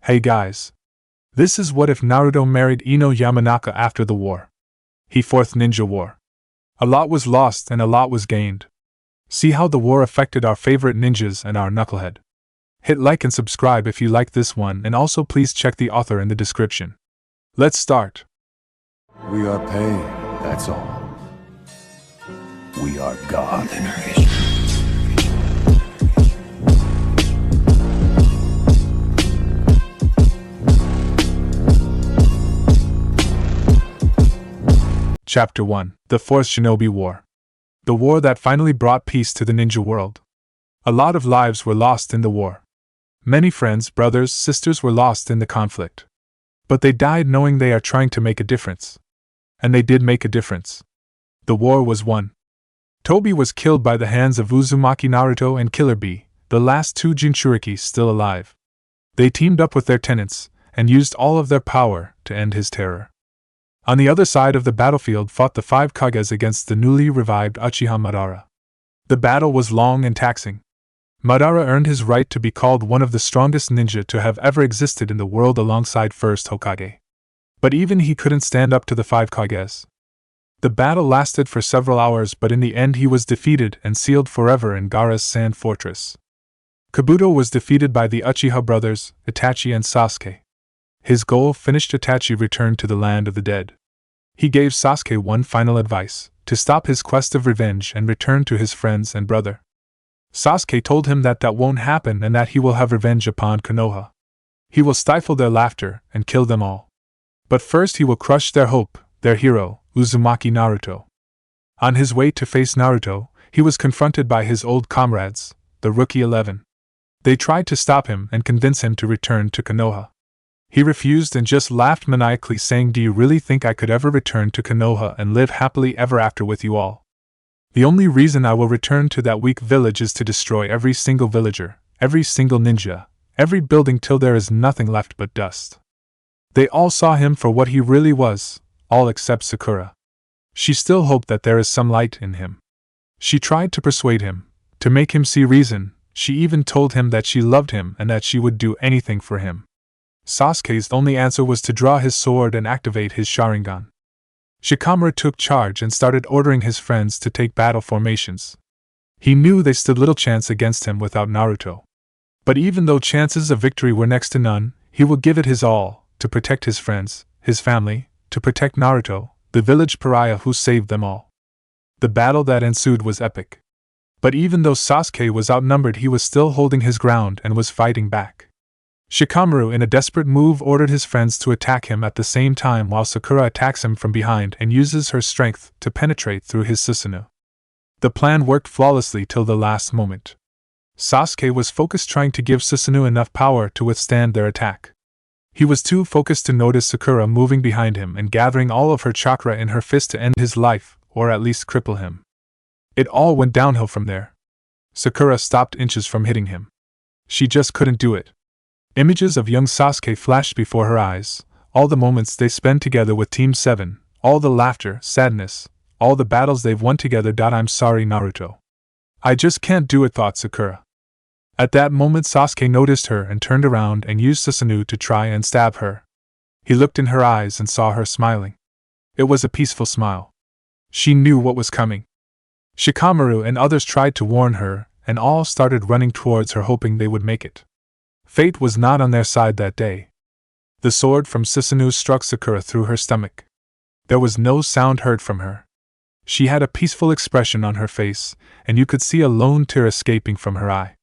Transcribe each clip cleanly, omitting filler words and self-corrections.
Hey guys. This is what if Naruto married Ino Yamanaka after the war. He Fourth Ninja War. A lot was lost and a lot was gained. See how the war affected our favorite ninjas and our knucklehead. Hit like and subscribe if you like this one, and also please check the author in the description. Let's start. We are pain, that's all. We are God. Chapter 1: The Fourth Shinobi War. The war that finally brought peace to the ninja world. A lot of lives were lost in the war. Many friends, brothers, sisters were lost in the conflict. But they died knowing they are trying to make a difference. And they did make a difference. The war was won. Tobi was killed by the hands of Uzumaki Naruto and Killer Bee, the last two Jinchuriki still alive. They teamed up with their tenants, and used all of their power to end his terror. On the other side of the battlefield fought the 5 Kages against the newly revived Uchiha Madara. The battle was long and taxing. Madara earned his right to be called one of the strongest ninja to have ever existed in the world alongside first Hokage. But even he couldn't stand up to the 5 Kages. The battle lasted for several hours, but in the end he was defeated and sealed forever in Gaara's sand fortress. Kabuto was defeated by the Uchiha brothers, Itachi and Sasuke. His goal finished, Itachi returned to the land of the dead. He gave Sasuke one final advice, to stop his quest of revenge and return to his friends and brother. Sasuke told him that won't happen and that he will have revenge upon Konoha. He will stifle their laughter and kill them all. But first he will crush their hope, their hero, Uzumaki Naruto. On his way to face Naruto, he was confronted by his old comrades, the Rookie 11. They tried to stop him and convince him to return to Konoha. He refused and just laughed maniacally, saying, "Do you really think I could ever return to Konoha and live happily ever after with you all? The only reason I will return to that weak village is to destroy every single villager, every single ninja, every building till there is nothing left but dust." They all saw him for what he really was, all except Sakura. She still hoped that there is some light in him. She tried to persuade him, to make him see reason. She even told him that she loved him and that she would do anything for him. Sasuke's only answer was to draw his sword and activate his Sharingan. Shikamaru took charge and started ordering his friends to take battle formations. He knew they stood little chance against him without Naruto. But even though chances of victory were next to none, he would give it his all, to protect his friends, his family, to protect Naruto, the village pariah who saved them all. The battle that ensued was epic. But even though Sasuke was outnumbered, he was still holding his ground and was fighting back. Shikamaru, in a desperate move, ordered his friends to attack him at the same time, while Sakura attacks him from behind and uses her strength to penetrate through his Susanoo. The plan worked flawlessly till the last moment. Sasuke was focused, trying to give Susanoo enough power to withstand their attack. He was too focused to notice Sakura moving behind him and gathering all of her chakra in her fist to end his life, or at least cripple him. It all went downhill from there. Sakura stopped inches from hitting him. She just couldn't do it. Images of young Sasuke flashed before her eyes, all the moments they spent together with Team 7, all the laughter, sadness, all the battles they've won together. "I'm sorry, Naruto. I just can't do it," thought Sakura. At that moment Sasuke noticed her and turned around and used Susanoo to try and stab her. He looked in her eyes and saw her smiling. It was a peaceful smile. She knew what was coming. Shikamaru and others tried to warn her, and all started running towards her, hoping they would make it. Fate was not on their side that day. The sword from Susanoo struck Sakura through her stomach. There was no sound heard from her. She had a peaceful expression on her face, and you could see a lone tear escaping from her eye.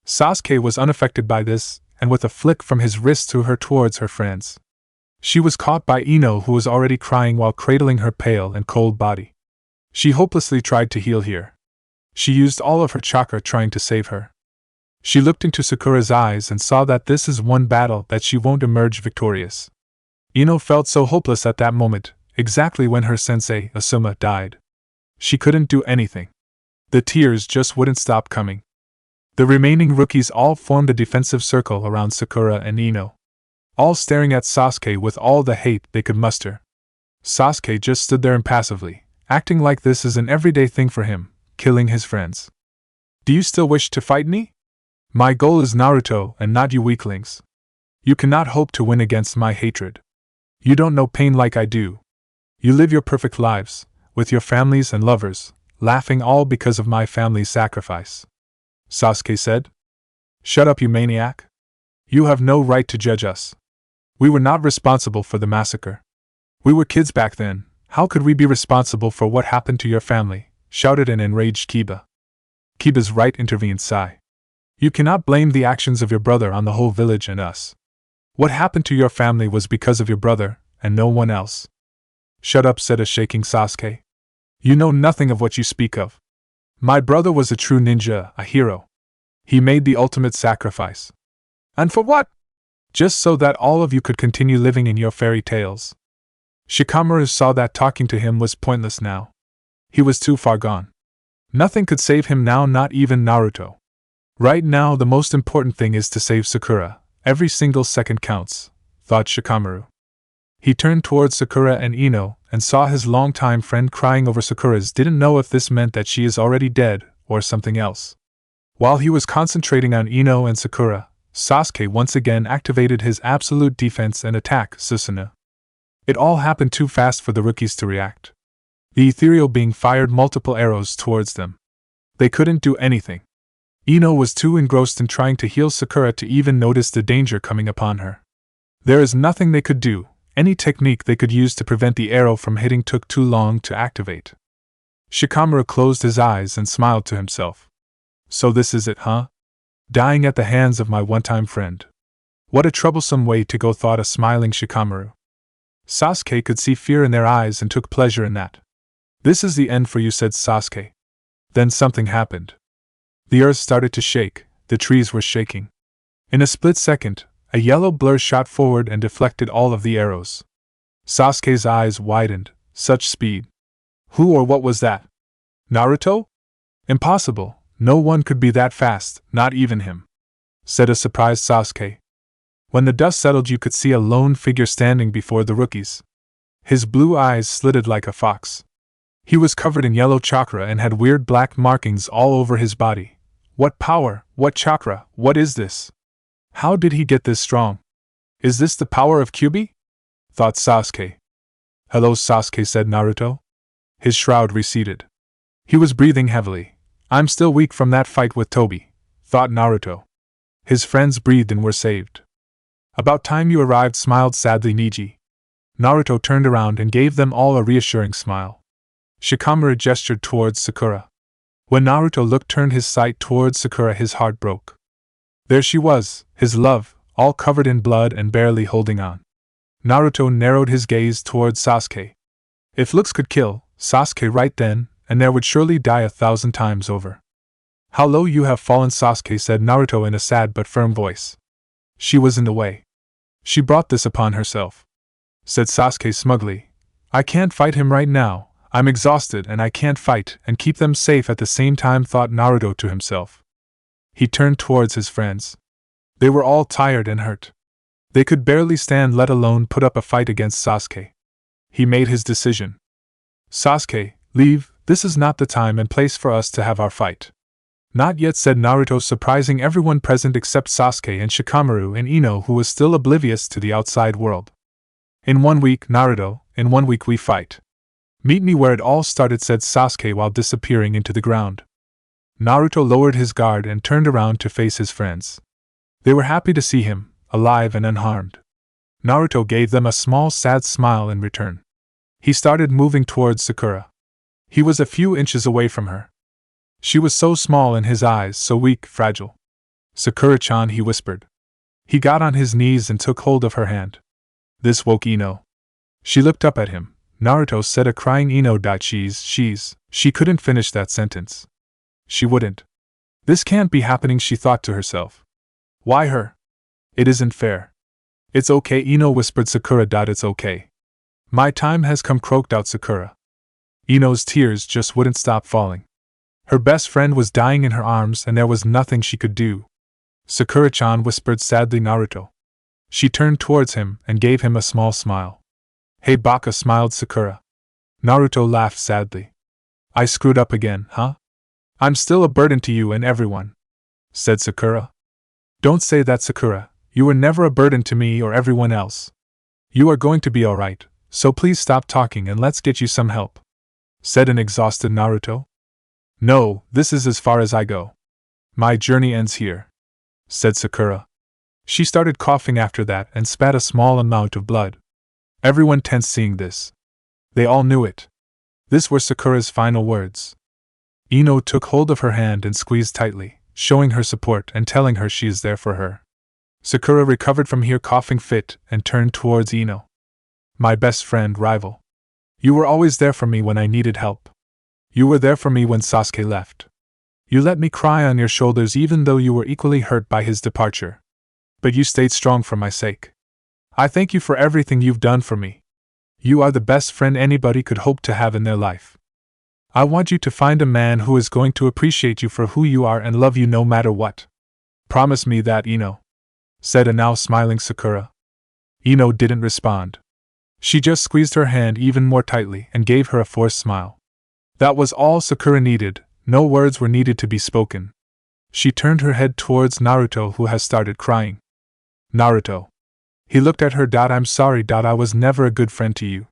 Sasuke was unaffected by this, and with a flick from his wrist threw her towards her friends. She was caught by Ino, who was already crying while cradling her pale and cold body. She hopelessly tried to heal here. She used all of her chakra trying to save her. She looked into Sakura's eyes and saw that this is one battle that she won't emerge victorious. Ino felt so hopeless at that moment, exactly when her sensei, Asuma, died. She couldn't do anything. The tears just wouldn't stop coming. The remaining rookies all formed a defensive circle around Sakura and Ino, all staring at Sasuke with all the hate they could muster. Sasuke just stood there impassively, acting like this is an everyday thing for him, killing his friends. "Do you still wish to fight me? My goal is Naruto and not you weaklings. You cannot hope to win against my hatred. You don't know pain like I do. You live your perfect lives, with your families and lovers, laughing all because of my family's sacrifice. Sasuke said. Shut up, you maniac. You have no right to judge us. We were not responsible for the massacre. We were kids back then, how could we be responsible for what happened to your family? Shouted an enraged Kiba. Kiba's right, intervened Sai. You cannot blame the actions of your brother on the whole village and us. What happened to your family was because of your brother, and no one else. Shut up, said a shaking Sasuke. You know nothing of what you speak of. My brother was a true ninja, a hero. He made the ultimate sacrifice. And for what? Just so that all of you could continue living in your fairy tales. Shikamaru saw that talking to him was pointless now. He was too far gone. Nothing could save him now, not even Naruto. Right now the most important thing is to save Sakura. Every single second counts, thought Shikamaru. He turned towards Sakura and Ino, and saw his longtime friend crying over Sakura's. Didn't know if this meant that she is already dead, or something else. While he was concentrating on Ino and Sakura, Sasuke once again activated his absolute defense and attack, Susanoo. It all happened too fast for the rookies to react. The ethereal being fired multiple arrows towards them. They couldn't do anything. Ino was too engrossed in trying to heal Sakura to even notice the danger coming upon her. There is nothing they could do. Any technique they could use to prevent the arrow from hitting took too long to activate. Shikamaru closed his eyes and smiled to himself. So this is it, huh? Dying at the hands of my one-time friend. What a troublesome way to go, thought a smiling Shikamaru. Sasuke could see fear in their eyes and took pleasure in that. This is the end for you, said Sasuke. Then something happened. The earth started to shake, the trees were shaking. In a split second, a yellow blur shot forward and deflected all of the arrows. Sasuke's eyes widened. Such speed. Who or what was that? Naruto? Impossible, no one could be that fast, not even him, said a surprised Sasuke. When the dust settled, you could see a lone figure standing before the rookies. His blue eyes slitted like a fox. He was covered in yellow chakra and had weird black markings all over his body. What power, what chakra, what is this? How did he get this strong? Is this the power of Kyuubi? Thought Sasuke. Hello, Sasuke, said Naruto. His shroud receded. He was breathing heavily. I'm still weak from that fight with Tobi, thought Naruto. His friends breathed and were saved. About time you arrived, smiled sadly Neji. Naruto turned around and gave them all a reassuring smile. Shikamaru gestured towards Sakura. When Naruto turned his sight towards Sakura, his heart broke. There she was, his love, all covered in blood and barely holding on. Naruto narrowed his gaze towards Sasuke. If looks could kill, Sasuke right then, and there would surely die 1,000 times over. How low you have fallen, Sasuke, said Naruto in a sad but firm voice. She was in the way. She brought this upon herself, said Sasuke smugly. I can't fight him right now, I'm exhausted and I can't fight and keep them safe at the same time, thought Naruto to himself. He turned towards his friends. They were all tired and hurt. They could barely stand, let alone put up a fight against Sasuke. He made his decision. Sasuke, leave, this is not the time and place for us to have our fight. Not yet, said Naruto, surprising everyone present except Sasuke and Shikamaru and Ino, who was still oblivious to the outside world. In 1 week, Naruto, in 1 week we fight. Meet me where it all started, said Sasuke while disappearing into the ground. Naruto lowered his guard and turned around to face his friends. They were happy to see him, alive and unharmed. Naruto gave them a small sad smile in return. He started moving towards Sakura. He was a few inches away from her. She was so small in his eyes, so weak, fragile. Sakura-chan, he whispered. He got on his knees and took hold of her hand. This woke Ino. She looked up at him. Naruto said, a crying Ino. She couldn't finish that sentence. She wouldn't. This can't be happening, she thought to herself. Why her? It isn't fair. It's okay, Ino whispered. Sakura. It's okay. My time has come, croaked out Sakura. Ino's tears just wouldn't stop falling. Her best friend was dying in her arms and there was nothing she could do. Sakura-chan, whispered sadly Naruto. She turned towards him and gave him a small smile. Hey Baka, smiled Sakura. Naruto laughed sadly. I screwed up again, huh? I'm still a burden to you and everyone, said Sakura. Don't say that, Sakura. You were never a burden to me or everyone else. You are going to be alright, so please stop talking and let's get you some help," said an exhausted Naruto. "No, this is as far as I go. My journey ends here," said Sakura. She started coughing after that and spat a small amount of blood. Everyone tensed seeing this. They all knew it. This were Sakura's final words. Ino took hold of her hand and squeezed tightly, showing her support and telling her she is there for her. Sakura recovered from her coughing fit and turned towards Ino. "My best friend, rival. You were always there for me when I needed help. You were there for me when Sasuke left. You let me cry on your shoulders even though you were equally hurt by his departure. But you stayed strong for my sake. I thank you for everything you've done for me. You are the best friend anybody could hope to have in their life. I want you to find a man who is going to appreciate you for who you are and love you no matter what. Promise me that, Ino," said a now smiling Sakura. Ino didn't respond. She just squeezed her hand even more tightly and gave her a forced smile. That was all Sakura needed. No words were needed to be spoken. She turned her head towards Naruto, who has started crying. "Naruto." He looked at her. "I'm sorry. I was never a good friend to you.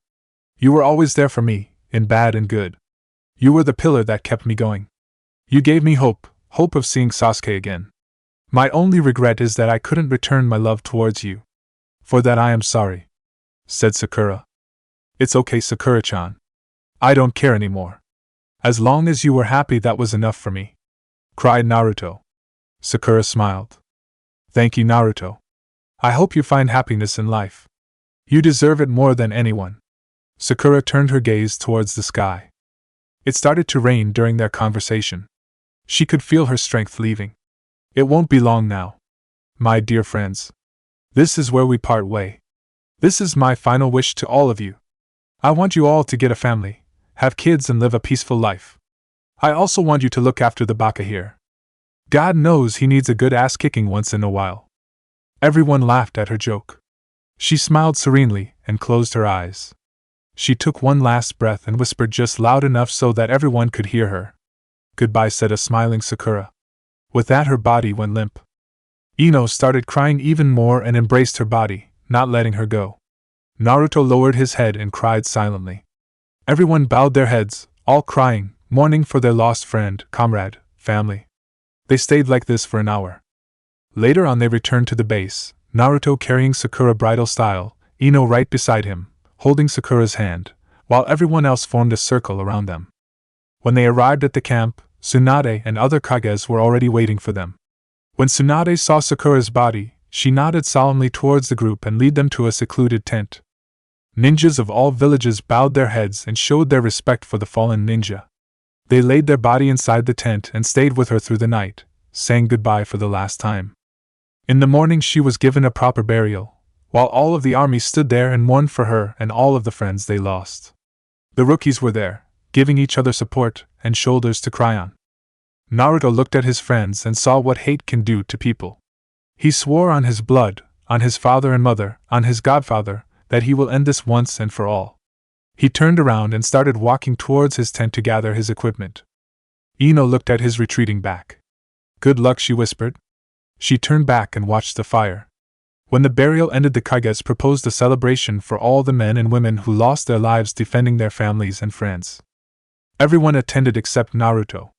You were always there for me, in bad and good. You were the pillar that kept me going. You gave me hope of seeing Sasuke again. My only regret is that I couldn't return my love towards you. For that I am sorry," said Sakura. "It's okay, Sakura-chan. I don't care anymore. As long as you were happy, that was enough for me," cried Naruto. Sakura smiled. "Thank you, Naruto. I hope you find happiness in life. You deserve it more than anyone." Sakura turned her gaze towards the sky. It started to rain during their conversation. She could feel her strength leaving. "It won't be long now. My dear friends. This is where we part way. This is my final wish to all of you. I want you all to get a family, have kids and live a peaceful life. I also want you to look after the baka here. God knows he needs a good ass kicking once in a while." Everyone laughed at her joke. She smiled serenely and closed her eyes. She took one last breath and whispered just loud enough so that everyone could hear her. "Goodbye," said a smiling Sakura. With that, her body went limp. Ino started crying even more and embraced her body, not letting her go. Naruto lowered his head and cried silently. Everyone bowed their heads, all crying, mourning for their lost friend, comrade, family. They stayed like this for an hour. Later on they returned to the base, Naruto carrying Sakura bridal style, Ino right beside him, holding Sakura's hand, while everyone else formed a circle around them. When they arrived at the camp, Tsunade and other Kages were already waiting for them. When Tsunade saw Sakura's body, she nodded solemnly towards the group and led them to a secluded tent. Ninjas of all villages bowed their heads and showed their respect for the fallen ninja. They laid their body inside the tent and stayed with her through the night, saying goodbye for the last time. In the morning she was given a proper burial, while all of the army stood there and mourned for her and all of the friends they lost. The rookies were there, giving each other support and shoulders to cry on. Naruto looked at his friends and saw what hate can do to people. He swore on his blood, on his father and mother, on his godfather, that he will end this once and for all. He turned around and started walking towards his tent to gather his equipment. Ino looked at his retreating back. "Good luck," she whispered. She turned back and watched the fire. When the burial ended, the Kages proposed a celebration for all the men and women who lost their lives defending their families and friends. Everyone attended except Naruto.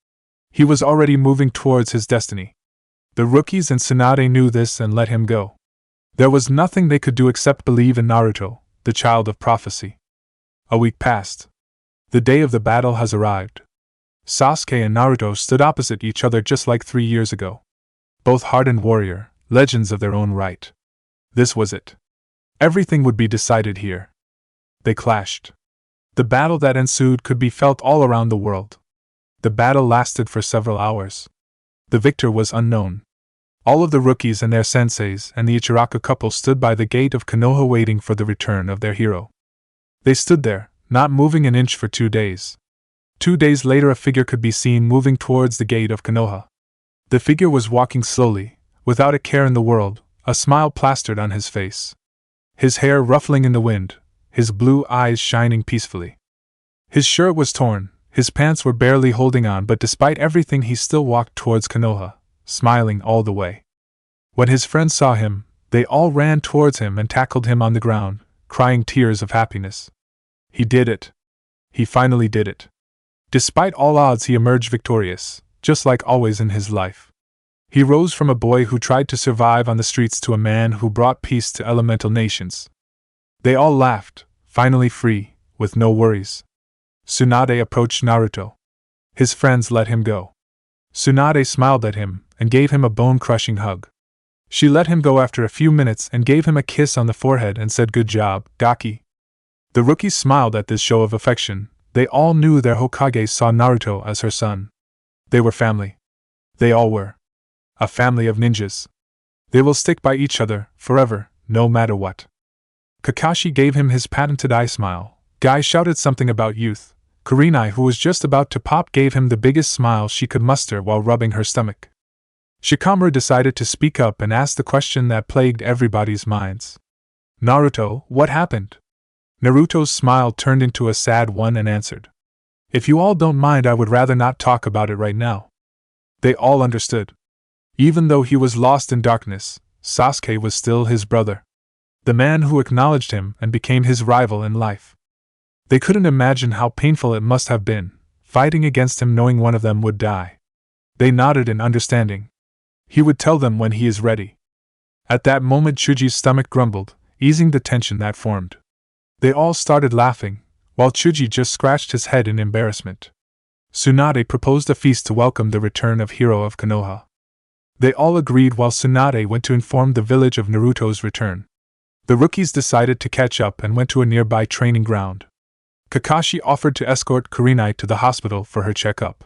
He was already moving towards his destiny. The rookies and Tsunade knew this and let him go. There was nothing they could do except believe in Naruto, the child of prophecy. A week passed. The day of the battle has arrived. Sasuke and Naruto stood opposite each other just like 3 years ago. Both hardened warrior, legends of their own right. This was it. Everything would be decided here. They clashed. The battle that ensued could be felt all around the world. The battle lasted for several hours. The victor was unknown. All of the rookies and their senseis and the Ichiraka couple stood by the gate of Konoha waiting for the return of their hero. They stood there, not moving an inch for 2 days. 2 days later a figure could be seen moving towards the gate of Konoha. The figure was walking slowly, without a care in the world, a smile plastered on his face. His hair ruffling in the wind, his blue eyes shining peacefully. His shirt was torn, his pants were barely holding on, but despite everything he still walked towards Konoha, smiling all the way. When his friends saw him, They all ran towards him and tackled him on the ground, crying tears of happiness. He did it. He finally did it. Despite all odds, he emerged victorious, just like always in his life. He rose from a boy who tried to survive on the streets to a man who brought peace to elemental nations. They all laughed, finally free, with no worries. Tsunade approached Naruto. His friends let him go. Tsunade smiled at him and gave him a bone-crushing hug. She let him go after a few minutes and gave him a kiss on the forehead and said, "Good job, Gaki." The rookies smiled at this show of affection. They all knew their Hokage saw Naruto as her son. They were family. They all were. A family of ninjas. They will stick by each other, forever, no matter what. Kakashi gave him his patented eye smile. Guy shouted something about youth. Kurenai, who was just about to pop, gave him the biggest smile she could muster while rubbing her stomach. Shikamaru decided to speak up and ask the question that plagued everybody's minds. "Naruto, what happened?" Naruto's smile turned into a sad one and answered, "If you all don't mind, I would rather not talk about it right now." They all understood. Even though he was lost in darkness, Sasuke was still his brother. The man who acknowledged him and became his rival in life. They couldn't imagine how painful it must have been, fighting against him knowing one of them would die. They nodded in understanding. He would tell them when he is ready. At that moment Chuji's stomach grumbled, easing the tension that formed. They all started laughing, while Chuji just scratched his head in embarrassment. Tsunade proposed a feast to welcome the return of Hero of Konoha. They all agreed while Tsunade went to inform the village of Naruto's return. The rookies decided to catch up and went to a nearby training ground. Kakashi offered to escort Kurenai to the hospital for her checkup.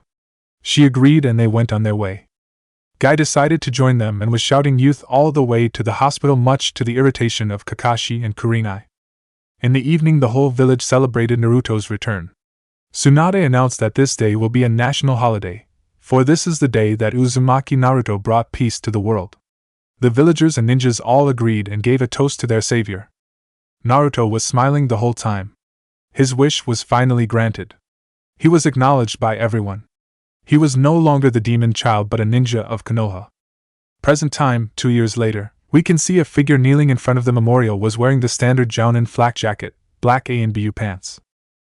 She agreed and they went on their way. Guy decided to join them and was shouting youth all the way to the hospital, much to the irritation of Kakashi and Kurenai. In the evening the whole village celebrated Naruto's return. Tsunade announced that this day will be a national holiday, for this is the day that Uzumaki Naruto brought peace to the world. The villagers and ninjas all agreed and gave a toast to their savior. Naruto was smiling the whole time. His wish was finally granted. He was acknowledged by everyone. He was no longer the demon child but a ninja of Konoha. Present time, 2 years later, we can see a figure kneeling in front of the memorial was wearing the standard Jounin flak jacket, black A and BU pants.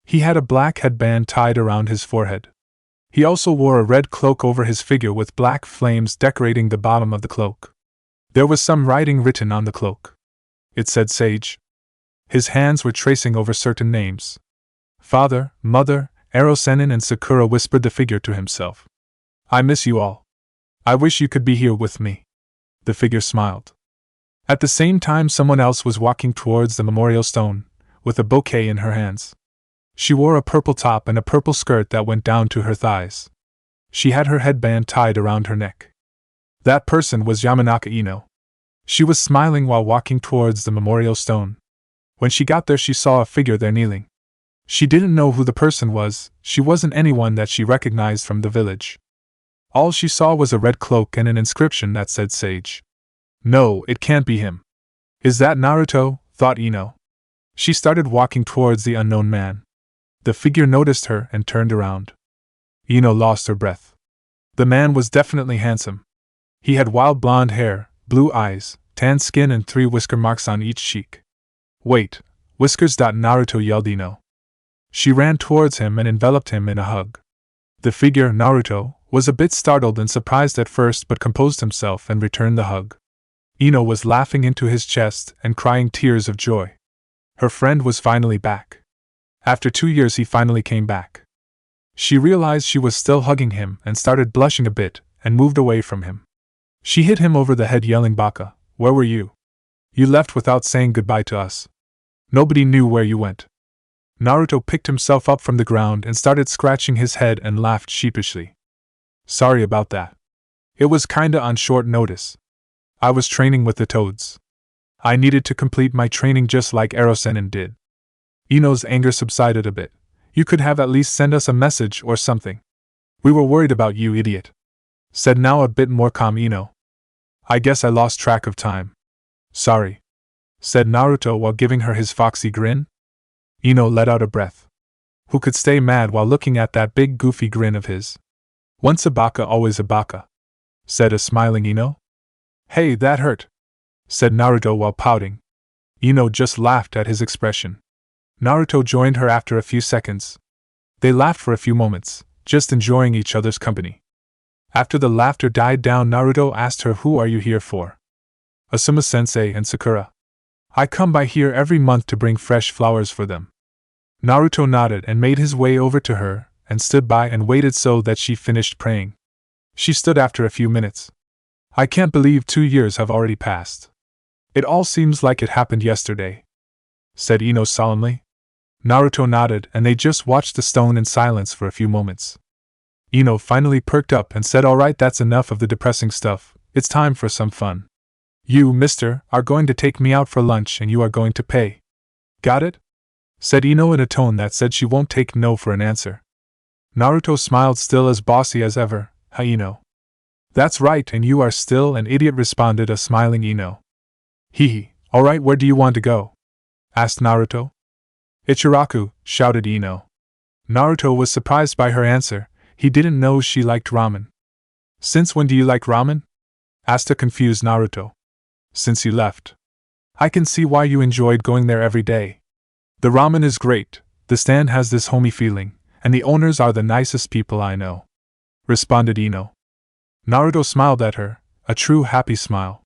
He had a black headband tied around his forehead. He also wore a red cloak over his figure with black flames decorating the bottom of the cloak. There was some writing written on the cloak. It said Sage. His hands were tracing over certain names. Father, Mother, Erosenin and Sakura, whispered the figure to himself. "I miss you all. I wish you could be here with me." The figure smiled. At the same time someone else was walking towards the memorial stone, with a bouquet in her hands. She wore a purple top and a purple skirt that went down to her thighs. She had her headband tied around her neck. That person was Yamanaka Ino. She was smiling while walking towards the memorial stone. When she got there she saw a figure there kneeling. She didn't know who the person was, she wasn't anyone that she recognized from the village. All she saw was a red cloak and an inscription that said Sage. No, it can't be him. Is that Naruto? Thought Ino. She started walking towards the unknown man. The figure noticed her and turned around. Ino lost her breath. The man was definitely handsome. He had wild blonde hair, blue eyes, tan skin and 3 whisker marks on each cheek. Wait, whiskers! Naruto yelled Ino. She ran towards him and enveloped him in a hug. The figure, Naruto, was a bit startled and surprised at first but composed himself and returned the hug. Ino was laughing into his chest and crying tears of joy. Her friend was finally back. After 2 years he finally came back. She realized she was still hugging him and started blushing a bit and moved away from him. She hit him over the head yelling, "Baka, where were you? You left without saying goodbye to us. Nobody knew where you went." Naruto picked himself up from the ground and started scratching his head and laughed sheepishly. "Sorry about that. It was kinda on short notice. I was training with the toads. I needed to complete my training just like Erosenin did." Ino's anger subsided a bit. "You could have at least sent us a message or something. We were worried about you, idiot," said now a bit more calm Ino. "I guess I lost track of time. Sorry," said Naruto while giving her his foxy grin. Ino let out a breath. Who could stay mad while looking at that big goofy grin of his? "Once a baka, always a baka," said a smiling Ino. "Hey, that hurt," said Naruto while pouting. Ino just laughed at his expression. Naruto joined her after a few seconds. They laughed for a few moments, just enjoying each other's company. After the laughter died down, Naruto asked her, "Who are you here for?" "Asuma-sensei and Sakura. I come by here every month to bring fresh flowers for them." Naruto nodded and made his way over to her, and stood by and waited so that she finished praying. She stood after a few minutes. "I can't believe 2 years have already passed. It all seems like it happened yesterday," said Ino solemnly. Naruto nodded and they just watched the stone in silence for a few moments. Ino finally perked up and said, "Alright, that's enough of the depressing stuff, it's time for some fun. You, mister, are going to take me out for lunch and you are going to pay. Got it?" said Ino in a tone that said she won't take no for an answer. Naruto smiled, still as bossy as ever. "Ha, Ino." "That's right, and you are still an idiot," responded a smiling Ino. "Hee. Alright, where do you want to go?" asked Naruto. "Ichiraku," shouted Ino. Naruto was surprised by her answer. He didn't know she liked ramen. "Since when do you like ramen?" asked a confused Naruto. "Since you left. I can see why you enjoyed going there every day. The ramen is great, the stand has this homey feeling, and the owners are the nicest people I know," responded Ino. Naruto smiled at her, a true happy smile.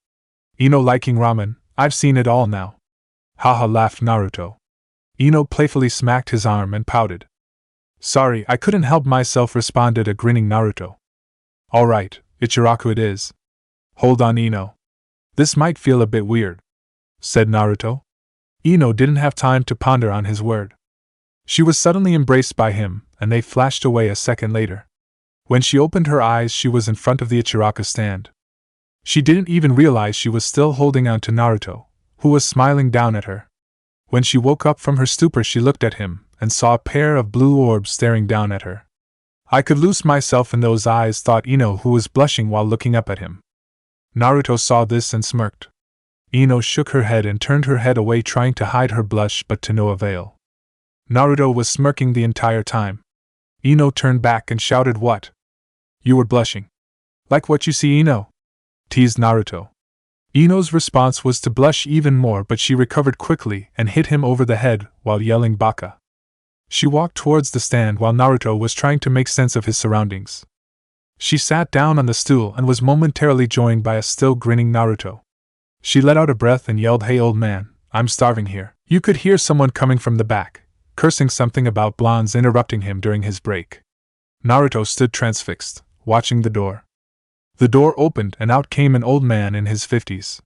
"Ino liking ramen, I've seen it all now." "Haha," laughed Naruto. Ino playfully smacked his arm and pouted. "Sorry, I couldn't help myself," responded a grinning Naruto. "Alright, Ichiraku it is." "Hold on, Ino. This might feel a bit weird," said Naruto. Ino didn't have time to ponder on his word. She was suddenly embraced by him, and they flashed away a second later. When she opened her eyes, she was in front of the Ichiraku stand. She didn't even realize she was still holding on to Naruto, who was smiling down at her. When she woke up from her stupor, she looked at him, and saw a pair of blue orbs staring down at her. "I could lose myself in those eyes," thought Ino, who was blushing while looking up at him. Naruto saw this and smirked. Ino shook her head and turned her head away, trying to hide her blush, but to no avail. Naruto was smirking the entire time. Ino turned back and shouted, "What? You were blushing? Like what you see, Ino?" teased Naruto. Ino's response was to blush even more, but she recovered quickly and hit him over the head while yelling "Baka." She walked towards the stand while Naruto was trying to make sense of his surroundings. She sat down on the stool and was momentarily joined by a still grinning Naruto. She let out a breath and yelled, "Hey old man, I'm starving here." You could hear someone coming from the back, cursing something about blondes interrupting him during his break. Naruto stood transfixed, watching the door. The door opened and out came an old man in his 50s.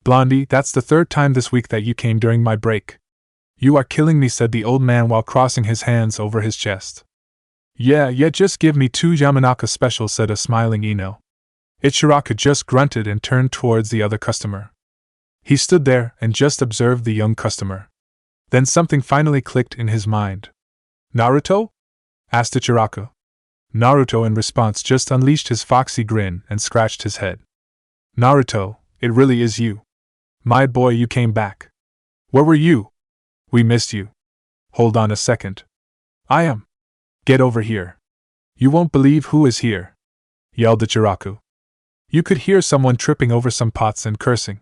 "Blondie, that's the third time this week that you came during my break. You are killing me," said the old man while crossing his hands over his chest. Yeah, just give me 2 Yamanaka specials," said a smiling Ino. Ichiraku just grunted and turned towards the other customer. He stood there and just observed the young customer. Then something finally clicked in his mind. "Naruto?" asked Ichiraku. Naruto in response just unleashed his foxy grin and scratched his head. "Naruto, it really is you. My boy, you came back. Where were you? We missed you." "Hold on a second. I am. Get over here. You won't believe who is here," yelled Ichiraku. You could hear someone tripping over some pots and cursing.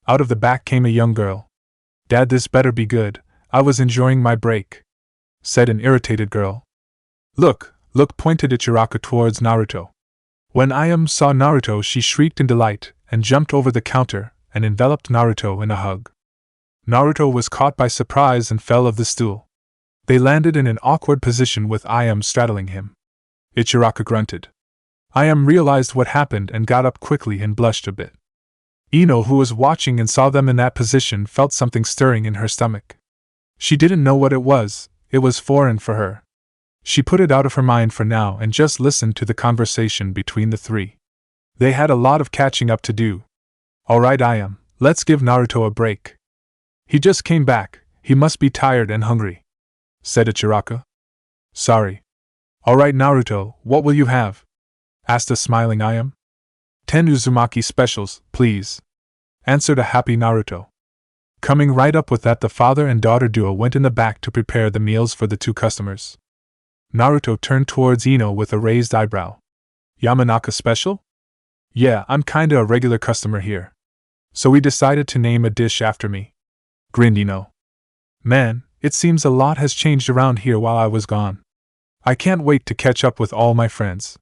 Out of the back came a young girl. "Dad, this better be good. I was enjoying my break," said an irritated girl. Look, pointed Ichiraku towards Naruto. When Ayam saw Naruto, she shrieked in delight and jumped over the counter and enveloped Naruto in a hug. Naruto was caught by surprise and fell off the stool. They landed in an awkward position with Ayam straddling him. Ichiraku grunted. Ayam realized what happened and got up quickly and blushed a bit. Ino, who was watching and saw them in that position, felt something stirring in her stomach. She didn't know what it was foreign for her. She put it out of her mind for now and just listened to the conversation between the three. They had a lot of catching up to do. "Alright, Ayam, let's give Naruto a break. He just came back, he must be tired and hungry," said Ichiraku. "Sorry. Alright, Naruto, what will you have?" asked a smiling Ayam. 10 Uzumaki specials, please," answered a happy Naruto. Coming right up with that, the father and daughter duo went in the back to prepare the meals for the 2 customers. Naruto turned towards Ino with a raised eyebrow. "Yamanaka special?" "Yeah, I'm kinda a regular customer here. So we decided to name a dish after me. Grinned Ino. Man, it seems a lot has changed around here while I was gone. I can't wait to catch up with all my friends.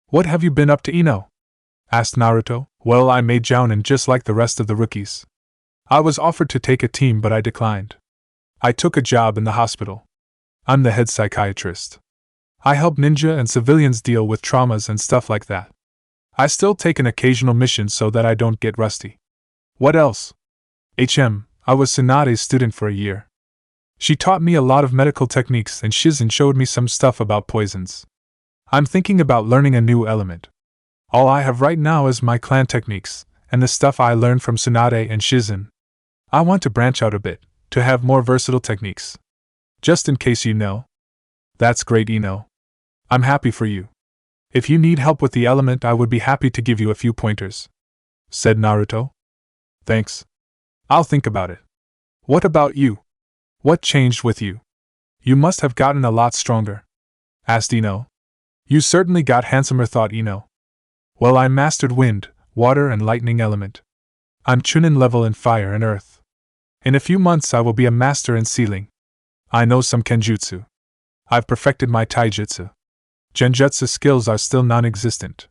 What have you been up to, Ino? Asked Naruto. Well, I made jounin just like the rest of the rookies. I was offered to take a team but I declined. I took a job in the hospital. I'm the head psychiatrist. I help ninja and civilians deal with traumas and stuff like that. I still take an occasional mission so that I don't get rusty. What else? I was Tsunade's student for a year. She taught me a lot of medical techniques and Shizen showed me some stuff about poisons. I'm thinking about learning a new element. All I have right now is my clan techniques, and the stuff I learned from Tsunade and Shizen. I want to branch out a bit, to have more versatile techniques. Just in case you know. That's great, Ino. I'm happy for you. If you need help with the element, I would be happy to give you a few pointers, said Naruto. Thanks. I'll think about it. What about you? What changed with you? You must have gotten a lot stronger, asked Ino. You certainly got handsomer, thought Ino. Well, I mastered wind, water, and lightning element. I'm Chunin level in fire and earth. In a few months I will be a master in sealing. I know some kenjutsu. I've perfected my taijutsu. Genjutsu skills are still non-existent.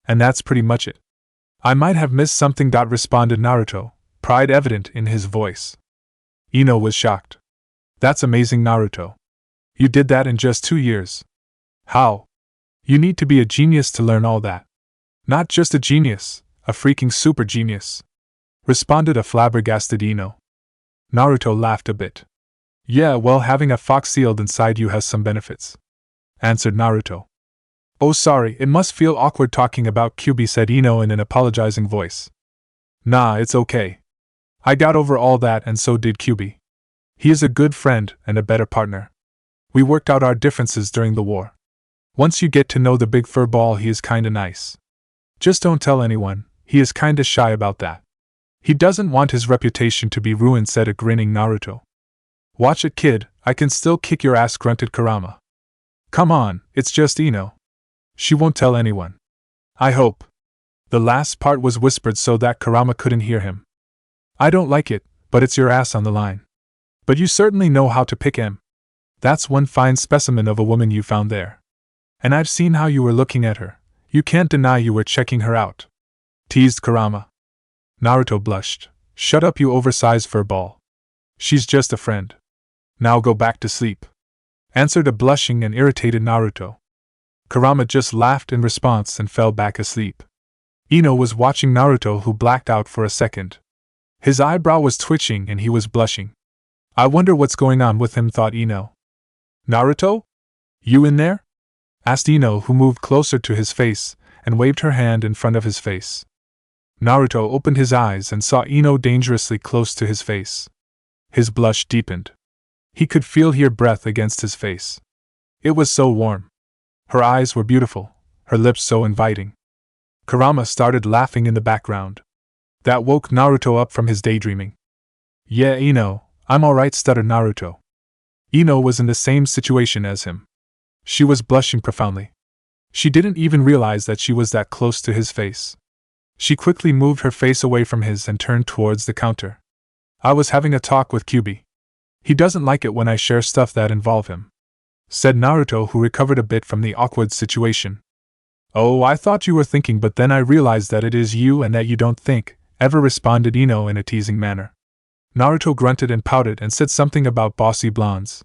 And that's pretty much it. I might have missed something, responded Naruto, pride evident in his voice. Ino was shocked. That's amazing, Naruto. You did that in just 2 years. How? You need to be a genius to learn all that. Not just a genius, a freaking super genius, responded a flabbergasted Ino. Naruto laughed a bit. Yeah, well, having a fox sealed inside you has some benefits, answered Naruto. Oh, sorry, it must feel awkward talking about Kyuubi, said Ino in an apologizing voice. Nah, it's okay. I got over all that and so did Kyuubi. He is a good friend and a better partner. We worked out our differences during the war. Once you get to know the big fur ball, he is kinda nice. Just don't tell anyone, he is kinda shy about that. He doesn't want his reputation to be ruined, said a grinning Naruto. Watch it, kid, I can still kick your ass, grunted Kurama. Come on, it's just Ino. She won't tell anyone. I hope. The last part was whispered so that Kurama couldn't hear him. I don't like it, but it's your ass on the line. But you certainly know how to pick him. That's one fine specimen of a woman you found there. And I've seen how you were looking at her. You can't deny you were checking her out, teased Kurama. Naruto blushed. Shut up, you oversized fur ball. She's just a friend. Now go back to sleep, answered a blushing and irritated Naruto. Kurama just laughed in response and fell back asleep. Ino was watching Naruto, who blacked out for a second. His eyebrow was twitching and he was blushing. I wonder what's going on with him, thought Ino. Naruto? You in there? Asked Ino, who moved closer to his face and waved her hand in front of his face. Naruto opened his eyes and saw Ino dangerously close to his face. His blush deepened. He could feel her breath against his face. It was so warm. Her eyes were beautiful, her lips so inviting. Kurama started laughing in the background. That woke Naruto up from his daydreaming. Yeah, Ino, I'm alright, stuttered Naruto. Ino was in the same situation as him. She was blushing profoundly. She didn't even realize that she was that close to his face. She quickly moved her face away from his and turned towards the counter. I was having a talk with Kyuubi. He doesn't like it when I share stuff that involve him, said Naruto, who recovered a bit from the awkward situation. Oh, I thought you were thinking, but then I realized that it is you and that you don't think, ever, responded Ino in a teasing manner. Naruto grunted and pouted and said something about bossy blondes.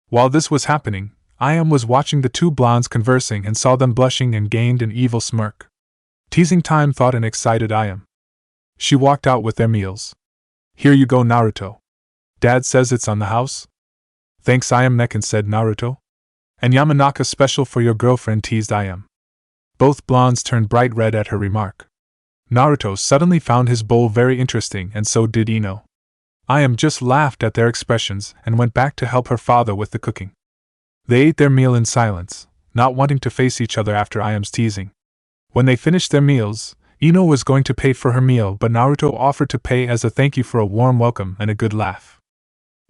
While this was happening, Ayam was watching the two blondes conversing and saw them blushing and gained an evil smirk. Teasing time, thought an excited Ayam. She walked out with their meals. Here you go, Naruto. Dad says it's on the house? Thanks, Ayam Nekin, said Naruto. And Yamanaka special for your girlfriend, teased Ayam. Both blondes turned bright red at her remark. Naruto suddenly found his bowl very interesting, and so did Ino. Ayam just laughed at their expressions and went back to help her father with the cooking. They ate their meal in silence, not wanting to face each other after Ayam's teasing. When they finished their meals, Ino was going to pay for her meal, but Naruto offered to pay as a thank you for a warm welcome and a good laugh.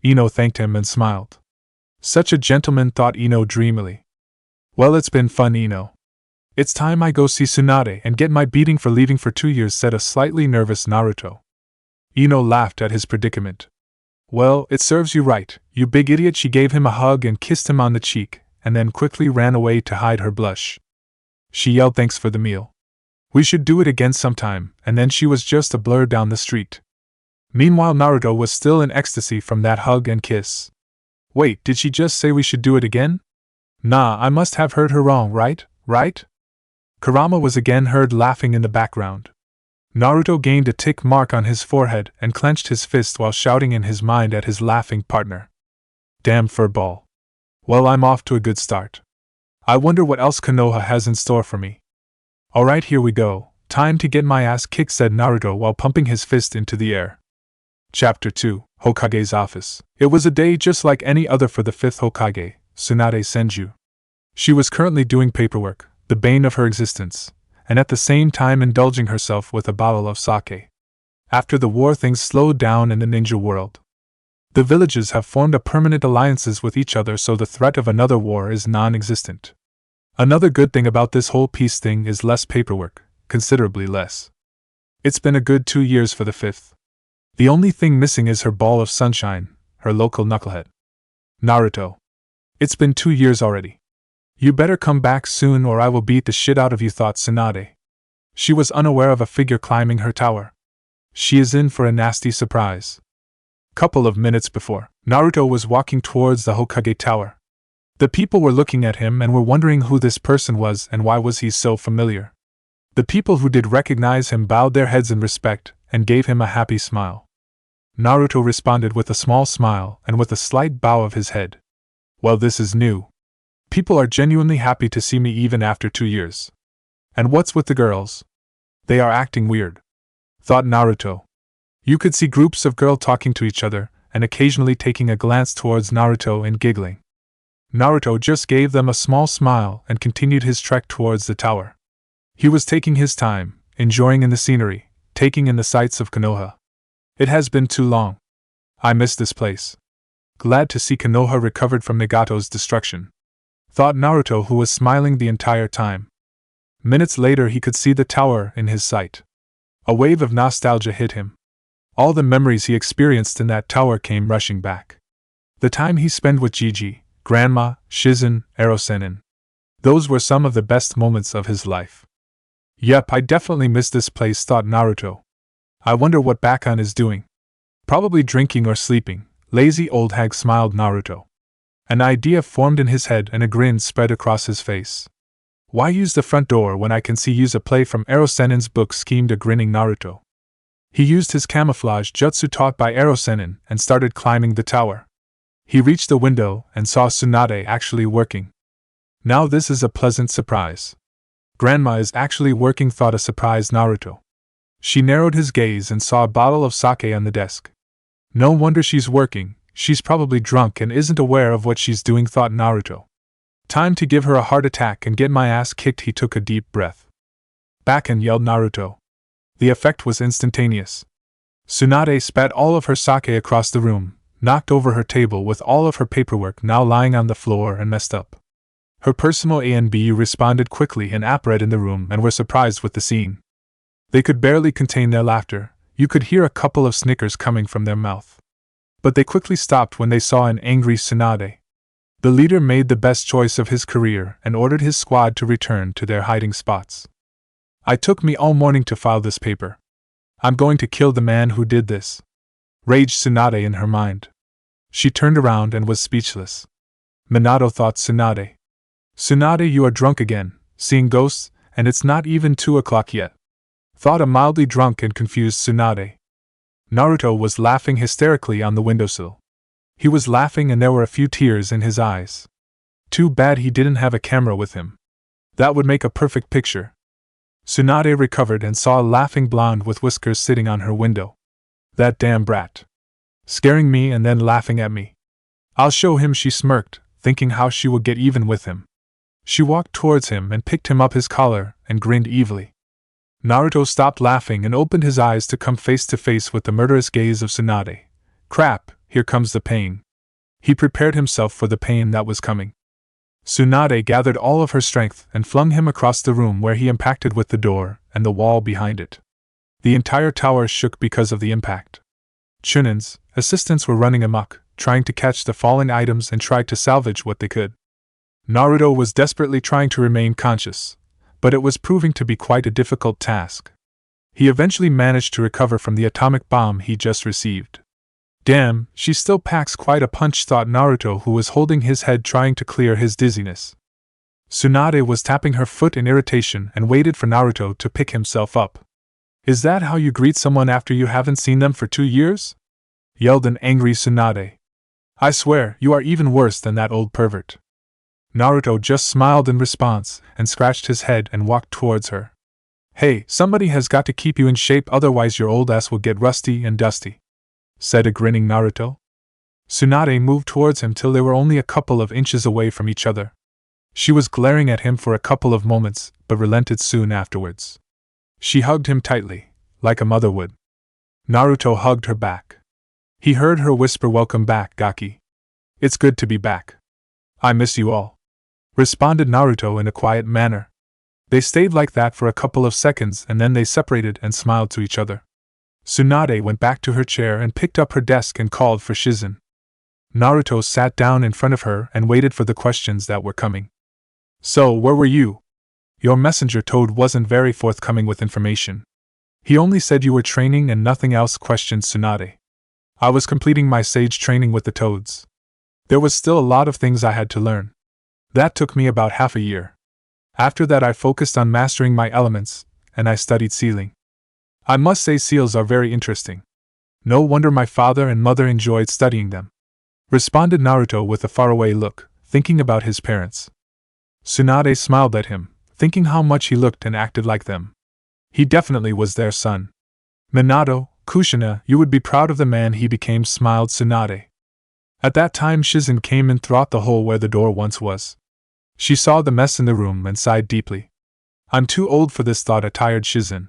Ino thanked him and smiled. Such a gentleman, thought Ino dreamily. Well, it's been fun, Ino. It's time I go see Tsunade and get my beating for leaving for 2 years, said a slightly nervous Naruto. Ino laughed at his predicament. Well, it serves you right, you big idiot. She gave him a hug and kissed him on the cheek, and then quickly ran away to hide her blush. She yelled thanks for the meal. We should do it again sometime, and then she was just a blur down the street. Meanwhile, Naruto was still in ecstasy from that hug and kiss. Wait, did she just say we should do it again? Nah, I must have heard her wrong, right? Kurama was again heard laughing in the background. Naruto gained a tick mark on his forehead and clenched his fist while shouting in his mind at his laughing partner. Damn furball. Well, I'm off to a good start. I wonder what else Konoha has in store for me. Alright, here we go. Time to get my ass kicked, said Naruto while pumping his fist into the air. Chapter 2, Hokage's Office. It was a day just like any other for the 5th Hokage, Tsunade Senju. She was currently doing paperwork, the bane of her existence, and at the same time indulging herself with a bottle of sake. After the war, things slowed down in the ninja world. The villages have formed a permanent alliances with each other, so the threat of another war is non-existent. Another good thing about this whole peace thing is less paperwork, considerably less. It's been a good 2 years for the 5th. The only thing missing is her ball of sunshine, her local knucklehead. Naruto. It's been 2 years already. You better come back soon or I will beat the shit out of you, thought Tsunade. She was unaware of a figure climbing her tower. She is in for a nasty surprise. Couple of minutes before, Naruto was walking towards the Hokage tower. The people were looking at him and were wondering who this person was and why was he so familiar. The people who did recognize him bowed their heads in respect and gave him a happy smile. Naruto responded with a small smile and with a slight bow of his head. Well, this is new. People are genuinely happy to see me even after 2 years. And what's with the girls? They are acting weird, thought Naruto. You could see groups of girls talking to each other and occasionally taking a glance towards Naruto and giggling. Naruto just gave them a small smile and continued his trek towards the tower. He was taking his time, enjoying in the scenery, taking in the sights of Konoha. It has been too long. I miss this place. Glad to see Konoha recovered from Nagato's destruction, thought Naruto, who was smiling the entire time. Minutes later he could see the tower in his sight. A wave of nostalgia hit him. All the memories he experienced in that tower came rushing back. The time he spent with Gigi, Grandma, Shizen, Erosenin. Those were some of the best moments of his life. Yep, I definitely miss this place, thought Naruto. I wonder what Bakon is doing. Probably drinking or sleeping. Lazy old hag, smiled Naruto. An idea formed in his head and a grin spread across his face. Why use the front door when I can use a play from Erosenin's book, schemed a grinning Naruto. He used his camouflage jutsu taught by Erosenin and started climbing the tower. He reached the window and saw Tsunade actually working. Now this is a pleasant surprise. Grandma is actually working, thought a surprised Naruto. She narrowed his gaze and saw a bottle of sake on the desk. No wonder she's working, she's probably drunk and isn't aware of what she's doing, thought Naruto. Time to give her a heart attack and get my ass kicked. He took a deep breath. Bakon, yelled Naruto. The effect was instantaneous. Tsunade spat all of her sake across the room, knocked over her table with all of her paperwork now lying on the floor and messed up. Her personal A and B responded quickly and apparat in the room and were surprised with the scene. They could barely contain their laughter. You could hear a couple of snickers coming from their mouth. But they quickly stopped when they saw an angry Tsunade. The leader made the best choice of his career and ordered his squad to return to their hiding spots. It took me all morning to file this paper. I'm going to kill the man who did this, raged Tsunade in her mind. She turned around and was speechless. Minato, thought Tsunade. Tsunade, you are drunk again, seeing ghosts, and it's not even 2 o'clock yet, thought a mildly drunk and confused Tsunade. Naruto was laughing hysterically on the windowsill. He was laughing and there were a few tears in his eyes. Too bad he didn't have a camera with him. That would make a perfect picture. Tsunade recovered and saw a laughing blonde with whiskers sitting on her window. That damn brat. Scaring me and then laughing at me. I'll show him, she smirked, thinking how she would get even with him. She walked towards him and picked him up his collar and grinned evilly. Naruto stopped laughing and opened his eyes to come face to face with the murderous gaze of Tsunade. Crap, here comes the pain. He prepared himself for the pain that was coming. Tsunade gathered all of her strength and flung him across the room, where he impacted with the door and the wall behind it. The entire tower shook because of the impact. Chunin's assistants were running amok, trying to catch the fallen items and tried to salvage what they could. Naruto was desperately trying to remain conscious, but it was proving to be quite a difficult task. He eventually managed to recover from the atomic bomb he just received. Damn, she still packs quite a punch, thought Naruto, who was holding his head trying to clear his dizziness. Tsunade was tapping her foot in irritation and waited for Naruto to pick himself up. Is that how you greet someone after you haven't seen them for 2 years? Yelled an angry Tsunade. I swear, you are even worse than that old pervert. Naruto just smiled in response and scratched his head and walked towards her. Hey, somebody has got to keep you in shape, otherwise your old ass will get rusty and dusty, said a grinning Naruto. Tsunade moved towards him till they were only a couple of inches away from each other. She was glaring at him for a couple of moments, but relented soon afterwards. She hugged him tightly, like a mother would. Naruto hugged her back. He heard her whisper, "Welcome back, Gaki. It's good to be back. I miss you all," responded Naruto in a quiet manner. They stayed like that for a couple of seconds and then they separated and smiled to each other. Tsunade went back to her chair and picked up her desk and called for Shizen. Naruto sat down in front of her and waited for the questions that were coming. So, where were you? Your messenger Toad wasn't very forthcoming with information. He only said you were training and nothing else, questioned Tsunade. I was completing my sage training with the Toads. There was still a lot of things I had to learn. That took me about half a year. After that I focused on mastering my elements, and I studied sealing. I must say seals are very interesting. No wonder my father and mother enjoyed studying them, responded Naruto with a faraway look, thinking about his parents. Tsunade smiled at him, thinking how much he looked and acted like them. He definitely was their son. Minato, Kushina, you would be proud of the man he became, smiled Tsunade. At that time Shizen came in through the hole where the door once was. She saw the mess in the room and sighed deeply. I'm too old for this, thought a tired Shizen.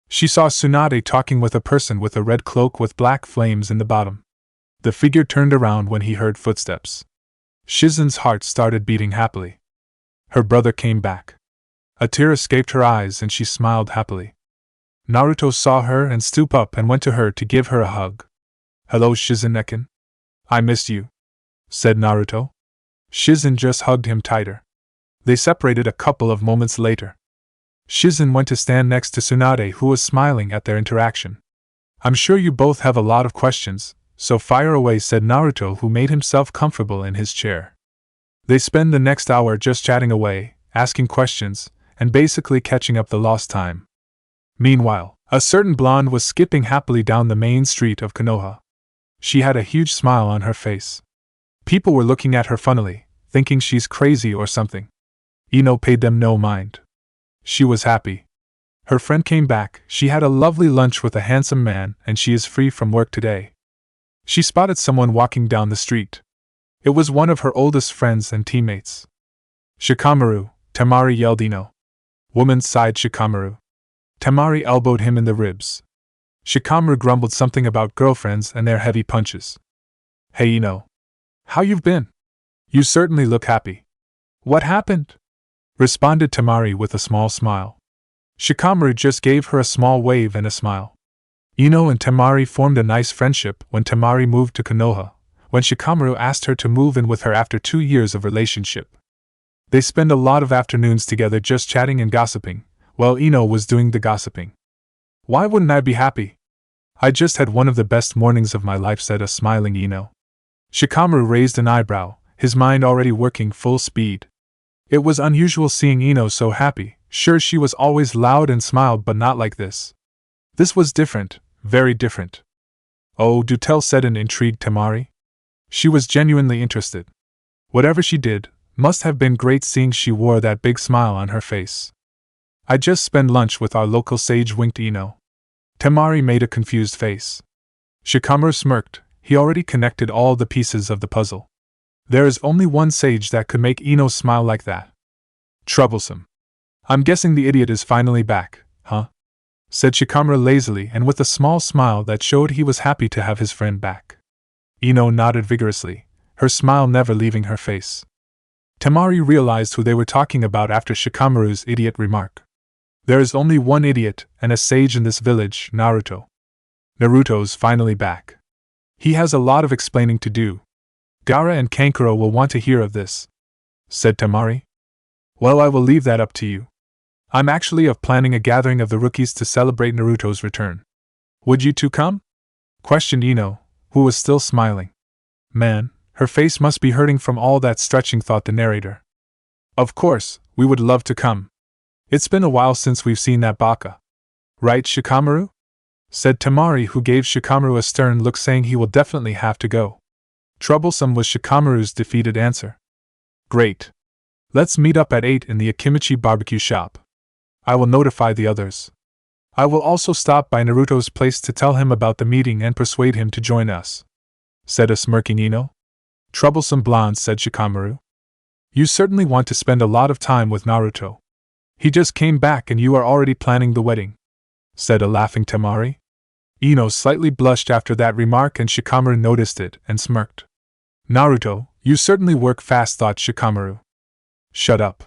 She saw Tsunade talking with a person with a red cloak with black flames in the bottom. The figure turned around when he heard footsteps. Shizen's heart started beating happily. Her brother came back. A tear escaped her eyes and she smiled happily. Naruto saw her and stooped up and went to her to give her a hug. Hello, Shizen-eken. I missed you, said Naruto. Shizen just hugged him tighter. They separated a couple of moments later. Shizen went to stand next to Tsunade, who was smiling at their interaction. I'm sure you both have a lot of questions, so fire away, said Naruto, who made himself comfortable in his chair. They spend the next hour just chatting away, asking questions, and basically catching up the lost time. Meanwhile, a certain blonde was skipping happily down the main street of Konoha. She had a huge smile on her face. People were looking at her funnily, thinking she's crazy or something. Ino paid them no mind. She was happy. Her friend came back, she had a lovely lunch with a handsome man, and she is free from work today. She spotted someone walking down the street. It was one of her oldest friends and teammates. Shikamaru, Temari, yelled Ino. Woman, sighed Shikamaru. Temari elbowed him in the ribs. Shikamaru grumbled something about girlfriends and their heavy punches. Hey Ino. How you've been? You certainly look happy. What happened? Responded Temari with a small smile. Shikamaru just gave her a small wave and a smile. Ino and Temari formed a nice friendship when Temari moved to Konoha, when Shikamaru asked her to move in with her after 2 years of relationship. They spend a lot of afternoons together just chatting and gossiping, while Ino was doing the gossiping. Why wouldn't I be happy? I just had one of the best mornings of my life, said a smiling Ino. Shikamaru raised an eyebrow, his mind already working full speed. It was unusual seeing Ino so happy. Sure, she was always loud and smiled, but not like this. This was different, very different. Oh, do tell, said an intrigued Temari. She was genuinely interested. Whatever she did, must have been great, seeing she wore that big smile on her face. I just spent lunch with our local sage, winked Ino. Temari made a confused face. Shikamaru smirked, he already connected all the pieces of the puzzle. There is only one sage that could make Ino smile like that. Troublesome. I'm guessing the idiot is finally back, huh? Said Shikamaru lazily and with a small smile that showed he was happy to have his friend back. Ino nodded vigorously, her smile never leaving her face. Temari realized who they were talking about after Shikamaru's idiot remark. There is only one idiot and a sage in this village, Naruto. Naruto's finally back. He has a lot of explaining to do. Gaara and Kankuro will want to hear of this," said Temari. "Well, I will leave that up to you. I'm actually planning a gathering of the rookies to celebrate Naruto's return. Would you two come?" questioned Ino, who was still smiling. Man, her face must be hurting from all that stretching, thought the narrator. "Of course, we would love to come. It's been a while since we've seen that baka. Right, Shikamaru?" said Temari, who gave Shikamaru a stern look, saying he will definitely have to go. Troublesome was Shikamaru's defeated answer. "Great. Let's meet up at 8 in the Akimichi barbecue shop. I will notify the others. I will also stop by Naruto's place to tell him about the meeting and persuade him to join us," said a smirking Ino. "Troublesome blonde," said Shikamaru. "You certainly want to spend a lot of time with Naruto. He just came back and you are already planning the wedding," said a laughing Temari. Ino slightly blushed after that remark and Shikamaru noticed it and smirked. "Naruto, you certainly work fast," thought Shikamaru. "Shut up.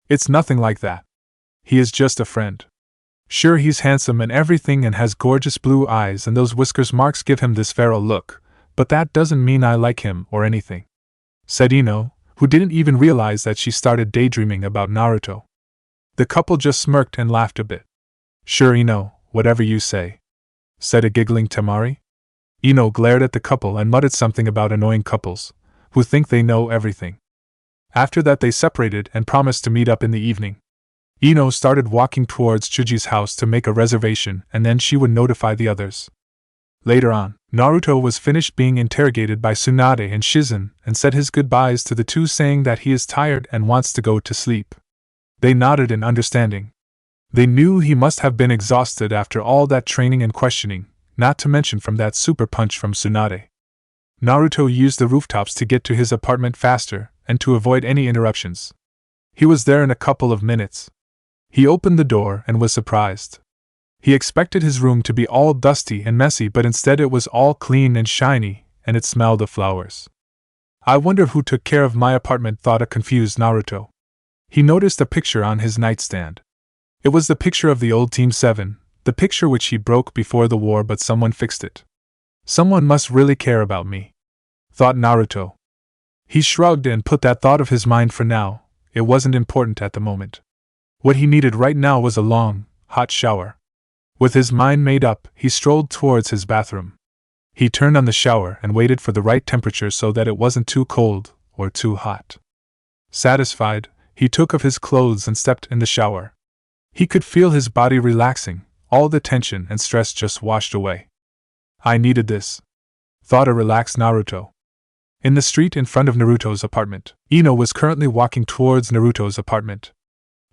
It's nothing like that. He is just a friend. Sure, he's handsome and everything and has gorgeous blue eyes and those whiskers marks give him this feral look, but that doesn't mean I like him or anything," said Ino, who didn't even realize that she started daydreaming about Naruto. The couple just smirked and laughed a bit. "Sure, Ino, whatever you say," said a giggling Temari. Ino glared at the couple and muttered something about annoying couples, who think they know everything. After that they separated and promised to meet up in the evening. Ino started walking towards Chuji's house to make a reservation and then she would notify the others. Later on, Naruto was finished being interrogated by Tsunade and Shizen and said his goodbyes to the two, saying that he is tired and wants to go to sleep. They nodded in understanding. They knew he must have been exhausted after all that training and questioning, not to mention from that super punch from Tsunade. Naruto used the rooftops to get to his apartment faster and to avoid any interruptions. He was there in a couple of minutes. He opened the door and was surprised. He expected his room to be all dusty and messy, but instead it was all clean and shiny, and it smelled of flowers. "I wonder who took care of my apartment," thought a confused Naruto. He noticed a picture on his nightstand. It was the picture of the old Team 7, the picture which he broke before the war, but someone fixed it. "Someone must really care about me," thought Naruto. He shrugged and put that thought of his mind for now. It wasn't important at the moment. What he needed right now was a long, hot shower. With his mind made up, he strolled towards his bathroom. He turned on the shower and waited for the right temperature so that it wasn't too cold or too hot. Satisfied, he took off his clothes and stepped in the shower. He could feel his body relaxing, all the tension and stress just washed away. "I needed this," thought a relaxed Naruto. In the street in front of Naruto's apartment, Ino was currently walking towards Naruto's apartment.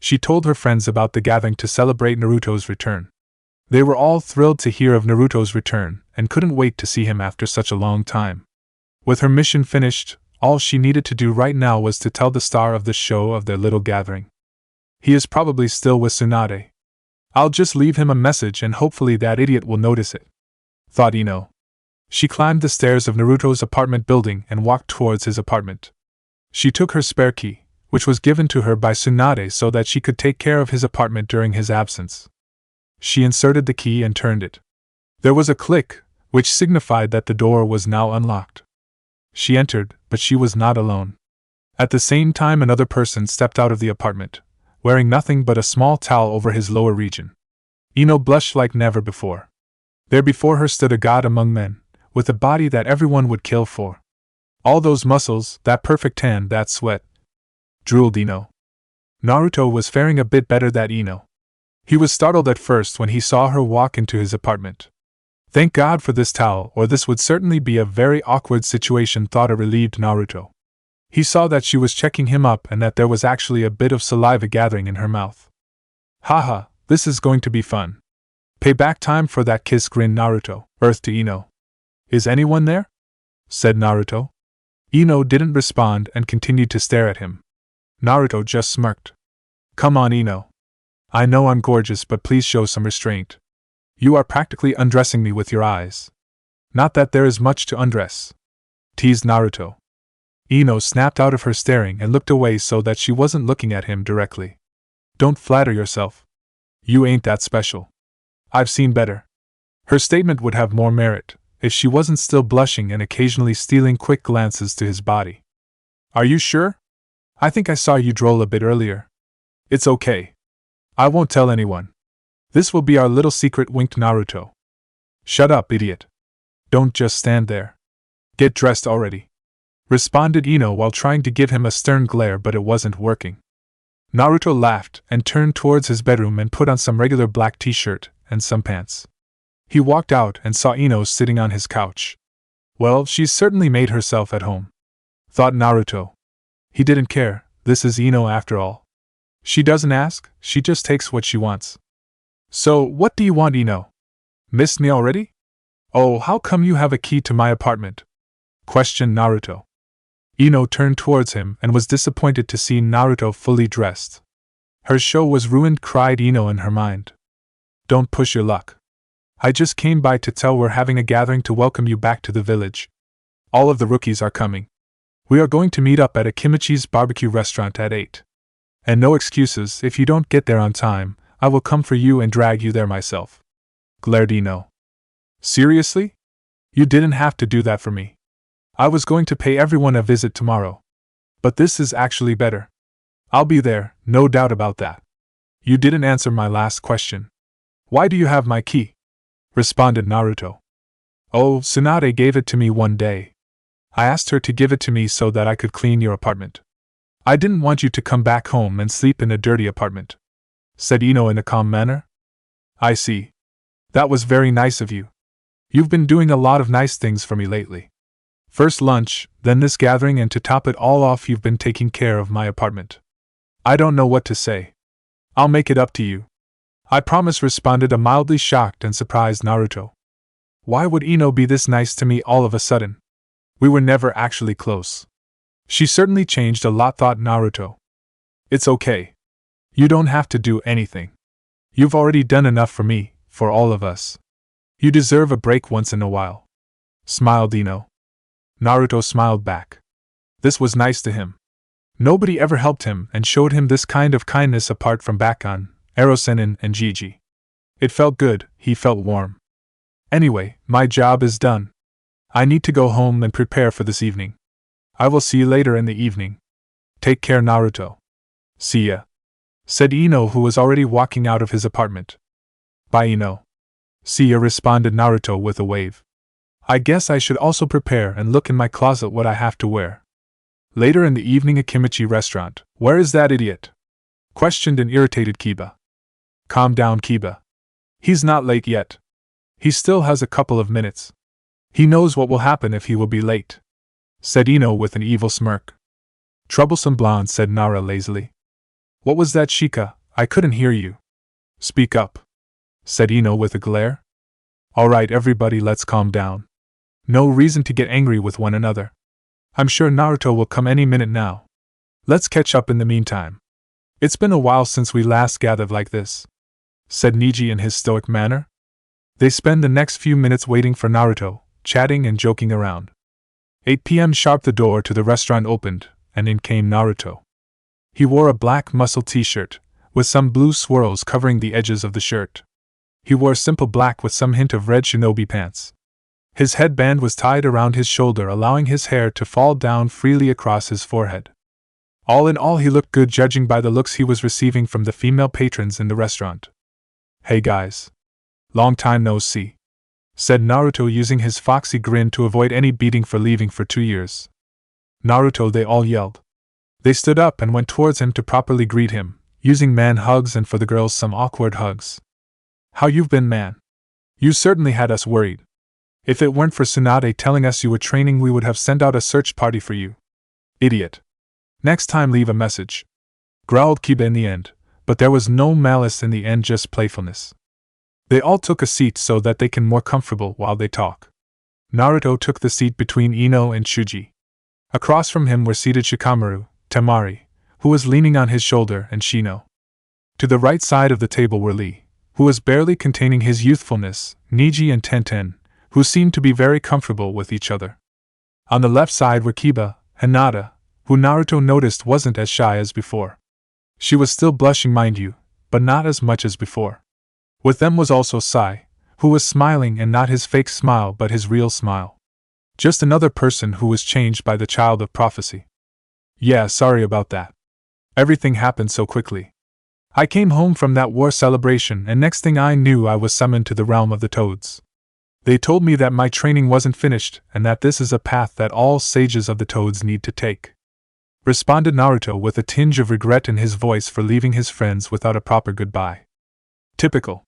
She told her friends about the gathering to celebrate Naruto's return. They were all thrilled to hear of Naruto's return and couldn't wait to see him after such a long time. With her mission finished, all she needed to do right now was to tell the star of the show of their little gathering. He is probably still with Tsunade. I'll just leave him a message and hopefully that idiot will notice it, thought Ino. She climbed the stairs of Naruto's apartment building and walked towards his apartment. She took her spare key, which was given to her by Tsunade so that she could take care of his apartment during his absence. She inserted the key and turned it. There was a click, which signified that the door was now unlocked. She entered, but she was not alone. At the same time, another person stepped out of the apartment, wearing nothing but a small towel over his lower region. Ino blushed like never before. There before her stood a god among men, with a body that everyone would kill for. All those muscles, that perfect tan, that sweat, drooled Ino. Naruto was faring a bit better than Ino. He was startled at first when he saw her walk into his apartment. Thank God for this towel, or this would certainly be a very awkward situation, thought a relieved Naruto. He saw that she was checking him up and that there was actually a bit of saliva gathering in her mouth. "Haha, this is going to be fun. Payback time for that kiss," grinned Naruto, earth to Ino. "Is anyone there?" said Naruto. Ino didn't respond and continued to stare at him. Naruto just smirked. "Come on, Ino. I know I'm gorgeous, but please show some restraint. You are practically undressing me with your eyes." "Not that there is much to undress," teased Naruto. Ino snapped out of her staring and looked away so that she wasn't looking at him directly. "Don't flatter yourself. You ain't that special. I've seen better. Her statement would have more merit if she wasn't still blushing and occasionally stealing quick glances to his body. Are you sure? I think I saw you droll a bit earlier. It's okay. I won't tell anyone. This will be our little secret, winked Naruto. Shut up, idiot. Don't just stand there. Get dressed already, responded Ino while trying to give him a stern glare, but it wasn't working. Naruto laughed and turned towards his bedroom and put on some regular black t-shirt and some pants. He walked out and saw Ino sitting on his couch. Well, she's certainly made herself at home, thought Naruto. He didn't care, this is Ino after all. She doesn't ask, she just takes what she wants. So, what do you want, Ino? Missed me already? Oh, how come you have a key to my apartment? Questioned Naruto. Ino turned towards him and was disappointed to see Naruto fully dressed. Her show was ruined, cried Ino in her mind. Don't push your luck. I just came by to tell we're having a gathering to welcome you back to the village. All of the rookies are coming. We are going to meet up at a Kimichi's barbecue restaurant at 8. And no excuses, if you don't get there on time, I will come for you and drag you there myself. Glared Ino. Seriously? You didn't have to do that for me. I was going to pay everyone a visit tomorrow. But this is actually better. I'll be there, no doubt about that. You didn't answer my last question. Why do you have my key? Responded Naruto. Oh, Tsunade gave it to me one day. I asked her to give it to me so that I could clean your apartment. I didn't want you to come back home and sleep in a dirty apartment, said Ino in a calm manner. I see. That was very nice of you. You've been doing a lot of nice things for me lately. First lunch, then this gathering, and to top it all off, you've been taking care of my apartment. I don't know what to say. I'll make it up to you. I promise, responded a mildly shocked and surprised Naruto. Why would Ino be this nice to me all of a sudden? We were never actually close. She certainly changed a lot, thought Naruto. It's okay. You don't have to do anything. You've already done enough for me, for all of us. You deserve a break once in a while, smiled Ino. Naruto smiled back. This was nice to him. Nobody ever helped him and showed him this kind of kindness apart from Bakon, Erosenin, and Gigi. It felt good, he felt warm. Anyway, my job is done. I need to go home and prepare for this evening. I will see you later in the evening. Take care, Naruto. See ya, said Ino, who was already walking out of his apartment. Bye, Ino. See ya, responded Naruto with a wave. I guess I should also prepare and look in my closet what I have to wear. Later in the evening, a Kimichi restaurant. Where is that idiot? Questioned an irritated Kiba. Calm down, Kiba. He's not late yet. He still has a couple of minutes. He knows what will happen if he will be late, said Ino with an evil smirk. Troublesome blonde, said Nara lazily. What was that, Shika? I couldn't hear you. Speak up, said Ino with a glare. All right, everybody, let's calm down. No reason to get angry with one another. I'm sure Naruto will come any minute now. Let's catch up in the meantime. It's been a while since we last gathered like this, said Niji in his stoic manner. They spend the next few minutes waiting for Naruto, chatting and joking around. 8 p.m. sharp, the door to the restaurant opened, and in came Naruto. He wore a black muscle t-shirt, with some blue swirls covering the edges of the shirt. He wore simple black with some hint of red shinobi pants. His headband was tied around his shoulder, allowing his hair to fall down freely across his forehead. All in all, he looked good, judging by the looks he was receiving from the female patrons in the restaurant. Hey guys. Long time no see, said Naruto, using his foxy grin to avoid any beating for leaving for 2 years. Naruto, they all yelled. They stood up and went towards him to properly greet him, using man hugs and for the girls some awkward hugs. How you've been, man. You certainly had us worried. If it weren't for Tsunade telling us you were training, we would have sent out a search party for you. Idiot. Next time leave a message, growled Kiba in the end, but there was no malice in the end, just playfulness. They all took a seat so that they can more comfortable while they talk. Naruto took the seat between Ino and Shuji. Across from him were seated Shikamaru, Temari, who was leaning on his shoulder, and Shino. To the right side of the table were Lee, who was barely containing his youthfulness, Niji, and Tenten, who seemed to be very comfortable with each other. On the left side were Kiba, Hinata, who Naruto noticed wasn't as shy as before. She was still blushing, mind you, but not as much as before. With them was also Sai, who was smiling, and not his fake smile but his real smile. Just another person who was changed by the child of prophecy. Yeah, sorry about that. Everything happened so quickly. I came home from that war celebration, and next thing I knew I was summoned to the realm of the toads. They told me that my training wasn't finished, and that this is a path that all sages of the toads need to take. Responded Naruto with a tinge of regret in his voice for leaving his friends without a proper goodbye. Typical.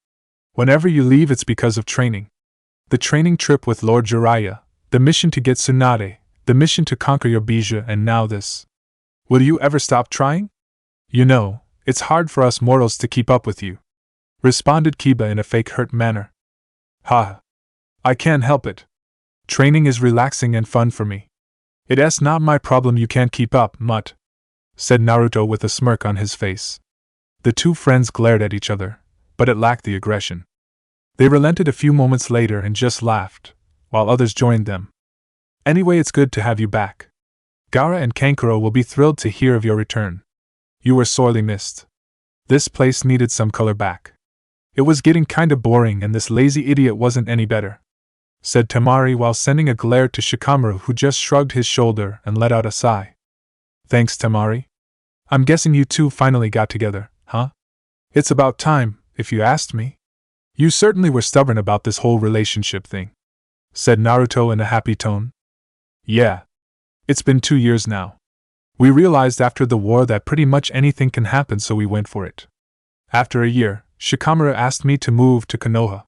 Whenever you leave, it's because of training. The training trip with Lord Jiraiya, the mission to get Tsunade, the mission to conquer your Bija, and now this. Will you ever stop trying? You know, it's hard for us mortals to keep up with you. Responded Kiba in a fake hurt manner. Ha! I can't help it. Training is relaxing and fun for me. It's not my problem you can't keep up, mutt, said Naruto with a smirk on his face. The two friends glared at each other, but it lacked the aggression. They relented a few moments later and just laughed, while others joined them. Anyway, it's good to have you back. Gaara and Kankuro will be thrilled to hear of your return. You were sorely missed. This place needed some color back. It was getting kinda boring, and this lazy idiot wasn't any better, said Temari while sending a glare to Shikamaru, who just shrugged his shoulder and let out a sigh. Thanks, Temari. I'm guessing you two finally got together, huh? It's about time, if you asked me. You certainly were stubborn about this whole relationship thing, said Naruto in a happy tone. Yeah. It's been 2 years now. We realized after the war that pretty much anything can happen, so we went for it. After a year, Shikamaru asked me to move to Konoha.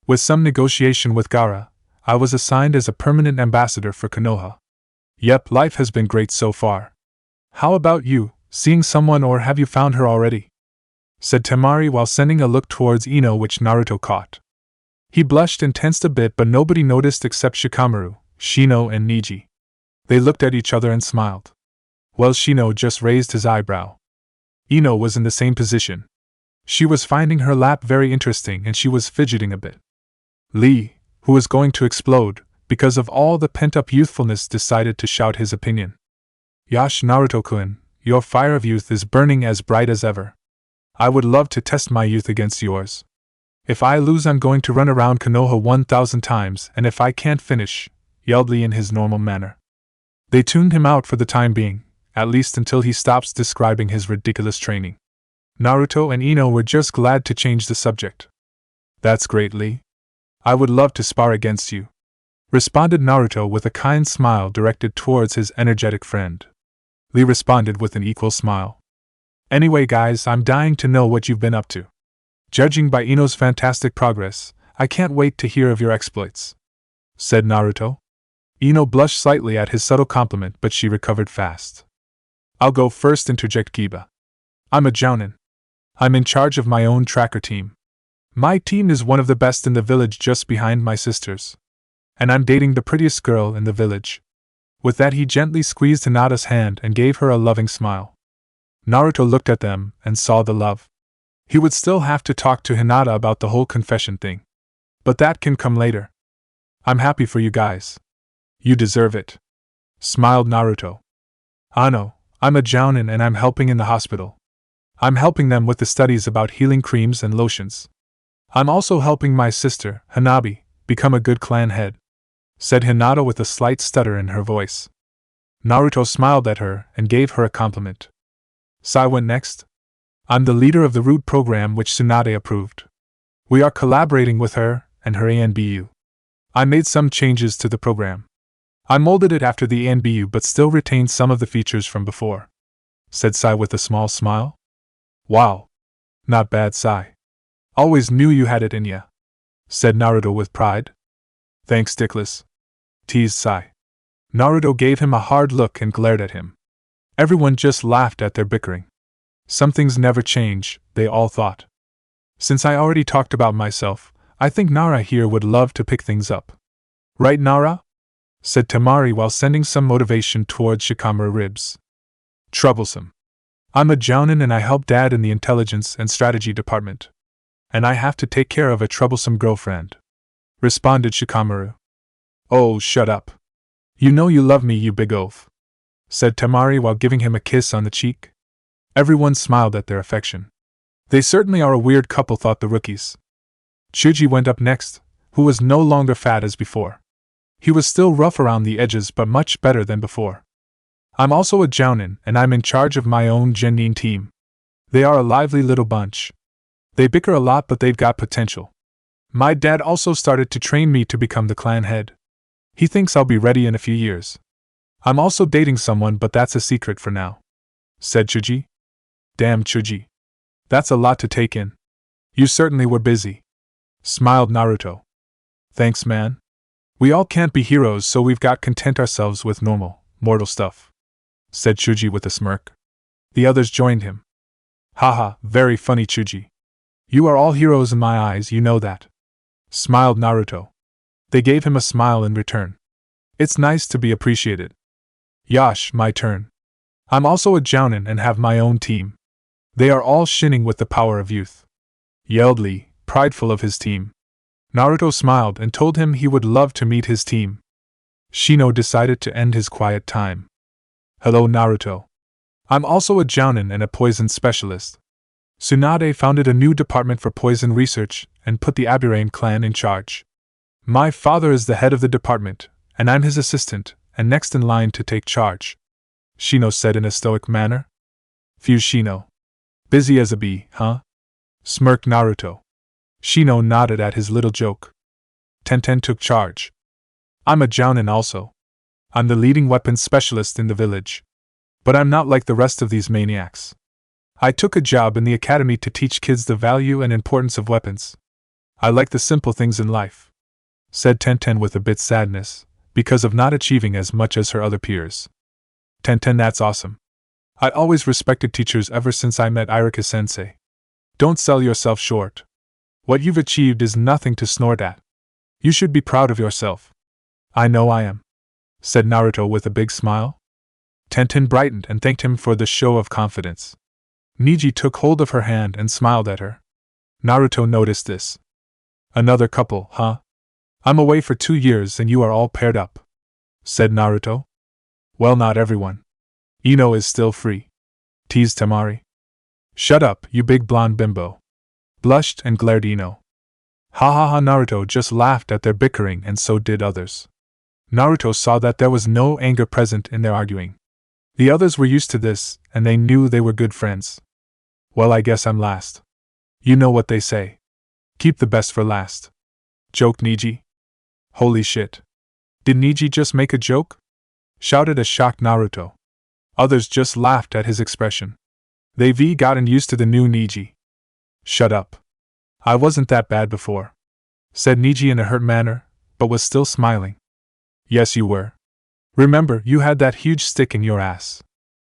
With some negotiation with Gaara, I was assigned as a permanent ambassador for Konoha. Yep, life has been great so far. How about you, seeing someone, or have you found her already? Said Temari while sending a look towards Ino, which Naruto caught. He blushed and tensed a bit, but nobody noticed except Shikamaru, Shino, and Niji. They looked at each other and smiled. Well, Shino just raised his eyebrow. Ino was in the same position. She was finding her lap very interesting, and she was fidgeting a bit. Lee, who was going to explode, because of all the pent-up youthfulness, decided to shout his opinion. Yash, Naruto-kun, your fire of youth is burning as bright as ever. I would love to test my youth against yours. If I lose, I'm going to run around Konoha 1,000 times, and if I can't finish, yelled Lee in his normal manner. They tuned him out for the time being, at least until he stops describing his ridiculous training. Naruto and Ino were just glad to change the subject. That's great, Lee. I would love to spar against you, responded Naruto with a kind smile directed towards his energetic friend. Lee responded with an equal smile. Anyway, guys, I'm dying to know what you've been up to. Judging by Ino's fantastic progress, I can't wait to hear of your exploits, said Naruto. Ino blushed slightly at his subtle compliment, but she recovered fast. I'll go first, interjected Kiba. I'm a jounin. I'm in charge of my own tracker team. My team is one of the best in the village, just behind my sister's. And I'm dating the prettiest girl in the village. With that, he gently squeezed Hinata's hand and gave her a loving smile. Naruto looked at them and saw the love. He would still have to talk to Hinata about the whole confession thing. But that can come later. I'm happy for you guys. You deserve it, smiled Naruto. Ano, I'm a jounin and I'm helping in the hospital. I'm helping them with the studies about healing creams and lotions. I'm also helping my sister, Hanabi, become a good clan head, said Hinata with a slight stutter in her voice. Naruto smiled at her and gave her a compliment. Sai went next. I'm the leader of the Root program, which Tsunade approved. We are collaborating with her and her ANBU. I made some changes to the program. I molded it after the ANBU but still retained some of the features from before, said Sai with a small smile. Wow. Not bad, Sai. Always knew you had it in ya, said Naruto with pride. Thanks, Dickless, teased Sai. Naruto gave him a hard look and glared at him. Everyone just laughed at their bickering. Some things never change, they all thought. Since I already talked about myself, I think Nara here would love to pick things up. Right, Nara? Said Temari while sending some motivation towards Shikamaru ribs. Troublesome. I'm a jounin and I help Dad in the intelligence and strategy department. And I have to take care of a troublesome girlfriend, responded Shikamaru. Oh, shut up. You know you love me, you big oaf, said Temari while giving him a kiss on the cheek. Everyone smiled at their affection. They certainly are a weird couple, thought the rookies. Chuji went up next, who was no longer fat as before. He was still rough around the edges but much better than before. I'm also a jounin, and I'm in charge of my own genin team. They are a lively little bunch. They bicker a lot but they've got potential. My dad also started to train me to become the clan head. He thinks I'll be ready in a few years. I'm also dating someone but that's a secret for now, said Chuji. Damn, Chuji. That's a lot to take in. You certainly were busy, smiled Naruto. Thanks, man. We all can't be heroes, so we've got content ourselves with normal, mortal stuff, said Chuji with a smirk. The others joined him. Haha, very funny, Chuji. You are all heroes in my eyes, you know that, smiled Naruto. They gave him a smile in return. It's nice to be appreciated. Yash, my turn. I'm also a jounin and have my own team. They are all shinning with the power of youth, yelled Lee, prideful of his team. Naruto smiled and told him he would love to meet his team. Shino decided to end his quiet time. Hello, Naruto. I'm also a jounin and a poison specialist. Tsunade founded a new department for poison research and put the Aburain clan in charge. My father is the head of the department, and I'm his assistant, and next in line to take charge, Shino said in a stoic manner. Phew, Shino. Busy as a bee, huh? Smirked Naruto. Shino nodded at his little joke. Tenten took charge. I'm a jounin also. I'm the leading weapons specialist in the village. But I'm not like the rest of these maniacs. I took a job in the academy to teach kids the value and importance of weapons. I like the simple things in life, said Tenten with a bit sadness, because of not achieving as much as her other peers. Tenten, that's awesome. I always respected teachers ever since I met Irika-sensei. Don't sell yourself short. What you've achieved is nothing to snort at. You should be proud of yourself. I know I am, said Naruto with a big smile. Tenten brightened and thanked him for the show of confidence. Niji took hold of her hand and smiled at her. Naruto noticed this. Another couple, huh? I'm away for 2 years and you are all paired up, said Naruto. Well, not everyone. Ino is still free, teased Temari. Shut up, you big blonde bimbo, blushed and glared Ino. Ha ha ha, Naruto just laughed at their bickering and so did others. Naruto saw that there was no anger present in their arguing. The others were used to this, and they knew they were good friends. Well, I guess I'm last. You know what they say. Keep the best for last, joked Niji. Holy shit. Did Niji just make a joke? Shouted a shocked Naruto. Others just laughed at his expression. They've gotten used to the new Niji. Shut up. I wasn't that bad before, said Niji in a hurt manner, but was still smiling. Yes, you were. Remember, you had that huge stick in your ass,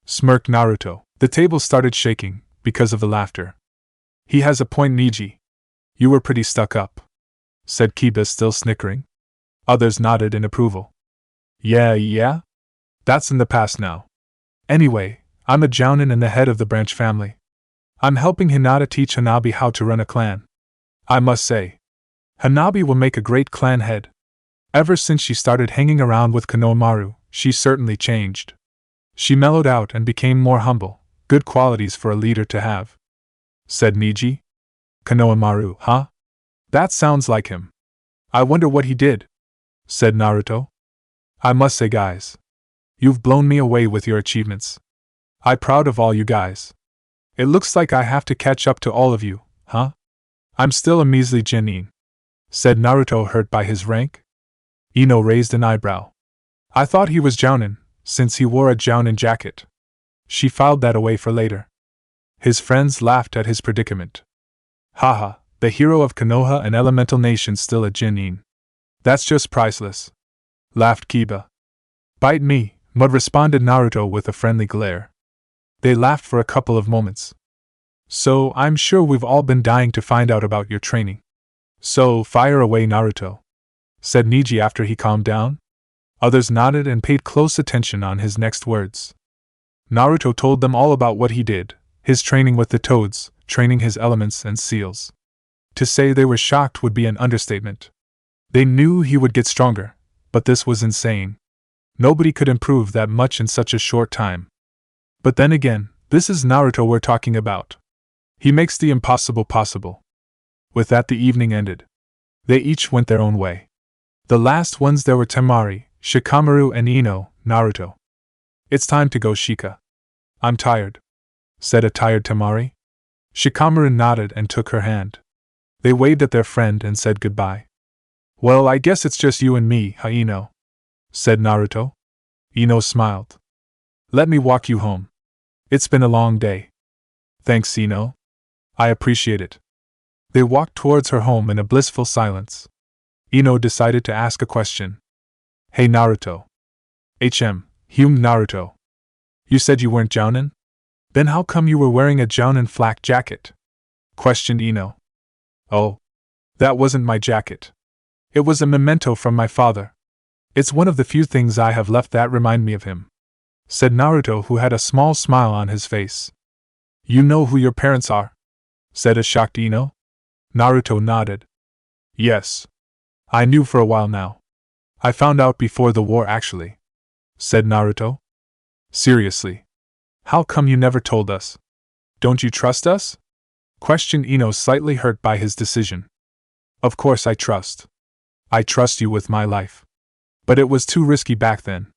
smirked Naruto. The table started shaking, because of the laughter. He has a point, Niji. You were pretty stuck up, said Kiba, still snickering. Others nodded in approval. Yeah? That's in the past now. Anyway, I'm a jounin and the head of the branch family. I'm helping Hinata teach Hanabi how to run a clan. I must say, Hanabi will make a great clan head. Ever since she started hanging around with Konohamaru, she certainly changed. She mellowed out and became more humble, good qualities for a leader to have, said Niji. Konohamaru, huh? That sounds like him. I wonder what he did, said Naruto. I must say, guys, you've blown me away with your achievements. I'm proud of all you guys. It looks like I have to catch up to all of you, huh? I'm still a measly genin, said Naruto, hurt by his rank. Ino raised an eyebrow. I thought he was jounin, since he wore a jounin jacket. She filed that away for later. His friends laughed at his predicament. Haha, the hero of Konoha and Elemental Nation still a genin. That's just priceless, laughed Kiba. Bite me, Mud, responded Naruto with a friendly glare. They laughed for a couple of moments. So, I'm sure we've all been dying to find out about your training. So, fire away, Naruto, said Niji after he calmed down. Others nodded and paid close attention on his next words. Naruto told them all about what he did, his training with the toads, training his elements and seals. To say they were shocked would be an understatement. They knew he would get stronger, but this was insane. Nobody could improve that much in such a short time. But then again, this is Naruto we're talking about. He makes the impossible possible. With that, the evening ended. They each went their own way. The last ones there were Temari, Shikamaru, and Ino, Naruto. It's time to go, Shika. I'm tired, said a tired Temari. Shikamaru nodded and took her hand. They waved at their friend and said goodbye. Well, I guess it's just you and me, huh, Ino? Said Naruto. Ino smiled. Let me walk you home. It's been a long day. Thanks, Ino. I appreciate it. They walked towards her home in a blissful silence. Ino decided to ask a question. Hey Naruto. Hume Naruto. You said you weren't jounin'? Then how come you were wearing a jounin flak jacket? Questioned Ino. Oh. That wasn't my jacket. It was a memento from my father. It's one of the few things I have left that remind me of him, said Naruto, who had a small smile on his face. You know who your parents are? Said a shocked Ino. Naruto nodded. Yes. I knew for a while now. I found out before the war, actually, said Naruto. Seriously? How come you never told us? Don't you trust us? Questioned Ino, slightly hurt by his decision. Of course I trust. I trust you with my life. But it was too risky back then.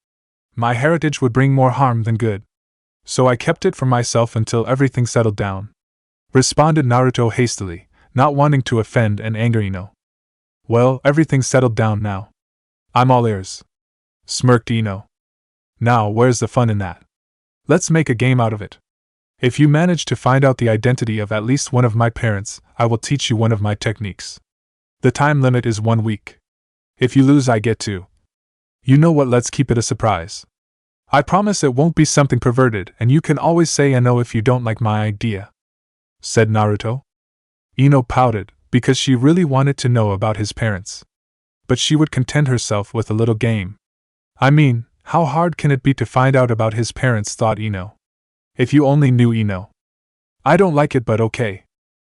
My heritage would bring more harm than good. So I kept it for myself until everything settled down, responded Naruto hastily, not wanting to offend and anger Ino. Well, everything's settled down now. I'm all ears, smirked Ino. Now, where's the fun in that? Let's make a game out of it. If you manage to find out the identity of at least one of my parents, I will teach you one of my techniques. The time limit is 1 week. If you lose, I get 2. You know what, let's keep it a surprise. I promise it won't be something perverted, and you can always say no if you don't like my idea, said Naruto. Ino pouted, because she really wanted to know about his parents. But she would content herself with a little game. I mean, how hard can it be to find out about his parents, thought Ino. If you only knew Ino. I don't like it, but okay.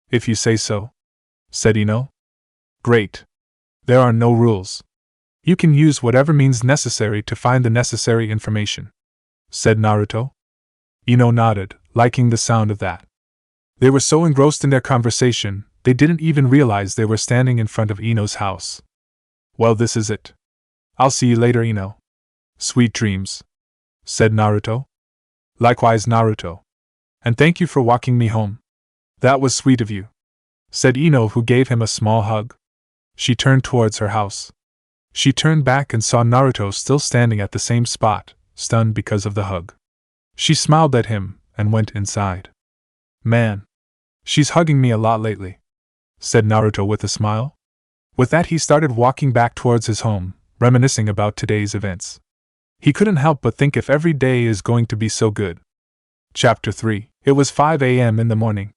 If you say so, said Ino. Great. There are no rules. You can use whatever means necessary to find the necessary information, said Naruto. Ino nodded, liking the sound of that. They were so engrossed in their conversation, they didn't even realize they were standing in front of Ino's house. Well, this is it. I'll see you later, Ino. Sweet dreams, said Naruto. Likewise, Naruto. And thank you for walking me home. That was sweet of you, said Ino, who gave him a small hug. She turned towards her house. She turned back and saw Naruto still standing at the same spot, stunned because of the hug. She smiled at him and went inside. Man, she's hugging me a lot lately, said Naruto with a smile. With that, he started walking back towards his home, reminiscing about today's events. He couldn't help but think if every day is going to be so good. Chapter 3. It was 5 a.m. in the morning.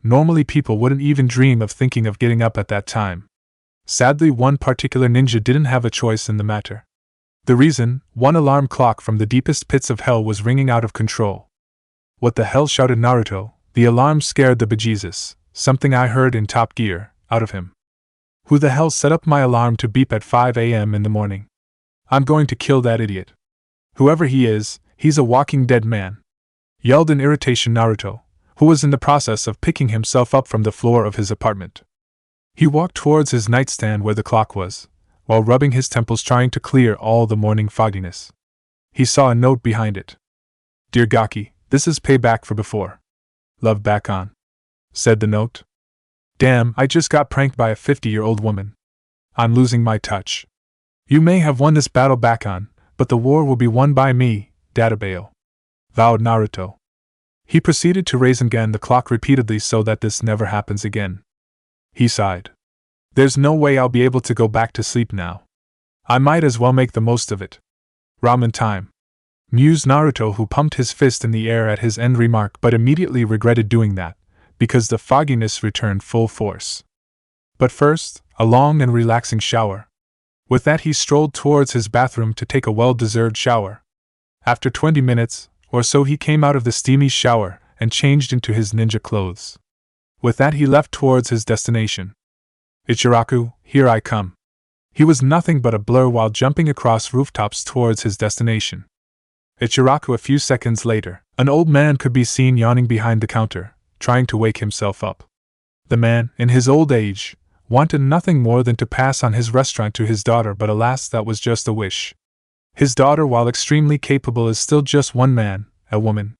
Normally people wouldn't even dream of thinking of getting up at that time. Sadly, one particular ninja didn't have a choice in the matter. The reason, one alarm clock from the deepest pits of hell was ringing out of control. What the hell, shouted Naruto, the alarm scared the bejesus, something I heard in Top Gear, out of him. Who the hell set up my alarm to beep at 5 a.m. in the morning? I'm going to kill that idiot. Whoever he is, he's a walking dead man, yelled in irritation Naruto, who was in the process of picking himself up from the floor of his apartment. He walked towards his nightstand where the clock was, while rubbing his temples trying to clear all the morning fogginess. He saw a note behind it. Dear Gaki, this is payback for before. Love back on, said the note. Damn, I just got pranked by a 50-year-old woman. I'm losing my touch. You may have won this battle back on, but the war will be won by me, Databeo, vowed Naruto. He proceeded to raise again the clock repeatedly so that this never happens again. He sighed. There's no way I'll be able to go back to sleep now. I might as well make the most of it. Ramen time, mused Naruto, who pumped his fist in the air at his end remark but immediately regretted doing that, because the fogginess returned full force. But first, a long and relaxing shower. With that, he strolled towards his bathroom to take a well-deserved shower. After 20 minutes or so, he came out of the steamy shower and changed into his ninja clothes. With that, he left towards his destination. Ichiraku, here I come. He was nothing but a blur while jumping across rooftops towards his destination. Ichiraku. A few seconds later, an old man could be seen yawning behind the counter, trying to wake himself up. The man, in his old age, wanted nothing more than to pass on his restaurant to his daughter, but alas, that was just a wish. His daughter, while extremely capable, is still just one man, a woman.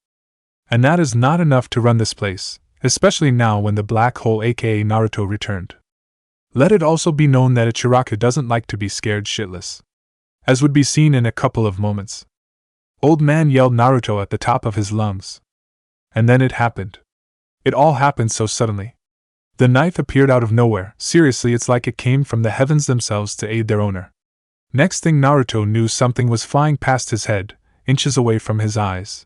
And that is not enough to run this place, especially now when the black hole aka Naruto returned. Let it also be known that Ichiraku doesn't like to be scared shitless, as would be seen in a couple of moments. Old man yelled Naruto at the top of his lungs. And then it happened. It all happened so suddenly. The knife appeared out of nowhere. Seriously, it's like it came from the heavens themselves to aid their owner. Next thing Naruto knew, something was flying past his head, inches away from his eyes.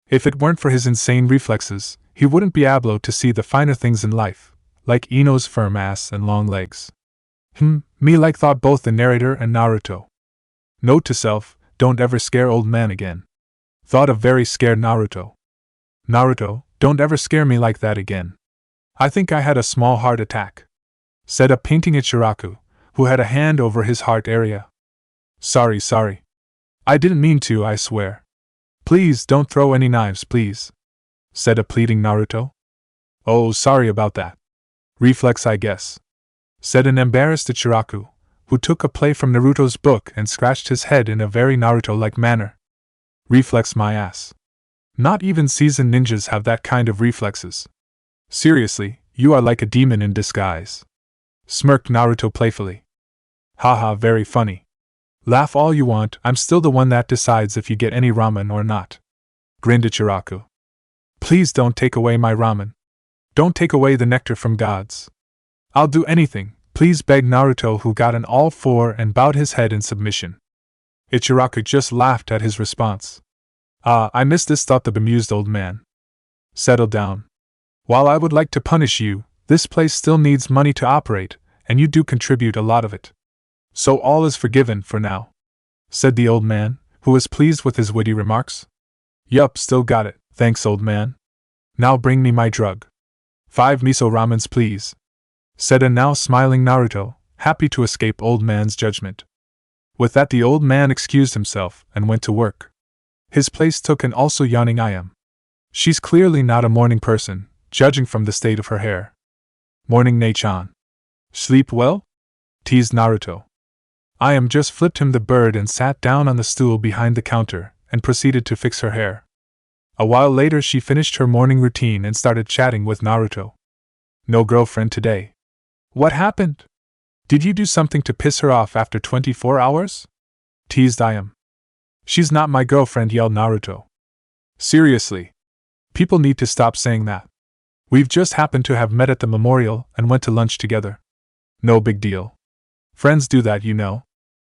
If it weren't for his insane reflexes, he wouldn't be able to see the finer things in life, like Ino's firm ass and long legs. Me like thought both the narrator and Naruto. Note to self, don't ever scare old man again. Thought of very scared Naruto. Naruto, don't ever scare me like that again. I think I had a small heart attack, said a painting Ichiraku, who had a hand over his heart area. Sorry. I didn't mean to, I swear. Please don't throw any knives, please, said a pleading Naruto. Oh, sorry about that. Reflex, I guess, said an embarrassed Ichiraku, who took a play from Naruto's book and scratched his head in a very Naruto-like manner. Reflex my ass. Not even seasoned ninjas have that kind of reflexes. Seriously, you are like a demon in disguise, smirked Naruto playfully. Haha, very funny. Laugh all you want, I'm still the one that decides if you get any ramen or not, grinned Ichiraku. Please don't take away my ramen. Don't take away the nectar from gods. I'll do anything, please, begged Naruto, who got on all four and bowed his head in submission. Ichiraku just laughed at his response. I missed this, thought the bemused old man. Settle down. While I would like to punish you, this place still needs money to operate, and you do contribute a lot of it. So all is forgiven for now, said the old man, who was pleased with his witty remarks. Yup, still got it, thanks old man. Now bring me my drug. 5 miso ramens please, said a now smiling Naruto, happy to escape old man's judgment. With that the old man excused himself and went to work. His place took an also yawning Ayam. She's clearly not a morning person, judging from the state of her hair. Morning, Ne-chan. Sleep well? Teased Naruto. Ayam just flipped him the bird and sat down on the stool behind the counter and proceeded to fix her hair. A while later she finished her morning routine and started chatting with Naruto. No girlfriend today. What happened? Did you do something to piss her off after 24 hours? Teased Ayam. She's not my girlfriend, yelled Naruto. Seriously. People need to stop saying that. We've just happened to have met at the memorial and went to lunch together. No big deal. Friends do that, you know.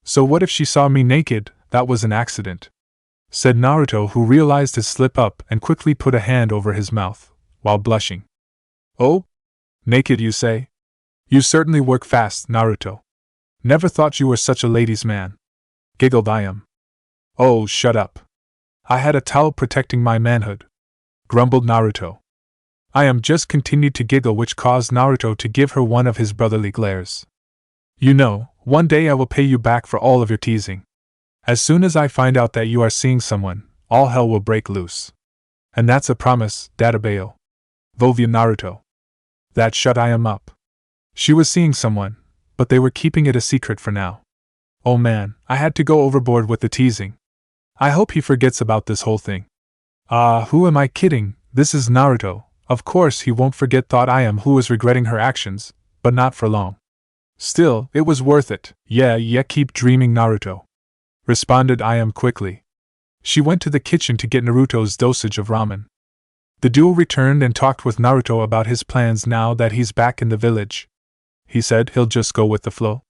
So what if she saw me naked? That was an accident, said Naruto, who realized his slip up and quickly put a hand over his mouth, while blushing. Oh? Naked, you say? You certainly work fast, Naruto. Never thought you were such a ladies' man, giggled Ayam. Oh, shut up. I had a towel protecting my manhood, grumbled Naruto. Ayam just continued to giggle, which caused Naruto to give her one of his brotherly glares. You know, one day I will pay you back for all of your teasing. As soon as I find out that you are seeing someone, all hell will break loose. And that's a promise, Databeo. Vovia Naruto. That shut Ayam up. She was seeing someone, but they were keeping it a secret for now. Oh man, I had to go overboard with the teasing. I hope he forgets about this whole thing. Who am I kidding? This is Naruto. Of course he won't forget, thought Ayam, who was regretting her actions, but not for long. Still, it was worth it. Yeah, keep dreaming, Naruto, responded Ayam quickly. She went to the kitchen to get Naruto's dosage of ramen. The duo returned and talked with Naruto about his plans now that he's back in the village. He said he'll just go with the flow.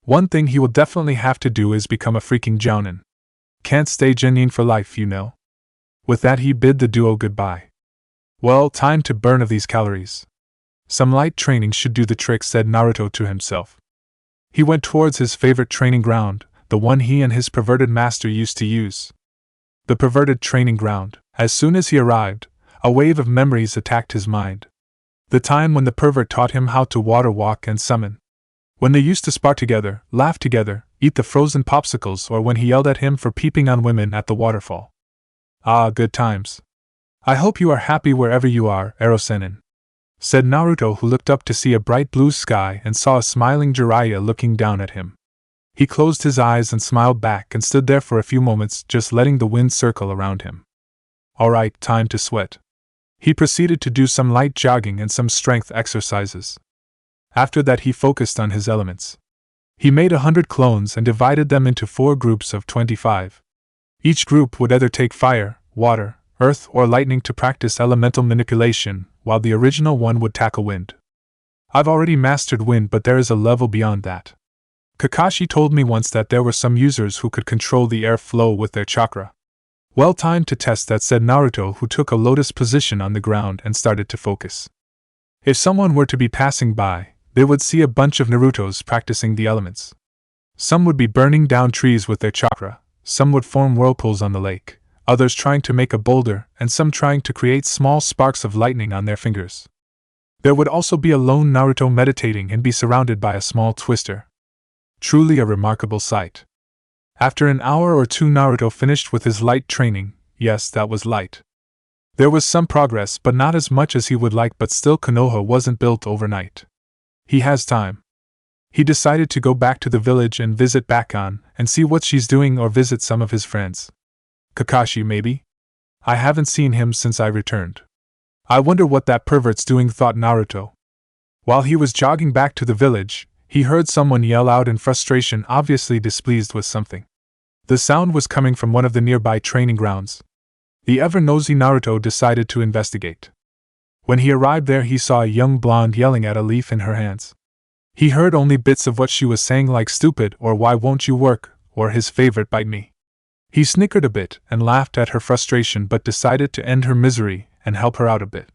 One thing he will definitely have to do is become a freaking jounin. Can't stay genin for life, you know. With that he bid the duo goodbye. Well, time to burn of these calories. Some light training should do the trick, said Naruto to himself. He went towards his favorite training ground, the one he and his perverted master used to use. The perverted training ground. As soon as he arrived, a wave of memories attacked his mind. The time when the pervert taught him how to water walk and summon. When they used to spar together, laugh together, eat the frozen popsicles, or when he yelled at him for peeping on women at the waterfall. Ah, good times. I hope you are happy wherever you are, Erosenin, said Naruto, who looked up to see a bright blue sky and saw a smiling Jiraiya looking down at him. He closed his eyes and smiled back and stood there for a few moments, just letting the wind circle around him. Alright, time to sweat. He proceeded to do some light jogging and some strength exercises. After that he focused on his elements. He made 100 clones and divided them into 4 groups of 25. Each group would either take fire, water, earth, or lightning to practice elemental manipulation, while the original one would tackle wind. I've already mastered wind, but there is a level beyond that. Kakashi told me once that there were some users who could control the air flow with their chakra. Well timed to test that, said Naruto, who took a lotus position on the ground and started to focus. If someone were to be passing by, they would see a bunch of Narutos practicing the elements. Some would be burning down trees with their chakra, some would form whirlpools on the lake, others trying to make a boulder, and some trying to create small sparks of lightning on their fingers. There would also be a lone Naruto meditating and be surrounded by a small twister. Truly a remarkable sight. After an hour or two, Naruto finished with his light training. Yes, that was light. There was some progress, but not as much as he would like, but still Konoha wasn't built overnight. He has time. He decided to go back to the village and visit Bakon and see what she's doing, or visit some of his friends. Kakashi, maybe? I haven't seen him since I returned. I wonder what that pervert's doing, thought Naruto. While he was jogging back to the village, he heard someone yell out in frustration, obviously displeased with something. The sound was coming from one of the nearby training grounds. The ever-nosy Naruto decided to investigate. When he arrived there, he saw a young blonde yelling at a leaf in her hands. He heard only bits of what she was saying, like stupid, or why won't you work, or his favorite, bite me. He snickered a bit and laughed at her frustration, but decided to end her misery and help her out a bit.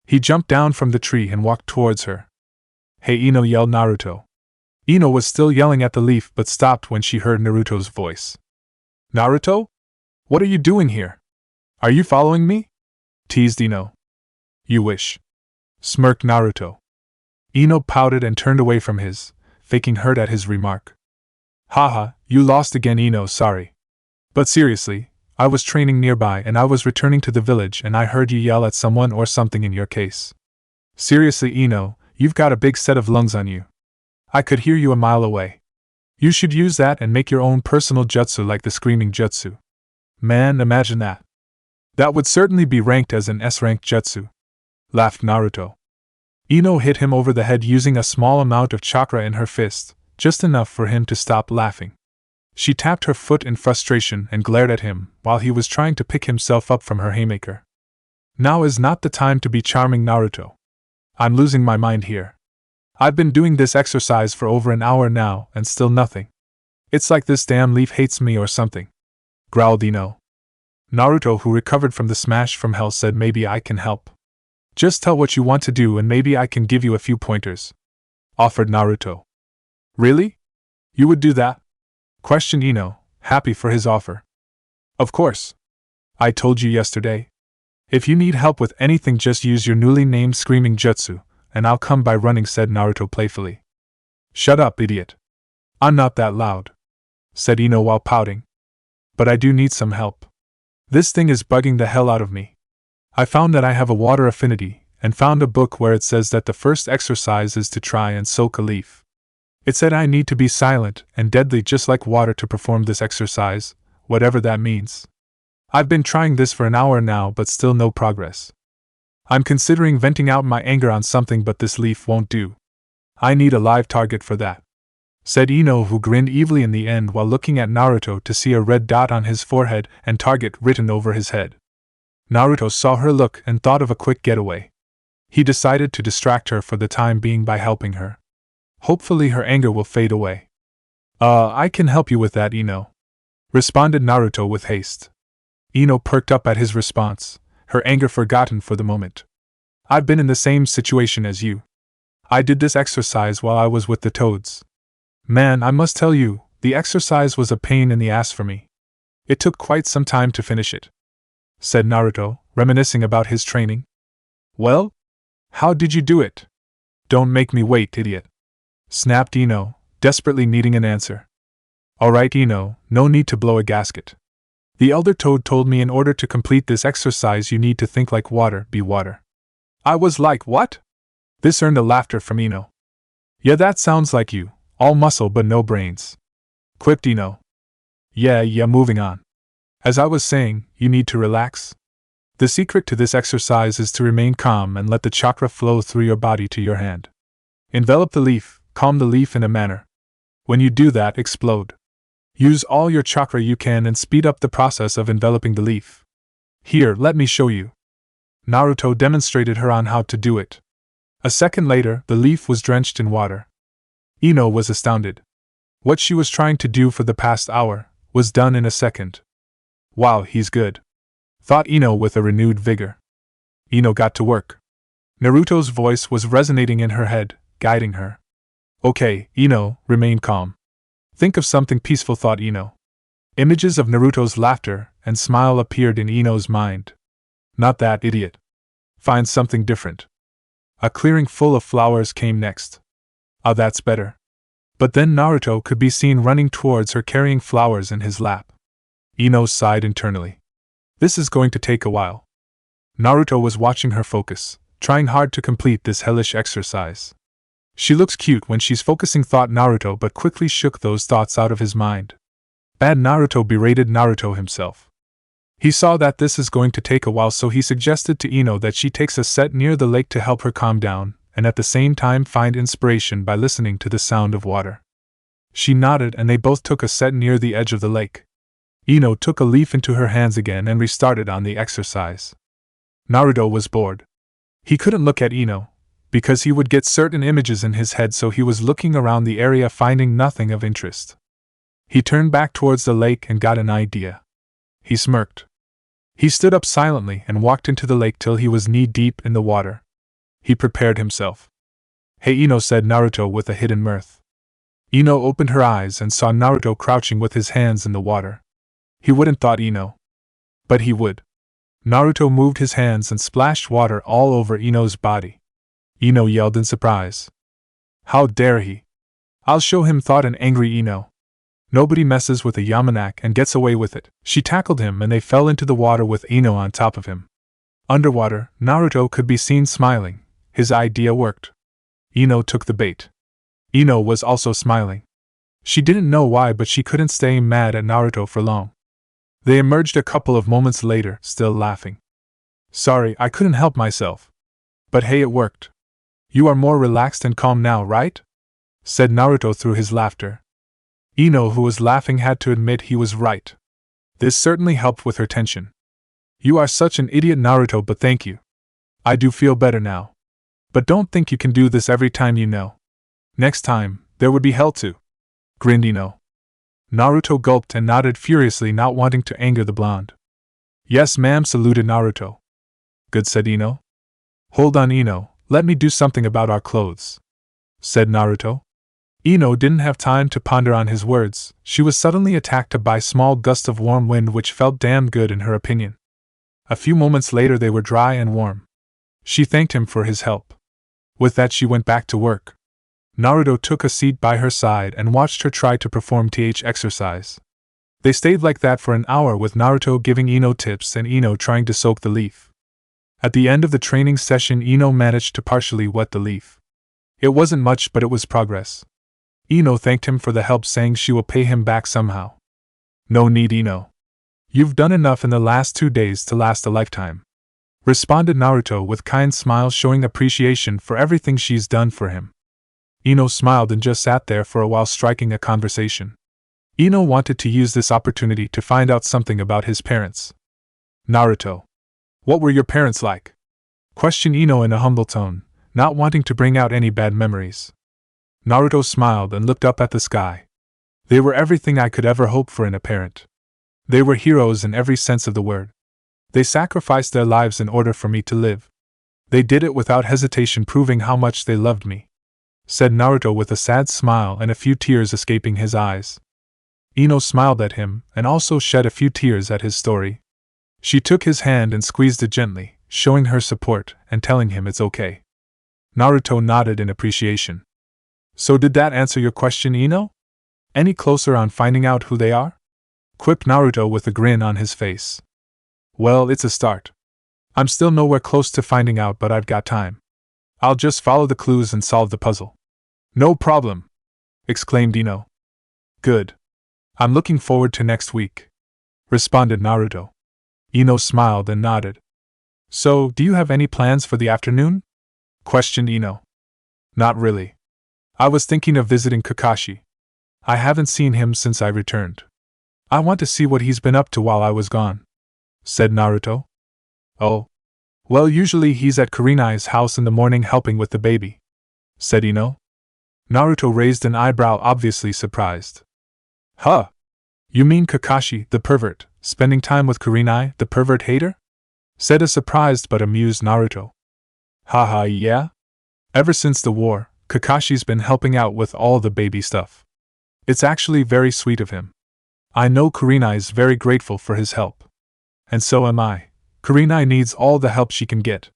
He jumped down from the tree and walked towards her. Hey Ino, yelled Naruto. Ino was still yelling at the leaf, but stopped when she heard Naruto's voice. Naruto? What are you doing here? Are you following me? Teased Ino. You wish. Smirked Naruto. Ino pouted and turned away from his, faking hurt at his remark. Haha, you lost again, Ino, sorry. But seriously, I was training nearby and I was returning to the village and I heard you yell at someone or something in your case. Seriously, Ino, you've got a big set of lungs on you. I could hear you a mile away. You should use that and make your own personal jutsu like the screaming jutsu. Man, imagine that. That would certainly be ranked as an S-rank jutsu. Laughed Naruto. Ino hit him over the head using a small amount of chakra in her fist, just enough for him to stop laughing. She tapped her foot in frustration and glared at him while he was trying to pick himself up from her haymaker. Now is not the time to be charming, Naruto. I'm losing my mind here. I've been doing this exercise for over an hour now and still nothing. It's like this damn leaf hates me or something. Growled Ino. Naruto, who recovered from the smash from hell, said, maybe I can help. Just tell what you want to do and maybe I can give you a few pointers. Offered Naruto. Really? You would do that? Questioned Ino, happy for his offer. Of course. I told you yesterday. If you need help with anything, just use your newly named screaming jutsu, and I'll come by running, said Naruto playfully. Shut up, idiot. I'm not that loud, said Ino while pouting. But I do need some help. This thing is bugging the hell out of me. I found that I have a water affinity, and found a book where it says that the first exercise is to try and soak a leaf. It said I need to be silent and deadly just like water to perform this exercise, whatever that means. I've been trying this for an hour now, but still no progress. I'm considering venting out my anger on something, but this leaf won't do. I need a live target for that, said Ino, who grinned evilly in the end while looking at Naruto to see a red dot on his forehead and target written over his head. Naruto saw her look and thought of a quick getaway. He decided to distract her for the time being by helping her. Hopefully her anger will fade away. I can help you with that, Ino, responded Naruto with haste. Ino perked up at his response, her anger forgotten for the moment. I've been in the same situation as you. I did this exercise while I was with the toads. Man, I must tell you, the exercise was a pain in the ass for me. It took quite some time to finish it, said Naruto, reminiscing about his training. Well? How did you do it? Don't make me wait, idiot, snapped Ino, desperately needing an answer. Alright, Ino, no need to blow a gasket. The elder toad told me in order to complete this exercise you need to think like water, be water. I was like, what? This earned a laughter from Ino. Yeah, that sounds like you, all muscle but no brains, quipped Ino. Yeah, moving on. As I was saying, you need to relax. The secret to this exercise is to remain calm and let the chakra flow through your body to your hand. Envelop the leaf, calm the leaf in a manner. When you do that, explode. Use all your chakra you can and speed up the process of enveloping the leaf. Here, let me show you. Naruto demonstrated her on how to do it. A second later, the leaf was drenched in water. Ino was astounded. What she was trying to do for the past hour was done in a second. Wow, he's good, thought Ino with a renewed vigor. Ino got to work. Naruto's voice was resonating in her head, guiding her. Okay, Ino, remain calm. Think of something peaceful, thought Ino. Images of Naruto's laughter and smile appeared in Ino's mind. Not that, idiot. Find something different. A clearing full of flowers came next. Ah, that's better. But then Naruto could be seen running towards her carrying flowers in his lap. Ino sighed internally. This is going to take a while. Naruto was watching her focus, trying hard to complete this hellish exercise. She looks cute when she's focusing, thought Naruto, but quickly shook those thoughts out of his mind. Bad Naruto berated Naruto himself. He saw that this is going to take a while, so he suggested to Ino that she takes a set near the lake to help her calm down, and at the same time find inspiration by listening to the sound of water. She nodded and they both took a set near the edge of the lake. Ino took a leaf into her hands again and restarted on the exercise. Naruto was bored. He couldn't look at Ino, because he would get certain images in his head, so he was looking around the area finding nothing of interest. He turned back towards the lake and got an idea. He smirked. He stood up silently and walked into the lake till he was knee-deep in the water. He prepared himself. Hey Ino, said Naruto with a hidden mirth. Ino opened her eyes and saw Naruto crouching with his hands in the water. He wouldn't, thought Ino. But he would. Naruto moved his hands and splashed water all over Ino's body. Ino yelled in surprise. How dare he? I'll show him, thought an angry Ino. Nobody messes with a Yamanaka and gets away with it. She tackled him and they fell into the water with Ino on top of him. Underwater, Naruto could be seen smiling. His idea worked. Ino took the bait. Ino was also smiling. She didn't know why, but she couldn't stay mad at Naruto for long. They emerged a couple of moments later, still laughing. Sorry, I couldn't help myself. But hey, it worked. You are more relaxed and calm now, right? Said Naruto through his laughter. Ino, who was laughing, had to admit he was right. This certainly helped with her tension. You are such an idiot, Naruto, but thank you. I do feel better now. But don't think you can do this every time, you know. Next time, there would be hell too. Grinned Ino. Naruto gulped and nodded furiously, not wanting to anger the blonde. Yes, ma'am, saluted Naruto. Good, said Ino. Hold on, Ino, let me do something about our clothes, said Naruto. Ino didn't have time to ponder on his words. She was suddenly attacked by a small gust of warm wind which felt damn good in her opinion. A few moments later they were dry and warm. She thanked him for his help. With that she went back to work. Naruto took a seat by her side and watched her try to perform th exercise. They stayed like that for an hour, with Naruto giving Ino tips and Ino trying to soak the leaf. At the end of the training session, Ino managed to partially wet the leaf. It wasn't much, but it was progress. Ino thanked him for the help, saying she will pay him back somehow. No need, Ino. You've done enough in the last 2 days to last a lifetime, responded Naruto with kind smiles, showing appreciation for everything she's done for him. Ino smiled and just sat there for a while, striking a conversation. Ino wanted to use this opportunity to find out something about his parents. Naruto. What were your parents like? Questioned Ino in a humble tone, not wanting to bring out any bad memories. Naruto smiled and looked up at the sky. They were everything I could ever hope for in a parent. They were heroes in every sense of the word. They sacrificed their lives in order for me to live. They did it without hesitation, proving how much they loved me, said Naruto with a sad smile and a few tears escaping his eyes. Ino smiled at him and also shed a few tears at his story. She took his hand and squeezed it gently, showing her support and telling him it's okay. Naruto nodded in appreciation. So did that answer your question, Ino? Any closer on finding out who they are? quipped Naruto with a grin on his face. Well, it's a start. I'm still nowhere close to finding out, but I've got time. I'll just follow the clues and solve the puzzle. No problem, exclaimed Ino. Good. I'm looking forward to next week, responded Naruto. Ino smiled and nodded. So, do you have any plans for the afternoon? Questioned Ino. Not really. I was thinking of visiting Kakashi. I haven't seen him since I returned. I want to see what he's been up to while I was gone, said Naruto. Oh. Well, usually he's at Kurenai's house in the morning helping with the baby, said Ino. Naruto raised an eyebrow, obviously surprised. Huh? You mean Kakashi, the pervert, spending time with Kurenai, the pervert hater? Said a surprised but amused Naruto. Haha, yeah? Ever since the war, Kakashi's been helping out with all the baby stuff. It's actually very sweet of him. I know Kurenai's very grateful for his help. And so am I. Kurenai needs all the help she can get.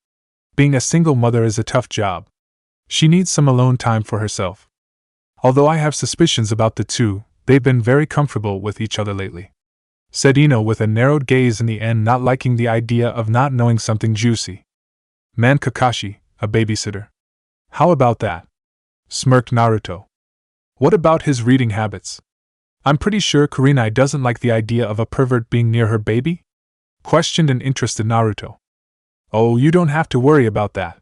Being a single mother is a tough job. She needs some alone time for herself. Although I have suspicions about the two, they've been very comfortable with each other lately, said Ino with a narrowed gaze in the end, not liking the idea of not knowing something juicy. Man, Kakashi, a babysitter. How about that? Smirked Naruto. What about his reading habits? I'm pretty sure Kurenai doesn't like the idea of a pervert being near her baby? Questioned an interested Naruto. Oh, you don't have to worry about that.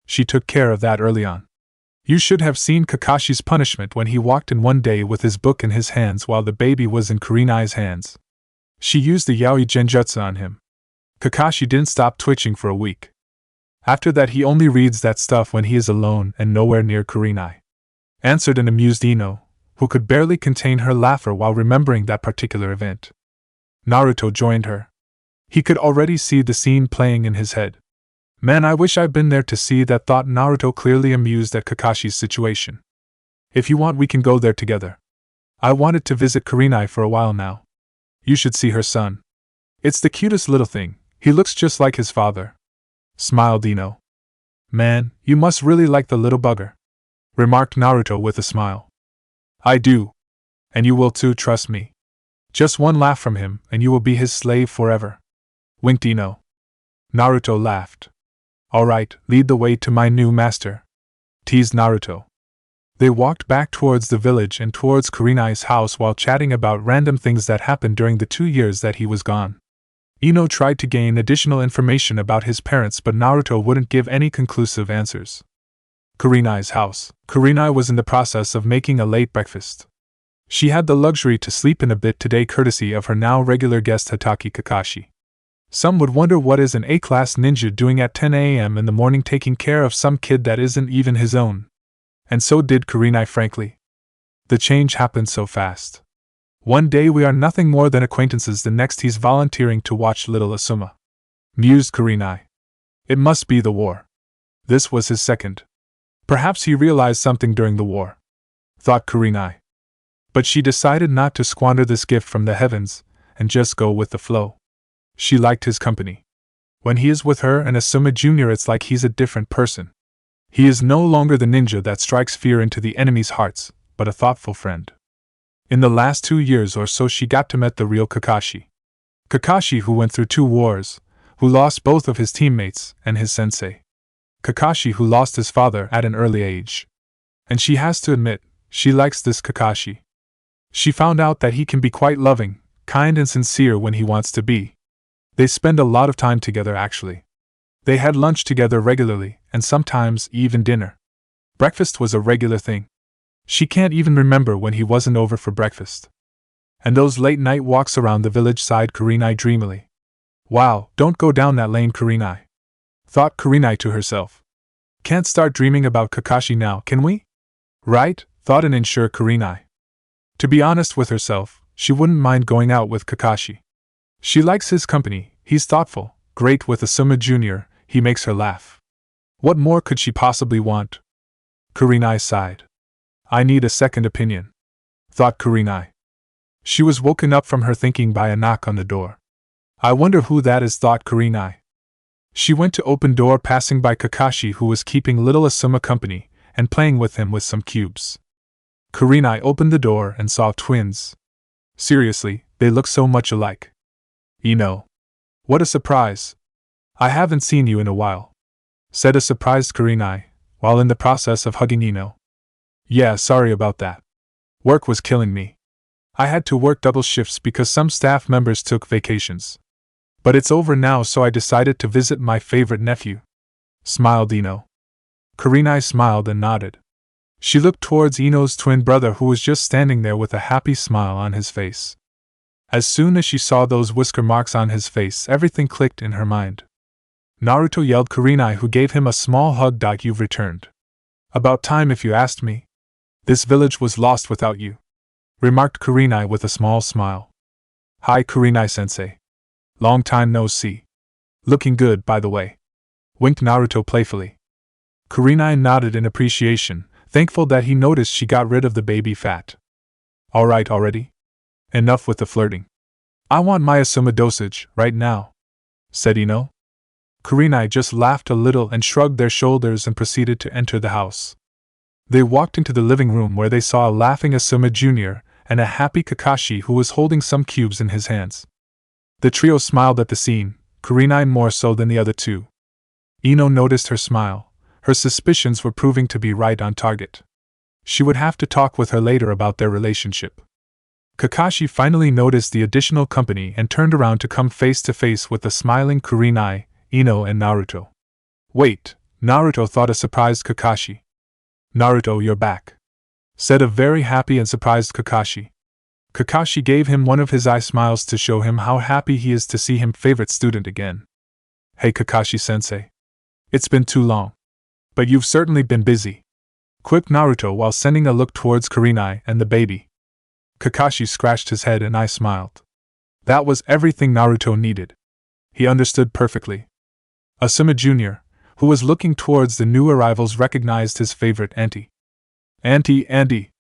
She took care of that early on. You should have seen Kakashi's punishment when he walked in one day with his book in his hands while the baby was in Kurenai's hands. She used the yaoi genjutsu on him. Kakashi didn't stop twitching for a week. After that he only reads that stuff when he is alone and nowhere near Kurenai, answered an amused Ino, who could barely contain her laughter while remembering that particular event. Naruto joined her. He could already see the scene playing in his head. Man, I wish I'd been there to see that, thought Naruto, clearly amused at Kakashi's situation. If you want, we can go there together. I wanted to visit Kurenai for a while now. You should see her son. It's the cutest little thing, he looks just like his father, smiled Ino. Man, you must really like the little bugger, remarked Naruto with a smile. I do. And you will too, trust me. Just one laugh from him, and you will be his slave forever, winked Ino. Naruto laughed. Alright, lead the way to my new master, teased Naruto. They walked back towards the village and towards Kurenai's house while chatting about random things that happened during the 2 years that he was gone. Ino tried to gain additional information about his parents, but Naruto wouldn't give any conclusive answers. Kurenai's house. Kurenai was in the process of making a late breakfast. She had the luxury to sleep in a bit today courtesy of her now regular guest Hatake Kakashi. Some would wonder what is an A-class ninja doing at 10 a.m. in the morning taking care of some kid that isn't even his own. And so did Kurenai, frankly. The change happened so fast. One day we are nothing more than acquaintances, the next he's volunteering to watch little Asuma, mused Kurenai. It must be the war. This was his second. Perhaps he realized something during the war, thought Kurenai. But she decided not to squander this gift from the heavens, and just go with the flow. She liked his company. When he is with her and Asuma Jr., it's like he's a different person. He is no longer the ninja that strikes fear into the enemy's hearts, but a thoughtful friend. In the last 2 years or so she got to meet the real Kakashi. Kakashi who went through 2 wars, who lost both of his teammates and his sensei. Kakashi who lost his father at an early age. And she has to admit, she likes this Kakashi. She found out that he can be quite loving, kind and sincere when he wants to be. They spend a lot of time together actually. They had lunch together regularly, and sometimes even dinner. Breakfast was a regular thing. She can't even remember when he wasn't over for breakfast. And those late-night walks around the village, sighed Kurenai dreamily. Wow, don't go down that lane, Kurenai, thought Kurenai to herself. Can't start dreaming about Kakashi now, can we? Right, thought and unsure Kurenai. To be honest with herself, she wouldn't mind going out with Kakashi. She likes his company, he's thoughtful, great with Asuma Jr., he makes her laugh. What more could she possibly want? Kurenai sighed. I need a second opinion, thought Kurenai. She was woken up from her thinking by a knock on the door. I wonder who that is, thought Kurenai. She went to open door, passing by Kakashi who was keeping little Asuma company and playing with him with some cubes. Kurenai opened the door and saw twins. Seriously, they look so much alike. Ino. What a surprise. I haven't seen you in a while, said a surprised Kurenai, while in the process of hugging Ino. Yeah, sorry about that. Work was killing me. I had to work double shifts because some staff members took vacations. But it's over now, so I decided to visit my favorite nephew, smiled Ino. Kurenai smiled and nodded. She looked towards Ino's twin brother, who was just standing there with a happy smile on his face. As soon as she saw those whisker marks on his face, everything clicked in her mind. Naruto yelled Kurenai, who gave him a small hug. You've returned. About time if you asked me. This village was lost without you, remarked Kurenai with a small smile. Hi Kurenai-sensei. Long time no see. Looking good, by the way, winked Naruto playfully. Kurenai nodded in appreciation, thankful that he noticed she got rid of the baby fat. Alright already. Enough with the flirting. I want my Asuma dosage, right now, said Ino. Kurenai just laughed a little and shrugged their shoulders and proceeded to enter the house. They walked into the living room, where they saw a laughing Asuma Jr. and a happy Kakashi, who was holding some cubes in his hands. The trio smiled at the scene, Kurenai more so than the other two. Ino noticed her smile. Her suspicions were proving to be right on target. She would have to talk with her later about their relationship. Kakashi finally noticed the additional company and turned around to come face to face with the smiling Kurenai, Ino and Naruto. Wait, Naruto thought, a surprised Kakashi. Naruto, you're back, said a very happy and surprised Kakashi. Kakashi gave him one of his eye smiles to show him how happy he is to see him favorite student again. Hey Kakashi-sensei. It's been too long. But you've certainly been busy, quipped Naruto while sending a look towards Kurenai and the baby. Kakashi scratched his head and I smiled. That was everything Naruto needed. He understood perfectly. Asuma Jr., who was looking towards the new arrivals, recognized his favorite auntie. Auntie,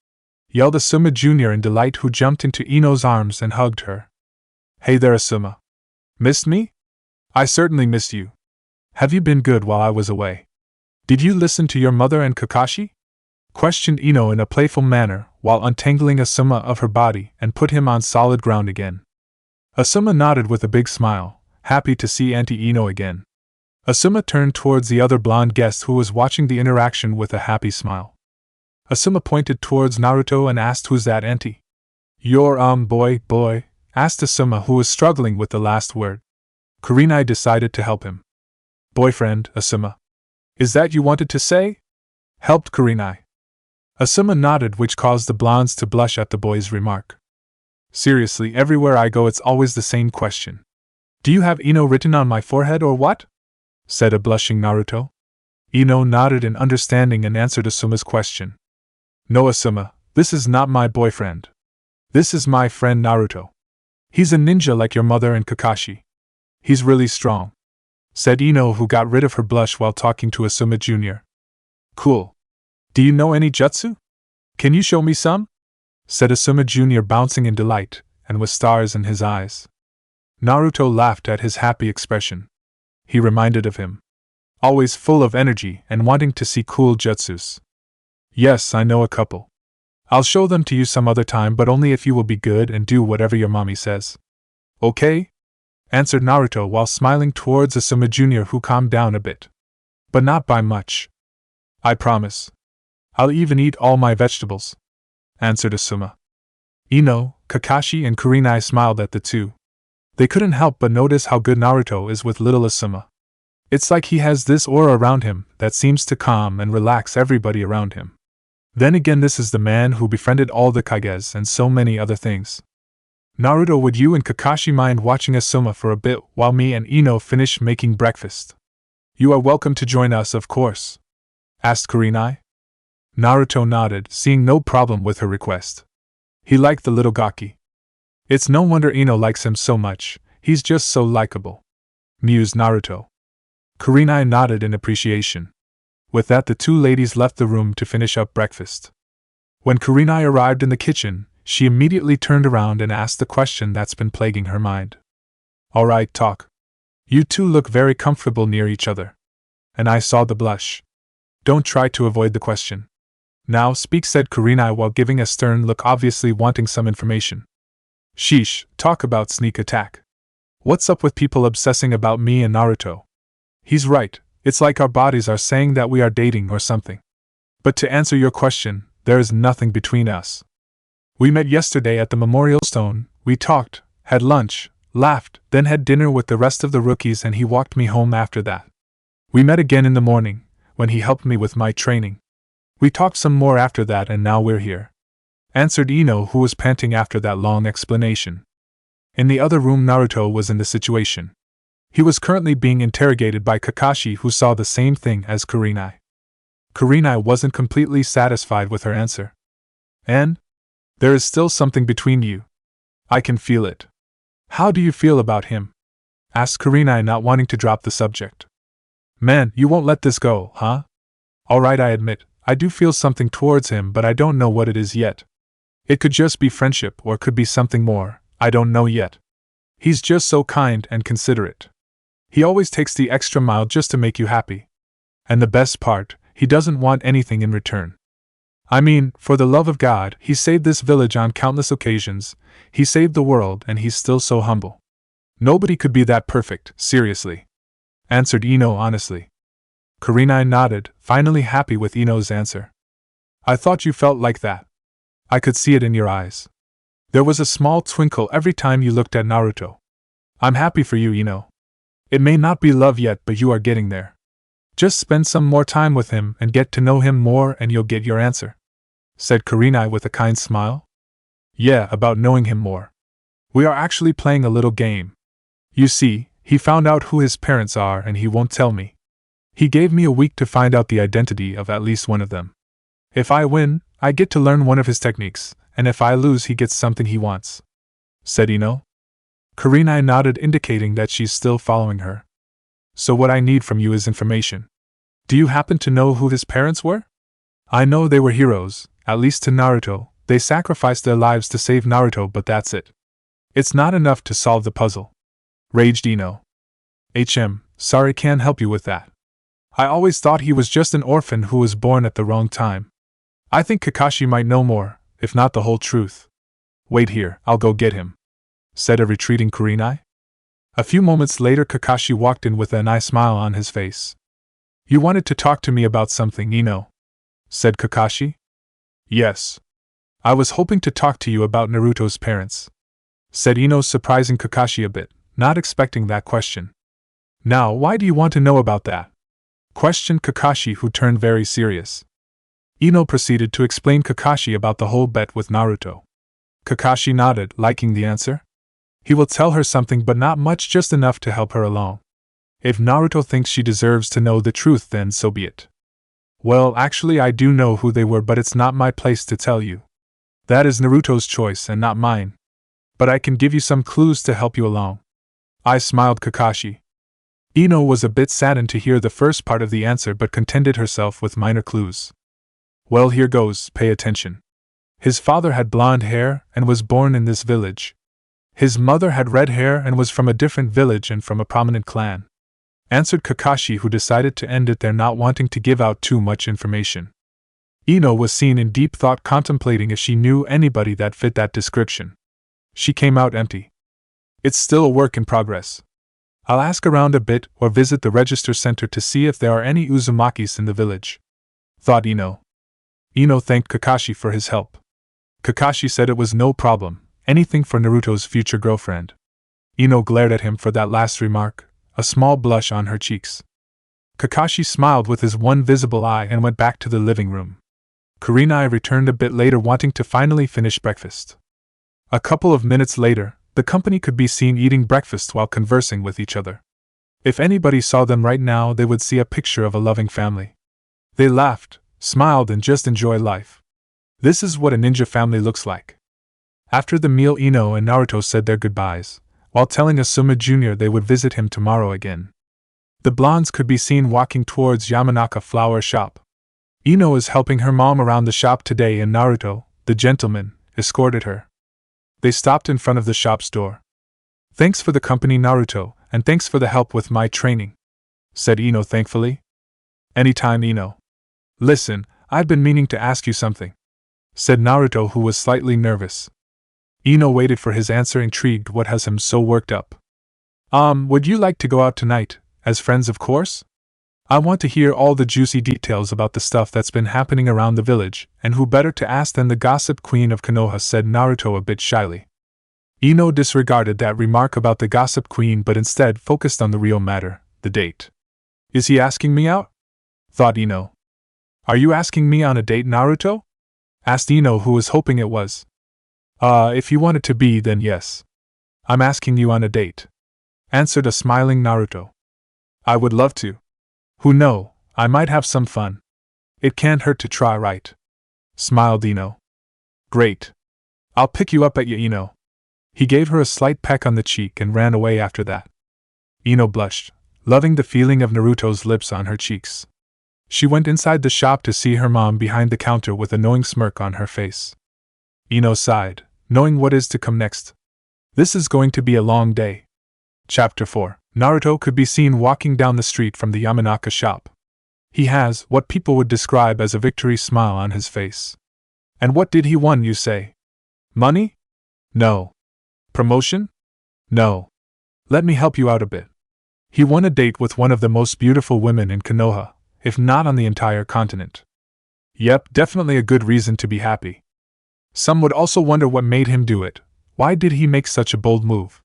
yelled Asuma Jr. in delight, who jumped into Ino's arms and hugged her. Hey there, Asuma. Missed me? I certainly missed you. Have you been good while I was away? Did you listen to your mother and Kakashi? Questioned Ino in a playful manner while untangling Asuma of her body and put him on solid ground again. Asuma nodded with a big smile, happy to see Auntie Ino again. Asuma turned towards the other blonde guest who was watching the interaction with a happy smile. Asuma pointed towards Naruto and asked, Who's that, Auntie? Your boy, asked Asuma, who was struggling with the last word. Kurenai decided to help him. Boyfriend, Asuma. Is that you wanted to say? Helped Kurenai. Asuma nodded, which caused the blondes to blush at the boy's remark. Seriously, everywhere I go it's always the same question. Do you have Ino written on my forehead or what? Said a blushing Naruto. Ino nodded in understanding and answered Asuma's question. No, Asuma, this is not my boyfriend. This is my friend Naruto. He's a ninja like your mother and Kakashi. He's really strong, said Ino, who got rid of her blush while talking to Asuma Jr. Cool. Do you know any jutsu? Can you show me some? Said Asuma Jr., bouncing in delight, and with stars in his eyes. Naruto laughed at his happy expression. He reminded of him. Always full of energy and wanting to see cool jutsus. Yes, I know a couple. I'll show them to you some other time, but only if you will be good and do whatever your mommy says. Okay? Answered Naruto while smiling towards Asuma Jr., who calmed down a bit. But not by much. I promise. I'll even eat all my vegetables, answered Asuma. Ino, Kakashi, and Kurenai smiled at the two. They couldn't help but notice how good Naruto is with little Asuma. It's like he has this aura around him that seems to calm and relax everybody around him. Then again, this is the man who befriended all the Kages and so many other things. Naruto, would you and Kakashi mind watching Asuma for a bit while me and Ino finish making breakfast? You are welcome to join us, of course, asked Kurenai. Naruto nodded, seeing no problem with her request. He liked the little gaki. It's no wonder Ino likes him so much, he's just so likable, mused Naruto. Kurenai nodded in appreciation. With that, the two ladies left the room to finish up breakfast. When Kurenai arrived in the kitchen, she immediately turned around and asked the question that's been plaguing her mind. Alright, talk. You two look very comfortable near each other. And I saw the blush. Don't try to avoid the question. Now speak, said Kurenai while giving a stern look, obviously wanting some information. Sheesh, talk about sneak attack. What's up with people obsessing about me and Naruto? He's right, it's like our bodies are saying that we are dating or something. But to answer your question, there is nothing between us. We met yesterday at the memorial stone, we talked, had lunch, laughed, then had dinner with the rest of the rookies and he walked me home after that. We met again in the morning, when he helped me with my training. We talked some more after that and now we're here. Answered Ino, who was panting after that long explanation. In the other room, Naruto was in the situation. He was currently being interrogated by Kakashi, who saw the same thing as Kurenai. Kurenai wasn't completely satisfied with her answer. And? There is still something between you. I can feel it. How do you feel about him? Asked Kurenai, not wanting to drop the subject. Man, you won't let this go, huh? Alright, I admit, I do feel something towards him, but I don't know what it is yet. It could just be friendship or could be something more, I don't know yet. He's just so kind and considerate. He always takes the extra mile just to make you happy. And the best part, he doesn't want anything in return. I mean, for the love of God, he saved this village on countless occasions, he saved the world, and he's still so humble. Nobody could be that perfect, seriously. Answered Ino honestly. Kurenai nodded, finally happy with Ino's answer. I thought you felt like that. I could see it in your eyes. There was a small twinkle every time you looked at Naruto. I'm happy for you, Ino. It may not be love yet, but you are getting there. Just spend some more time with him and get to know him more and you'll get your answer. Said Kurenai with a kind smile. Yeah, about knowing him more. We are actually playing a little game. You see, he found out who his parents are and he won't tell me. He gave me a week to find out the identity of at least one of them. If I win, I get to learn one of his techniques, and if I lose he gets something he wants. Said Ino. Kurenai nodded, indicating that she's still following her. So what I need from you is information. Do you happen to know who his parents were? I know they were heroes, at least to Naruto. They sacrificed their lives to save Naruto, but that's it. It's not enough to solve the puzzle. Raged Ino. Sorry, can't help you with that. I always thought he was just an orphan who was born at the wrong time. I think Kakashi might know more, if not the whole truth. Wait here, I'll go get him. Said a retreating Kurenai. A few moments later, Kakashi walked in with a nice smile on his face. You wanted to talk to me about something, Ino? Said Kakashi. Yes. I was hoping to talk to you about Naruto's parents. Said Ino, surprising Kakashi a bit, not expecting that question. Now, why do you want to know about that? Questioned Kakashi, who turned very serious. Ino proceeded to explain Kakashi about the whole bet with Naruto. Kakashi nodded, liking the answer. He will tell her something, but not much, just enough to help her along. If Naruto thinks she deserves to know the truth, then so be it. Well, actually I do know who they were, but it's not my place to tell you. That is Naruto's choice and not mine. But I can give you some clues to help you along. I smiled Kakashi. Ino was a bit saddened to hear the first part of the answer, but contented herself with minor clues. Well, here goes, pay attention. His father had blonde hair and was born in this village. His mother had red hair and was from a different village and from a prominent clan. Answered Kakashi, who decided to end it there, not wanting to give out too much information. Ino was seen in deep thought, contemplating if she knew anybody that fit that description. She came out empty. It's still a work in progress. I'll ask around a bit or visit the register center to see if there are any Uzumakis in the village. Thought Ino. Ino thanked Kakashi for his help. Kakashi said it was no problem, anything for Naruto's future girlfriend. Ino glared at him for that last remark, a small blush on her cheeks. Kakashi smiled with his one visible eye and went back to the living room. Kurenai returned a bit later, wanting to finally finish breakfast. A couple of minutes later, the company could be seen eating breakfast while conversing with each other. If anybody saw them right now, they would see a picture of a loving family. They laughed, smiled, and just enjoyed life. This is what a ninja family looks like. After the meal, Ino and Naruto said their goodbyes, while telling Asuma Jr. they would visit him tomorrow again. The blondes could be seen walking towards Yamanaka flower shop. Ino is helping her mom around the shop today, and Naruto, the gentleman, escorted her. They stopped in front of the shop's door. Thanks for the company, Naruto, and thanks for the help with my training, said Ino thankfully. Anytime, Ino. Listen, I've been meaning to ask you something, said Naruto, who was slightly nervous. Ino waited for his answer, intrigued. What has him so worked up? Would you like to go out tonight, as friends of course? I want to hear all the juicy details about the stuff that's been happening around the village, and who better to ask than the gossip queen of Konoha, said Naruto a bit shyly. Ino disregarded that remark about the gossip queen but instead focused on the real matter, the date. Is he asking me out? Thought Ino. Are you asking me on a date, Naruto? Asked Ino, who was hoping it was. If you want it to be, then yes. I'm asking you on a date, answered a smiling Naruto. I would love to. Who knows, I might have some fun. It can't hurt to try, right? Smiled Ino. Great. I'll pick you up at ya, Ino. He gave her a slight peck on the cheek and ran away after that. Ino blushed, loving the feeling of Naruto's lips on her cheeks. She went inside the shop to see her mom behind the counter with a knowing smirk on her face. Ino sighed, knowing what is to come next. This is going to be a long day. Chapter 4. Naruto could be seen walking down the street from the Yamanaka shop. He has what people would describe as a victory smile on his face. And what did he won, you say? Money? No. Promotion? No. Let me help you out a bit. He won a date with one of the most beautiful women in Konoha, if not on the entire continent. Yep, definitely a good reason to be happy. Some would also wonder what made him do it. Why did he make such a bold move?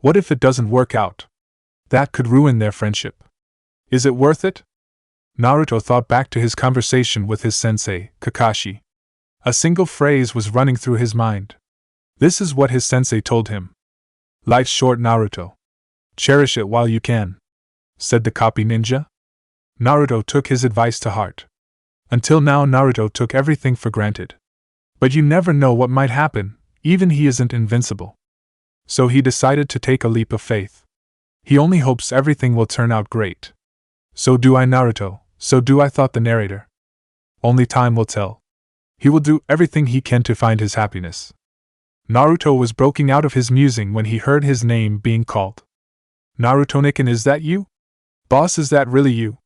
What if it doesn't work out? That could ruin their friendship. Is it worth it? Naruto thought back to his conversation with his sensei, Kakashi. A single phrase was running through his mind. This is what his sensei told him. Life's short, Naruto. Cherish it while you can, said the copy ninja. Naruto took his advice to heart. Until now, Naruto took everything for granted. But you never know what might happen, even he isn't invincible. So he decided to take a leap of faith. He only hopes everything will turn out great. So do I, Naruto, so do I, thought the narrator. Only time will tell. He will do everything he can to find his happiness. Naruto was breaking out of his musing when he heard his name being called. Naruto-nikin, is that you? Boss, is that really you?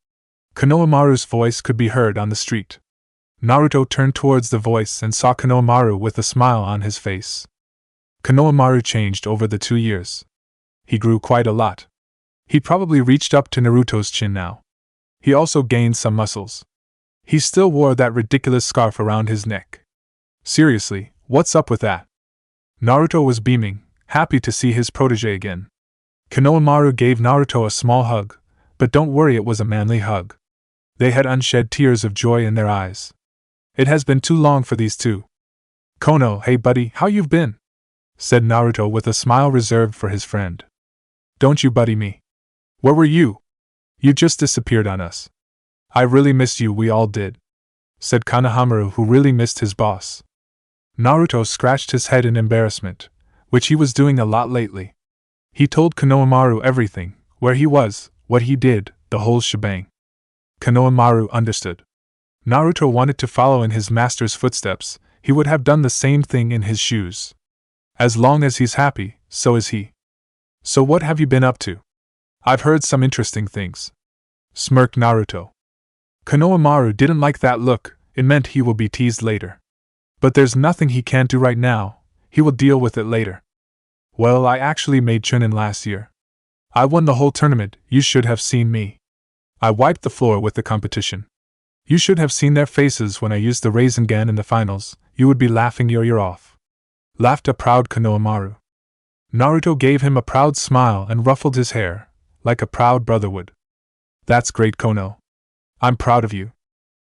Konohamaru's voice could be heard on the street. Naruto turned towards the voice and saw Konohamaru with a smile on his face. Konohamaru changed over the 2 years. He grew quite a lot. He probably reached up to Naruto's chin now. He also gained some muscles. He still wore that ridiculous scarf around his neck. Seriously, what's up with that? Naruto was beaming, happy to see his protege again. Konohamaru gave Naruto a small hug, but don't worry, it was a manly hug. They had unshed tears of joy in their eyes. It has been too long for these two. Kono, hey buddy, how you've been? Said Naruto with a smile reserved for his friend. Don't you buddy me. Where were you? You just disappeared on us. I really missed you, we all did, said Konohamaru, who really missed his boss. Naruto scratched his head in embarrassment, which he was doing a lot lately. He told Konohamaru everything, where he was, what he did, the whole shebang. Konohamaru understood. Naruto wanted to follow in his master's footsteps, he would have done the same thing in his shoes. As long as he's happy, so is he. So what have you been up to? I've heard some interesting things, smirked Naruto. Konohamaru didn't like that look, it meant he will be teased later. But there's nothing he can't do right now, he will deal with it later. Well, I actually made Chunin last year. I won the whole tournament, you should have seen me. I wiped the floor with the competition. You should have seen their faces when I used the Rasengan in the finals, you would be laughing your ear off. Laughed a proud Konohamaru. Naruto gave him a proud smile and ruffled his hair, like a proud brother would. That's great, Kono. I'm proud of you.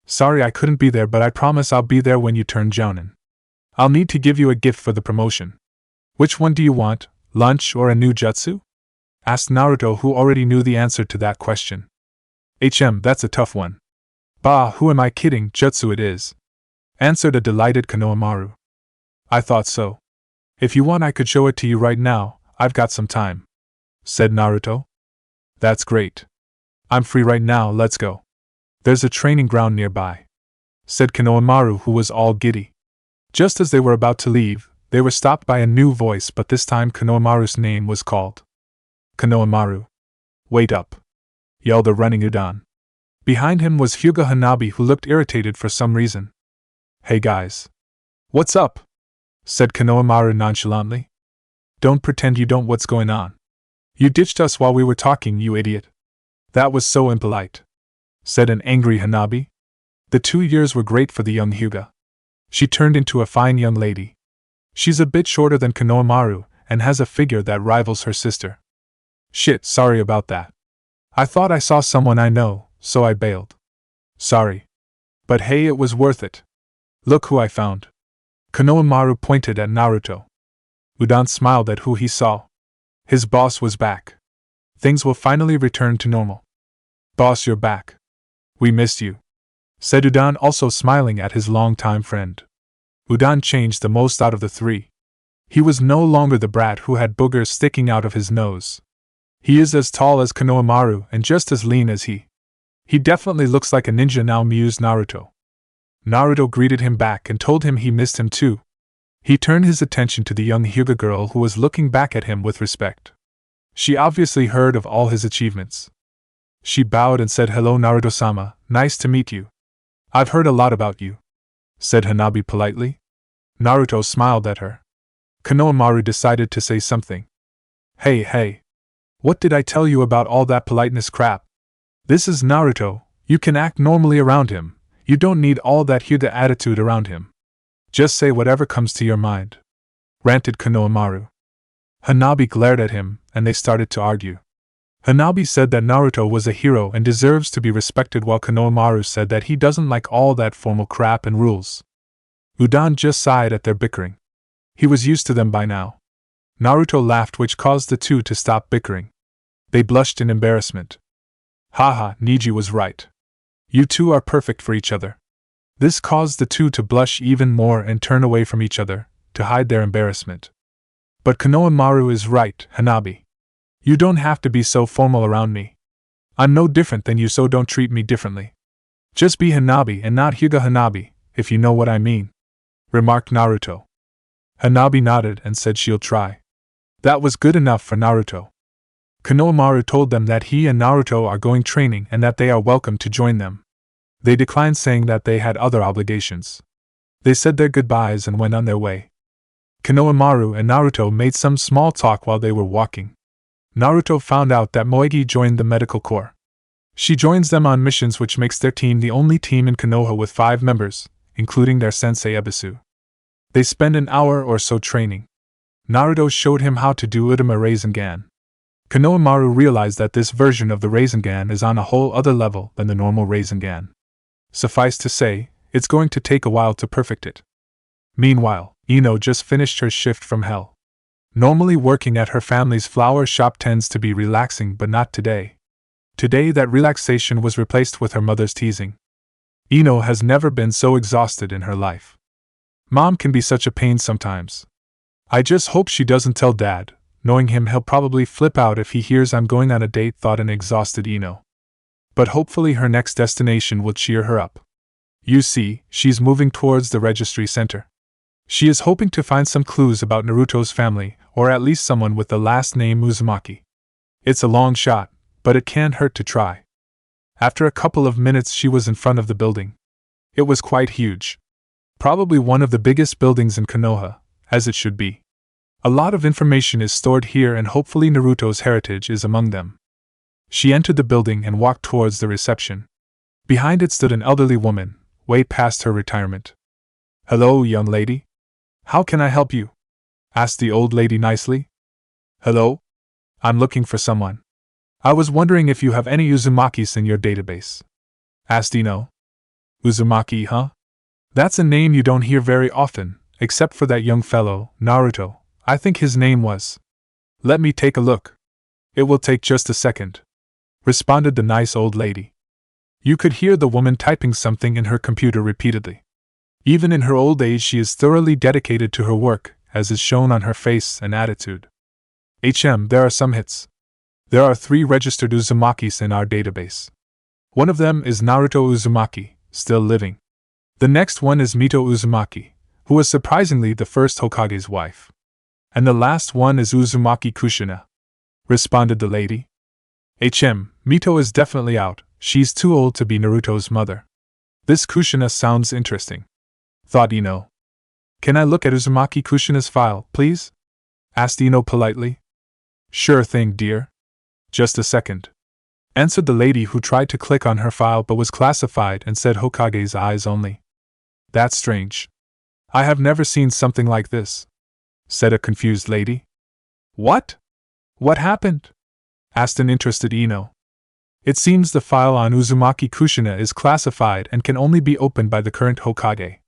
Sorry I couldn't be there, but I promise I'll be there when you turn Jounin. I'll need to give you a gift for the promotion. Which one do you want, lunch or a new jutsu? Asked Naruto, who already knew the answer to that question. That's a tough one. Bah, who am I kidding, jutsu it is, answered a delighted Konohamaru. I thought so. If you want I could show it to you right now, I've got some time, said Naruto. That's great. I'm free right now, let's go. There's a training ground nearby, said Konohamaru, who was all giddy. Just as they were about to leave, they were stopped by a new voice, but this time Konohamaru's name was called. Konohamaru. Wait up, yelled a running Udon. Behind him was Hyuga Hanabi, who looked irritated for some reason. Hey guys. What's up? said Konohamaru nonchalantly. Don't pretend you don't what's going on. You ditched us while we were talking, you idiot. That was so impolite, said an angry Hanabi. The 2 years were great for the young Hyuga. She turned into a fine young lady. She's a bit shorter than Konohamaru and has a figure that rivals her sister. Shit, sorry about that. I thought I saw someone I know, so I bailed. Sorry. But hey, it was worth it. Look who I found. Konohamaru pointed at Naruto. Udan smiled at who he saw. His boss was back. Things will finally return to normal. Boss, you're back. We missed you, said Udan, also smiling at his longtime friend. Udan changed the most out of the three. He was no longer the brat who had boogers sticking out of his nose. He is as tall as Konohamaru and just as lean as he. He definitely looks like a ninja now, mused Naruto. Naruto greeted him back and told him he missed him too. He turned his attention to the young Hyuga girl who was looking back at him with respect. She obviously heard of all his achievements. She bowed and said, "Hello Naruto-sama, nice to meet you. I've heard a lot about you," said Hanabi politely. Naruto smiled at her. Konohamaru decided to say something. Hey, what did I tell you about all that politeness crap? This is Naruto, you can act normally around him, you don't need all that Hyuga attitude around him. Just say whatever comes to your mind, ranted Konohamaru. Hanabi glared at him, and they started to argue. Hanabi said that Naruto was a hero and deserves to be respected, while Konohamaru said that he doesn't like all that formal crap and rules. Udan just sighed at their bickering. He was used to them by now. Naruto laughed, which caused the two to stop bickering. They blushed in embarrassment. Haha, Niji was right. You two are perfect for each other. This caused the two to blush even more and turn away from each other, to hide their embarrassment. But Konohamaru is right, Hanabi. You don't have to be so formal around me. I'm no different than you, so don't treat me differently. Just be Hanabi and not Hyuga Hanabi, if you know what I mean, remarked Naruto. Hanabi nodded and said she'll try. That was good enough for Naruto. Konohamaru told them that he and Naruto are going training and that they are welcome to join them. They declined, saying that they had other obligations. They said their goodbyes and went on their way. Konohamaru and Naruto made some small talk while they were walking. Naruto found out that Moegi joined the medical corps. She joins them on missions, which makes their team the only team in Konoha with 5 members, including their sensei Ebisu. They spend an hour or so training. Naruto showed him how to do Udama Rasengan. Konohamaru realized that this version of the Rasengan is on a whole other level than the normal Rasengan. Suffice to say, it's going to take a while to perfect it. Meanwhile, Ino just finished her shift from hell. Normally working at her family's flower shop tends to be relaxing, but not today. Today that relaxation was replaced with her mother's teasing. Ino has never been so exhausted in her life. Mom can be such a pain sometimes. I just hope she doesn't tell Dad. Knowing him, he'll probably flip out if he hears I'm going on a date, thought an exhausted Ino. But hopefully her next destination will cheer her up. You see, she's moving towards the registry center. She is hoping to find some clues about Naruto's family, or at least someone with the last name Uzumaki. It's a long shot, but it can't hurt to try. After a couple of minutes she was in front of the building. It was quite huge. Probably one of the biggest buildings in Konoha, as it should be. A lot of information is stored here and hopefully Naruto's heritage is among them. She entered the building and walked towards the reception. Behind it stood an elderly woman, way past her retirement. "Hello, young lady. How can I help you?" asked the old lady nicely. "Hello? I'm looking for someone. I was wondering if you have any Uzumakis in your database," asked Ino. Uzumaki, huh? That's a name you don't hear very often, except for that young fellow, Naruto. I think his name was. Let me take a look. It will take just a second, responded the nice old lady. You could hear the woman typing something in her computer repeatedly. Even in her old age she is thoroughly dedicated to her work, as is shown on her face and attitude. There are some hits. There are 3 registered Uzumakis in our database. One of them is Naruto Uzumaki, still living. The next one is Mito Uzumaki, who was surprisingly the first Hokage's wife. And the last one is Uzumaki Kushina, responded the lady. Mito is definitely out, she's too old to be Naruto's mother. This Kushina sounds interesting, thought Ino. Can I look at Uzumaki Kushina's file, please? Asked Ino politely. Sure thing, dear. Just a second. Answered the lady who tried to click on her file but was classified and said Hokage's eyes only. That's strange. I have never seen something like this, said a confused lady. What? What happened? Asked an interested Ino. It seems the file on Uzumaki Kushina is classified and can only be opened by the current Hokage,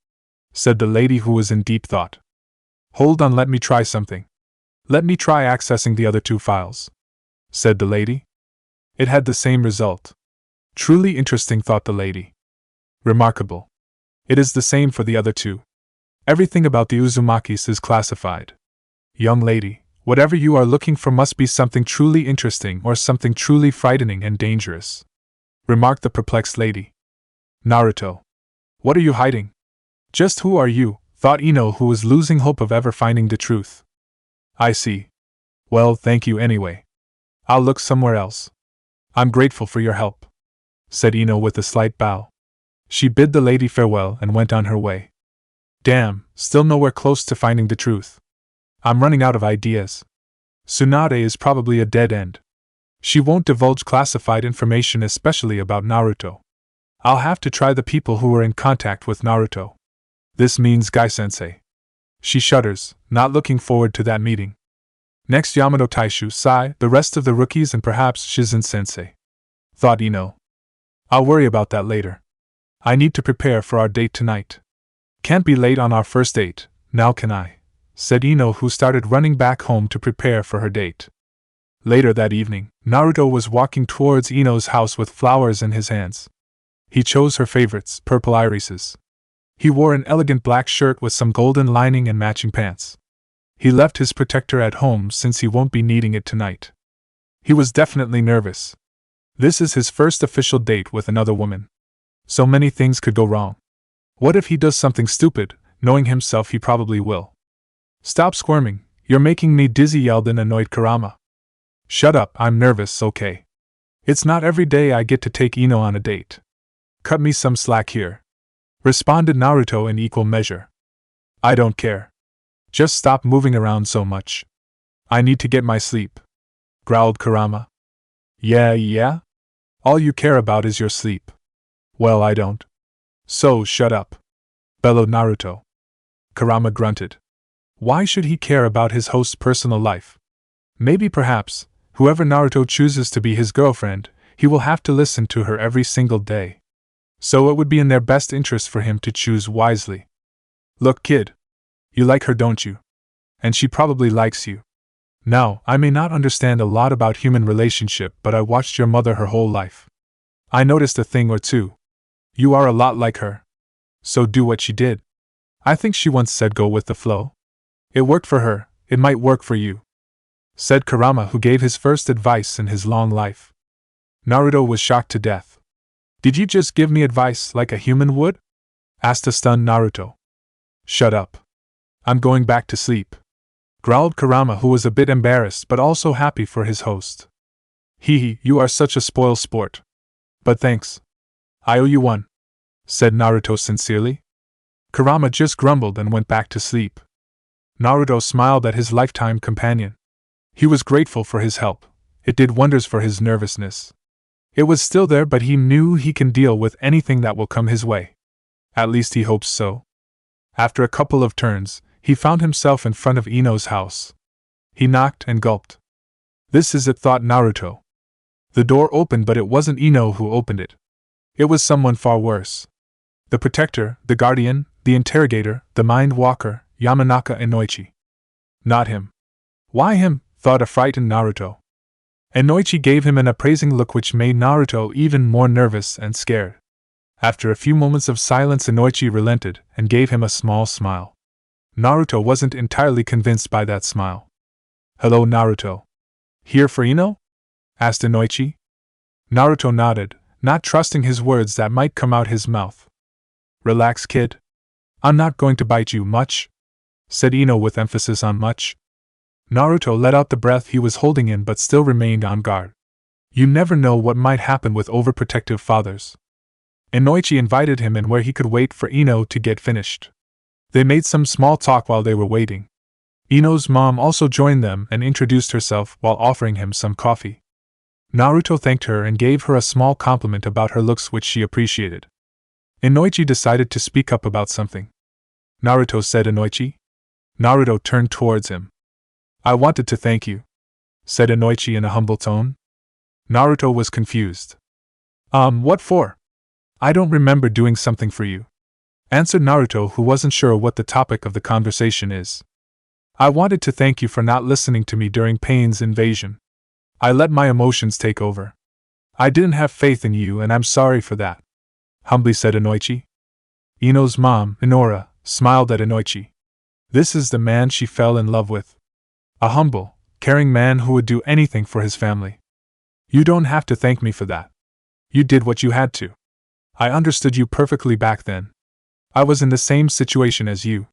said the lady who was in deep thought. Hold on, let me try something. Let me try accessing the other two files, said the lady. It had the same result. Truly interesting, thought the lady. Remarkable. It is the same for the other two. Everything about the Uzumakis is classified. Young lady, whatever you are looking for must be something truly interesting or something truly frightening and dangerous, remarked the perplexed lady. Naruto. What are you hiding? Just who are you? Thought Ino, who was losing hope of ever finding the truth. I see. Well, thank you anyway. I'll look somewhere else. I'm grateful for your help, said Ino with a slight bow. She bid the lady farewell and went on her way. Damn, still nowhere close to finding the truth. I'm running out of ideas. Tsunade is probably a dead end. She won't divulge classified information, especially about Naruto. I'll have to try the people who were in contact with Naruto. This means Gai-sensei. She shudders, not looking forward to that meeting. Next Yamato Taishu, Sai, the rest of the rookies, and perhaps Shizen-sensei. Thought Ino. I'll worry about that later. I need to prepare for our date tonight. Can't be late on our first date, now can I? Said Ino, who started running back home to prepare for her date. Later that evening, Naruto was walking towards Ino's house with flowers in his hands. He chose her favorites, purple irises. He wore an elegant black shirt with some golden lining and matching pants. He left his protector at home since he won't be needing it tonight. He was definitely nervous. This is his first official date with another woman. So many things could go wrong. What if he does something stupid? Knowing himself, he probably will. Stop squirming, you're making me dizzy, yelled an annoyed Kurama. Shut up, I'm nervous, okay? It's not every day I get to take Ino on a date. Cut me some slack here, responded Naruto in equal measure. I don't care. Just stop moving around so much. I need to get my sleep, growled Kurama. Yeah? All you care about is your sleep. Well, I don't. So shut up, bellowed Naruto. Kurama grunted. Why should he care about his host's personal life? Maybe perhaps, whoever Naruto chooses to be his girlfriend, he will have to listen to her every single day. So it would be in their best interest for him to choose wisely. Look, kid. You like her, don't you? And she probably likes you. Now, I may not understand a lot about human relationship, but I watched your mother her whole life. I noticed a thing or two. You are a lot like her. So do what she did. I think she once said go with the flow. It worked for her, it might work for you, said Kurama, who gave his first advice in his long life. Naruto was shocked to death. Did you just give me advice like a human would? Asked a stunned Naruto. Shut up. I'm going back to sleep, growled Kurama, who was a bit embarrassed but also happy for his host. Hee, you are such a spoil sport. But thanks. I owe you one, said Naruto sincerely. Kurama just grumbled and went back to sleep. Naruto smiled at his lifetime companion. He was grateful for his help. It did wonders for his nervousness. It was still there, but he knew he can deal with anything that will come his way. At least he hopes so. After a couple of turns, he found himself in front of Ino's house. He knocked and gulped. This is it, thought Naruto. The door opened, but it wasn't Ino who opened it. It was someone far worse. The protector, the guardian, the interrogator, the mind walker, Yamanaka Inoichi. Not him. Why him? Thought a frightened Naruto. Inoichi gave him an appraising look which made Naruto even more nervous and scared. After a few moments of silence, Inoichi relented and gave him a small smile. Naruto wasn't entirely convinced by that smile. Hello, Naruto. Here for Ino? Asked Inoichi. Naruto nodded, not trusting his words that might come out his mouth. Relax, kid. I'm not going to bite you much, said Ino with emphasis on much. Naruto let out the breath he was holding in but still remained on guard. You never know what might happen with overprotective fathers. Inoichi invited him in where he could wait for Ino to get finished. They made some small talk while they were waiting. Ino's mom also joined them and introduced herself while offering him some coffee. Naruto thanked her and gave her a small compliment about her looks, which she appreciated. Inoichi decided to speak up about something. "Naruto," said Inoichi. Naruto turned towards him. "I wanted to thank you," said Inoichi in a humble tone. Naruto was confused. What for? I don't remember doing something for you," answered Naruto, who wasn't sure what the topic of the conversation is. "I wanted to thank you for not listening to me during Pain's invasion. I let my emotions take over. I didn't have faith in you, and I'm sorry for that," humbly said Inoichi. Ino's mom, Inora, smiled at Inoichi. This is the man she fell in love with. A humble, caring man who would do anything for his family. "You don't have to thank me for that. You did what you had to. I understood you perfectly back then. I was in the same situation as you.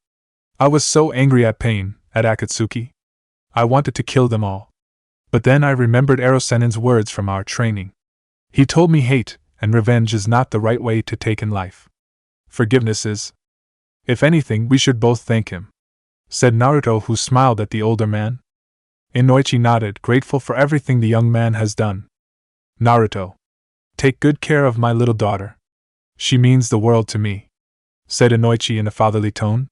I was so angry at Pain, at Akatsuki. I wanted to kill them all. But then I remembered Erosenin's words from our training. He told me hate and revenge is not the right way to take in life. Forgiveness is. If anything, we should both thank him," said Naruto, who smiled at the older man. Inoichi nodded, grateful for everything the young man has done. "Naruto, take good care of my little daughter. She means the world to me," said Inoichi in a fatherly tone.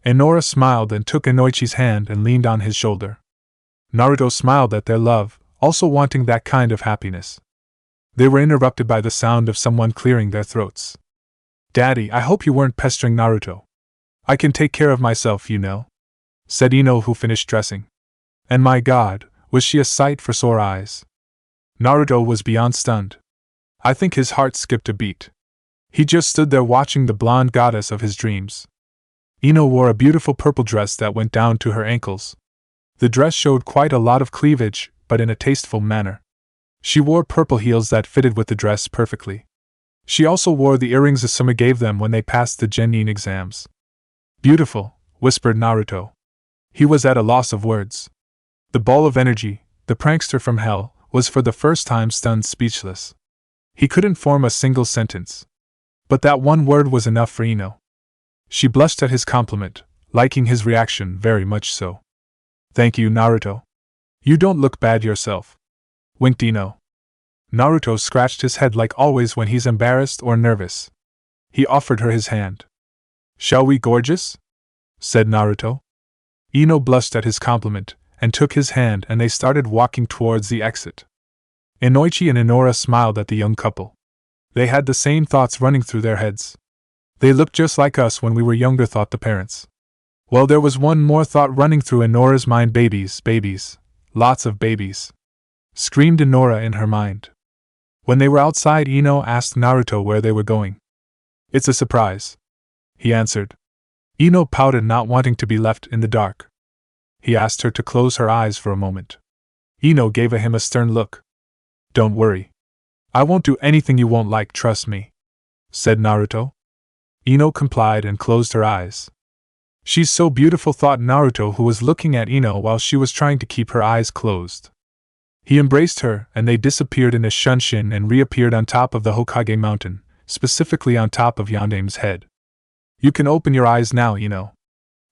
Inora smiled and took Inoichi's hand and leaned on his shoulder. Naruto smiled at their love, also wanting that kind of happiness. They were interrupted by the sound of someone clearing their throats. "Daddy, I hope you weren't pestering Naruto. I can take care of myself, you know," said Ino, who finished dressing. And my God, was she a sight for sore eyes. Naruto was beyond stunned. I think his heart skipped a beat. He just stood there watching the blonde goddess of his dreams. Ino wore a beautiful purple dress that went down to her ankles. The dress showed quite a lot of cleavage, but in a tasteful manner. She wore purple heels that fitted with the dress perfectly. She also wore the earrings Asuma gave them when they passed the Genin exams. "Beautiful," whispered Naruto. He was at a loss of words. The ball of energy, the prankster from hell, was for the first time stunned speechless. He couldn't form a single sentence. But that one word was enough for Ino. She blushed at his compliment, liking his reaction very much so. "Thank you, Naruto. You don't look bad yourself," winked Ino. Naruto scratched his head like always when he's embarrassed or nervous. He offered her his hand. "Shall we, gorgeous?" said Naruto. Ino blushed at his compliment, and took his hand, and they started walking towards the exit. Inoichi and Inora smiled at the young couple. They had the same thoughts running through their heads. "They look just like us when we were younger," thought the parents. Well, there was one more thought running through Inora's mind. Babies, babies, lots of babies, screamed Inora in her mind. When they were outside, Ino asked Naruto where they were going. "It's a surprise," he answered. Ino pouted, not wanting to be left in the dark. He asked her to close her eyes for a moment. Ino gave him a stern look. "Don't worry. I won't do anything you won't like, trust me," said Naruto. Ino complied and closed her eyes. "She's so beautiful," thought Naruto, who was looking at Ino while she was trying to keep her eyes closed. He embraced her, and they disappeared in a shunshin and reappeared on top of the Hokage mountain, specifically on top of Yandame's head. "You can open your eyes now, Ino,"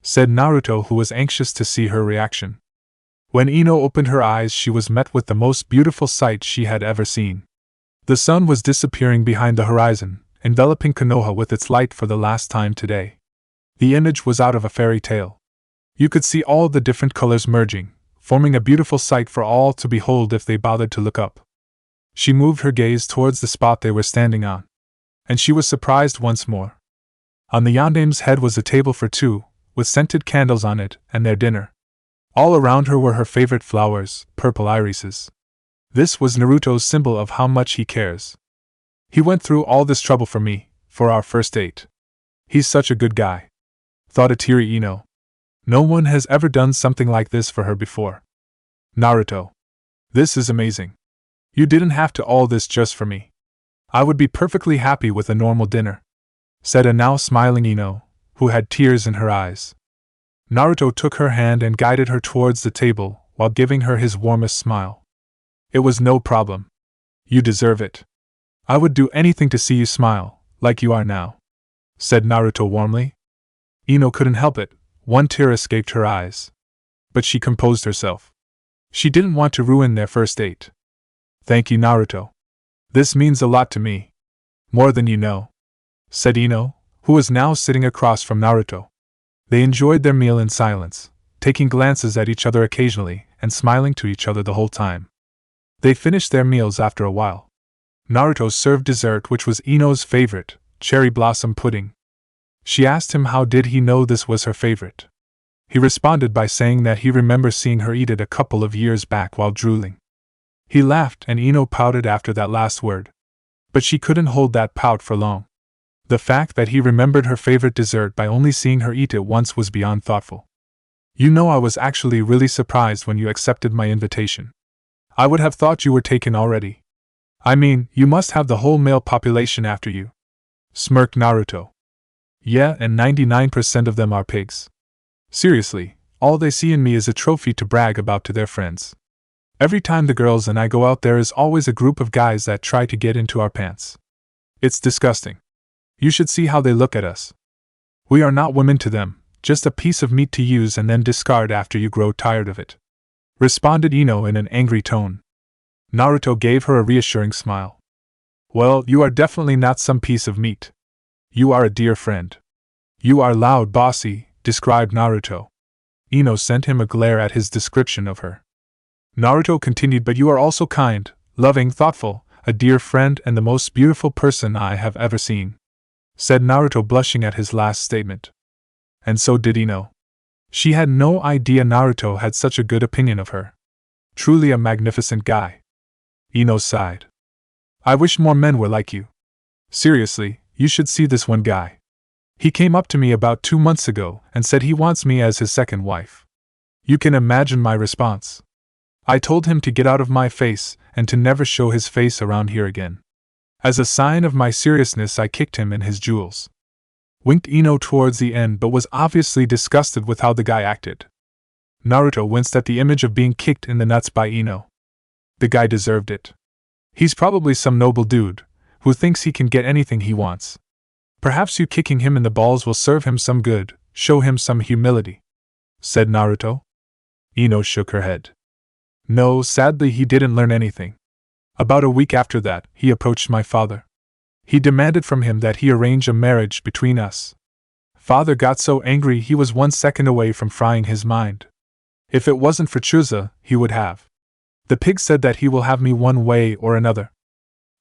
said Naruto, who was anxious to see her reaction. When Ino opened her eyes, she was met with the most beautiful sight she had ever seen. The sun was disappearing behind the horizon, enveloping Konoha with its light for the last time today. The image was out of a fairy tale. You could see all the different colors merging, forming a beautiful sight for all to behold if they bothered to look up. She moved her gaze towards the spot they were standing on, and she was surprised once more. On the Yandame's head was a table for two, with scented candles on it, and their dinner. All around her were her favorite flowers, purple irises. This was Naruto's symbol of how much he cares. "He went through all this trouble for me, for our first date. He's such a good guy," thought a teary Ino. No one has ever done something like this for her before. "Naruto, this is amazing. You didn't have to all this just for me. I would be perfectly happy with a normal dinner," said a now smiling Ino, who had tears in her eyes. Naruto took her hand and guided her towards the table, while giving her his warmest smile. "It was no problem. You deserve it. I would do anything to see you smile, like you are now," said Naruto warmly. Ino couldn't help it, one tear escaped her eyes. But she composed herself. She didn't want to ruin their first date. Thank you, Naruto. This means a lot to me. More than you know, said Ino, who was now sitting across from Naruto. They enjoyed their meal in silence, taking glances at each other occasionally and smiling to each other the whole time. They finished their meals after a while. Naruto served dessert, which was Ino's favorite, cherry blossom pudding. She asked him how did he know this was her favorite. He responded by saying that he remembers seeing her eat it a couple of years back while drooling. He laughed and Ino pouted after that last word. But she couldn't hold that pout for long. The fact that he remembered her favorite dessert by only seeing her eat it once was beyond thoughtful. You know, I was actually really surprised when you accepted my invitation. I would have thought you were taken already. I mean, you must have the whole male population after you, smirked Naruto. Yeah, and 99% of them are pigs. Seriously, all they see in me is a trophy to brag about to their friends. Every time the girls and I go out, there is always a group of guys that try to get into our pants. It's disgusting. You should see how they look at us. We are not women to them, just a piece of meat to use and then discard after you grow tired of it, responded Ino in an angry tone. Naruto gave her a reassuring smile. Well, you are definitely not some piece of meat. You are a dear friend. You are loud, bossy, described Naruto. Ino sent him a glare at his description of her. Naruto continued, but you are also kind, loving, thoughtful, a dear friend and the most beautiful person I have ever seen, said Naruto, blushing at his last statement. And so did Ino. She had no idea Naruto had such a good opinion of her. Truly a magnificent guy. Ino sighed. I wish more men were like you. Seriously, you should see this one guy. He came up to me about 2 months ago and said he wants me as his second wife. You can imagine my response. I told him to get out of my face and to never show his face around here again. As a sign of my seriousness, I kicked him in his jewels. Winked Ino towards the end, but was obviously disgusted with how the guy acted. Naruto winced at the image of being kicked in the nuts by Ino. The guy deserved it. He's probably some noble dude who thinks he can get anything he wants. Perhaps you kicking him in the balls will serve him some good, show him some humility, said Naruto. Ino shook her head. No, sadly he didn't learn anything. About a week after that, he approached my father. He demanded from him that he arrange a marriage between us. Father got so angry he was 1 second away from frying his mind. If it wasn't for Chuza, he would have. The pig said that he will have me one way or another.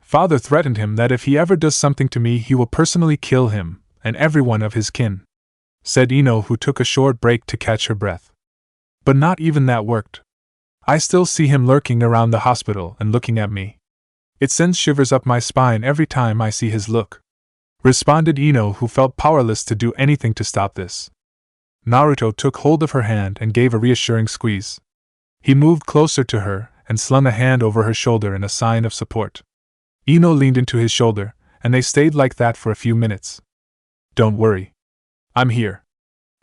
Father threatened him that if he ever does something to me he will personally kill him and everyone of his kin, said Ino, who took a short break to catch her breath. But not even that worked. I still see him lurking around the hospital and looking at me. It sends shivers up my spine every time I see his look, responded Ino, who felt powerless to do anything to stop this. Naruto took hold of her hand and gave a reassuring squeeze. He moved closer to her and slung a hand over her shoulder in a sign of support. Ino leaned into his shoulder, and they stayed like that for a few minutes. Don't worry. I'm here.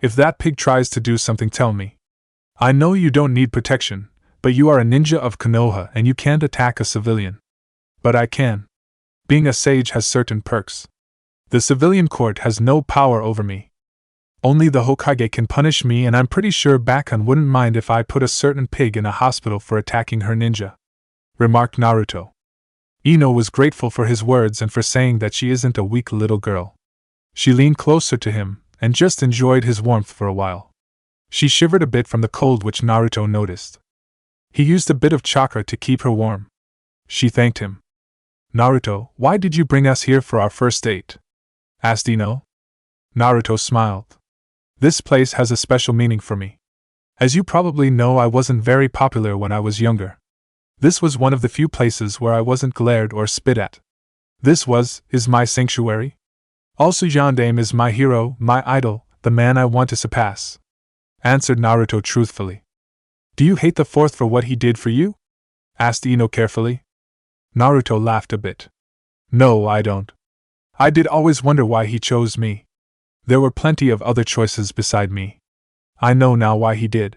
If that pig tries to do something, tell me. I know you don't need protection, but you are a ninja of Konoha and you can't attack a civilian. But I can. Being a sage has certain perks. The civilian court has no power over me. Only the Hokage can punish me, and I'm pretty sure Bakun wouldn't mind if I put a certain pig in a hospital for attacking her ninja, remarked Naruto. Ino was grateful for his words and for saying that she isn't a weak little girl. She leaned closer to him and just enjoyed his warmth for a while. She shivered a bit from the cold, which Naruto noticed. He used a bit of chakra to keep her warm. She thanked him. Naruto, why did you bring us here for our first date? Asked Ino. Naruto smiled. This place has a special meaning for me. As you probably know, I wasn't very popular when I was younger. This was one of the few places where I wasn't glared or spit at. This is my sanctuary. Also, Yondaime is my hero, my idol, the man I want to surpass, answered Naruto truthfully. Do you hate the fourth for what he did for you? Asked Ino carefully. Naruto laughed a bit. No, I don't. I did always wonder why he chose me. There were plenty of other choices beside me. I know now why he did,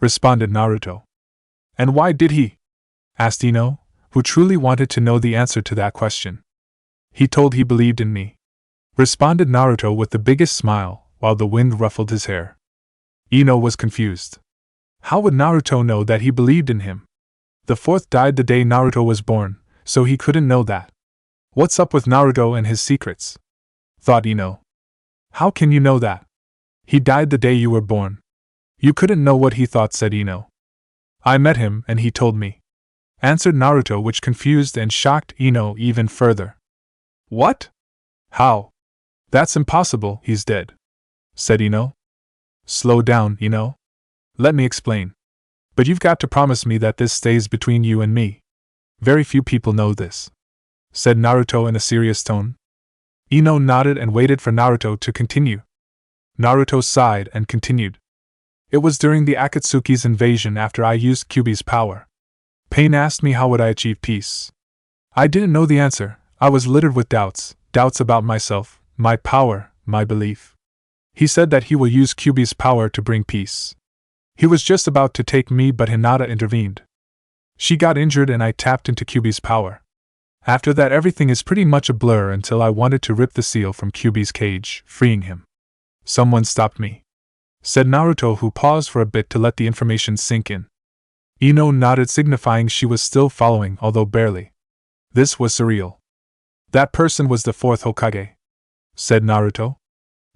responded Naruto. And why did he? Asked Ino, who truly wanted to know the answer to that question. He told he believed in me, responded Naruto with the biggest smile, while the wind ruffled his hair. Ino was confused. How would Naruto know that he believed in him? The fourth died the day Naruto was born, so he couldn't know that. What's up with Naruto and his secrets? Thought Ino. How can you know that? He died the day you were born. You couldn't know what he thought, said Ino. I met him and he told me, answered Naruto, which confused and shocked Ino even further. What? How? That's impossible, he's dead, said Ino. Slow down, Ino. Let me explain. But you've got to promise me that this stays between you and me. Very few people know this, said Naruto in a serious tone. Ino nodded and waited for Naruto to continue. Naruto sighed and continued. It was during the Akatsuki's invasion after I used Kyuubi's power. Pain asked me how would I achieve peace. I didn't know the answer. I was littered with doubts about myself, my power, my belief. He said that he will use Kyuubi's power to bring peace. He was just about to take me, but Hinata intervened. She got injured and I tapped into Kyuubi's power. After that, everything is pretty much a blur until I wanted to rip the seal from Kyuubi's cage, freeing him. Someone stopped me, said Naruto, who paused for a bit to let the information sink in. Ino nodded, signifying she was still following, although barely. This was surreal. That person was the fourth Hokage, said Naruto.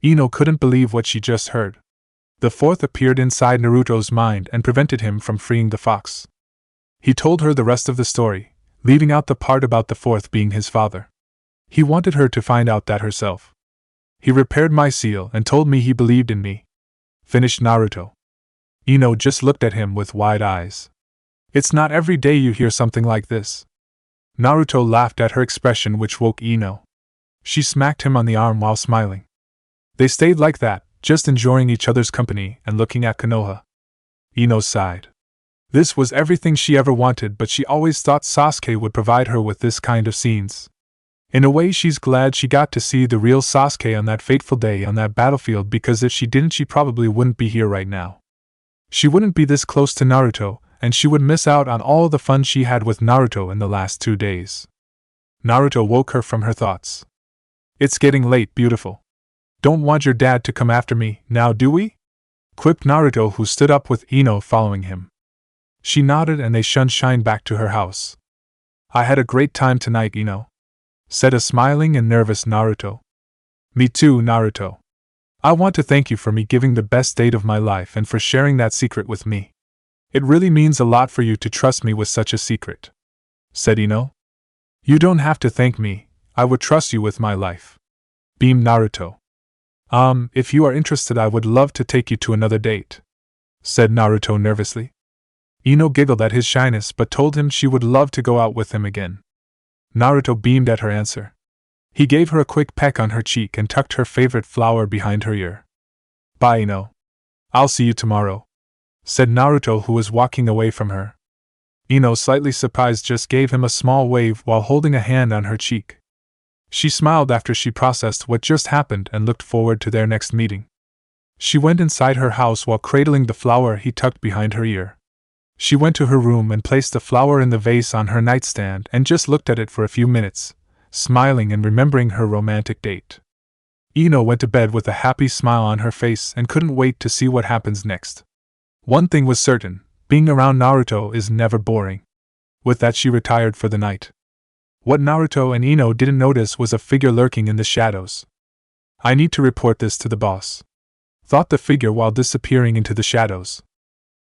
Ino couldn't believe what she just heard. The fourth appeared inside Naruto's mind and prevented him from freeing the fox. He told her the rest of the story, leaving out the part about the fourth being his father. He wanted her to find out that herself. He repaired my seal and told me he believed in me, finished Naruto. Ino just looked at him with wide eyes. It's not every day you hear something like this. Naruto laughed at her expression, which woke Ino. She smacked him on the arm while smiling. They stayed like that, just enjoying each other's company and looking at Konoha. Ino sighed. This was everything she ever wanted, but she always thought Sasuke would provide her with this kind of scenes. In a way, she's glad she got to see the real Sasuke on that fateful day on that battlefield, because if she didn't, she probably wouldn't be here right now. She wouldn't be this close to Naruto, and she would miss out on all the fun she had with Naruto in the last 2 days. Naruto woke her from her thoughts. It's getting late, beautiful. Don't want your dad to come after me, now do we? Quipped Naruto, who stood up with Ino following him. She nodded and they shined back to her house. I had a great time tonight, Ino, said a smiling and nervous Naruto. Me too, Naruto. I want to thank you for me giving the best date of my life and for sharing that secret with me. It really means a lot for you to trust me with such a secret, said Ino. You don't have to thank me, I would trust you with my life, beamed Naruto. If you are interested, I would love to take you to another date, said Naruto nervously. Ino giggled at his shyness but told him she would love to go out with him again. Naruto beamed at her answer. He gave her a quick peck on her cheek and tucked her favorite flower behind her ear. Bye, Ino. I'll see you tomorrow, said Naruto, who was walking away from her. Ino, slightly surprised, just gave him a small wave while holding a hand on her cheek. She smiled after she processed what just happened and looked forward to their next meeting. She went inside her house while cradling the flower he tucked behind her ear. She went to her room and placed the flower in the vase on her nightstand and just looked at it for a few minutes, smiling and remembering her romantic date. Ino went to bed with a happy smile on her face and couldn't wait to see what happens next. One thing was certain, being around Naruto is never boring. With that, she retired for the night. What Naruto and Ino didn't notice was a figure lurking in the shadows. I need to report this to the boss, thought the figure while disappearing into the shadows.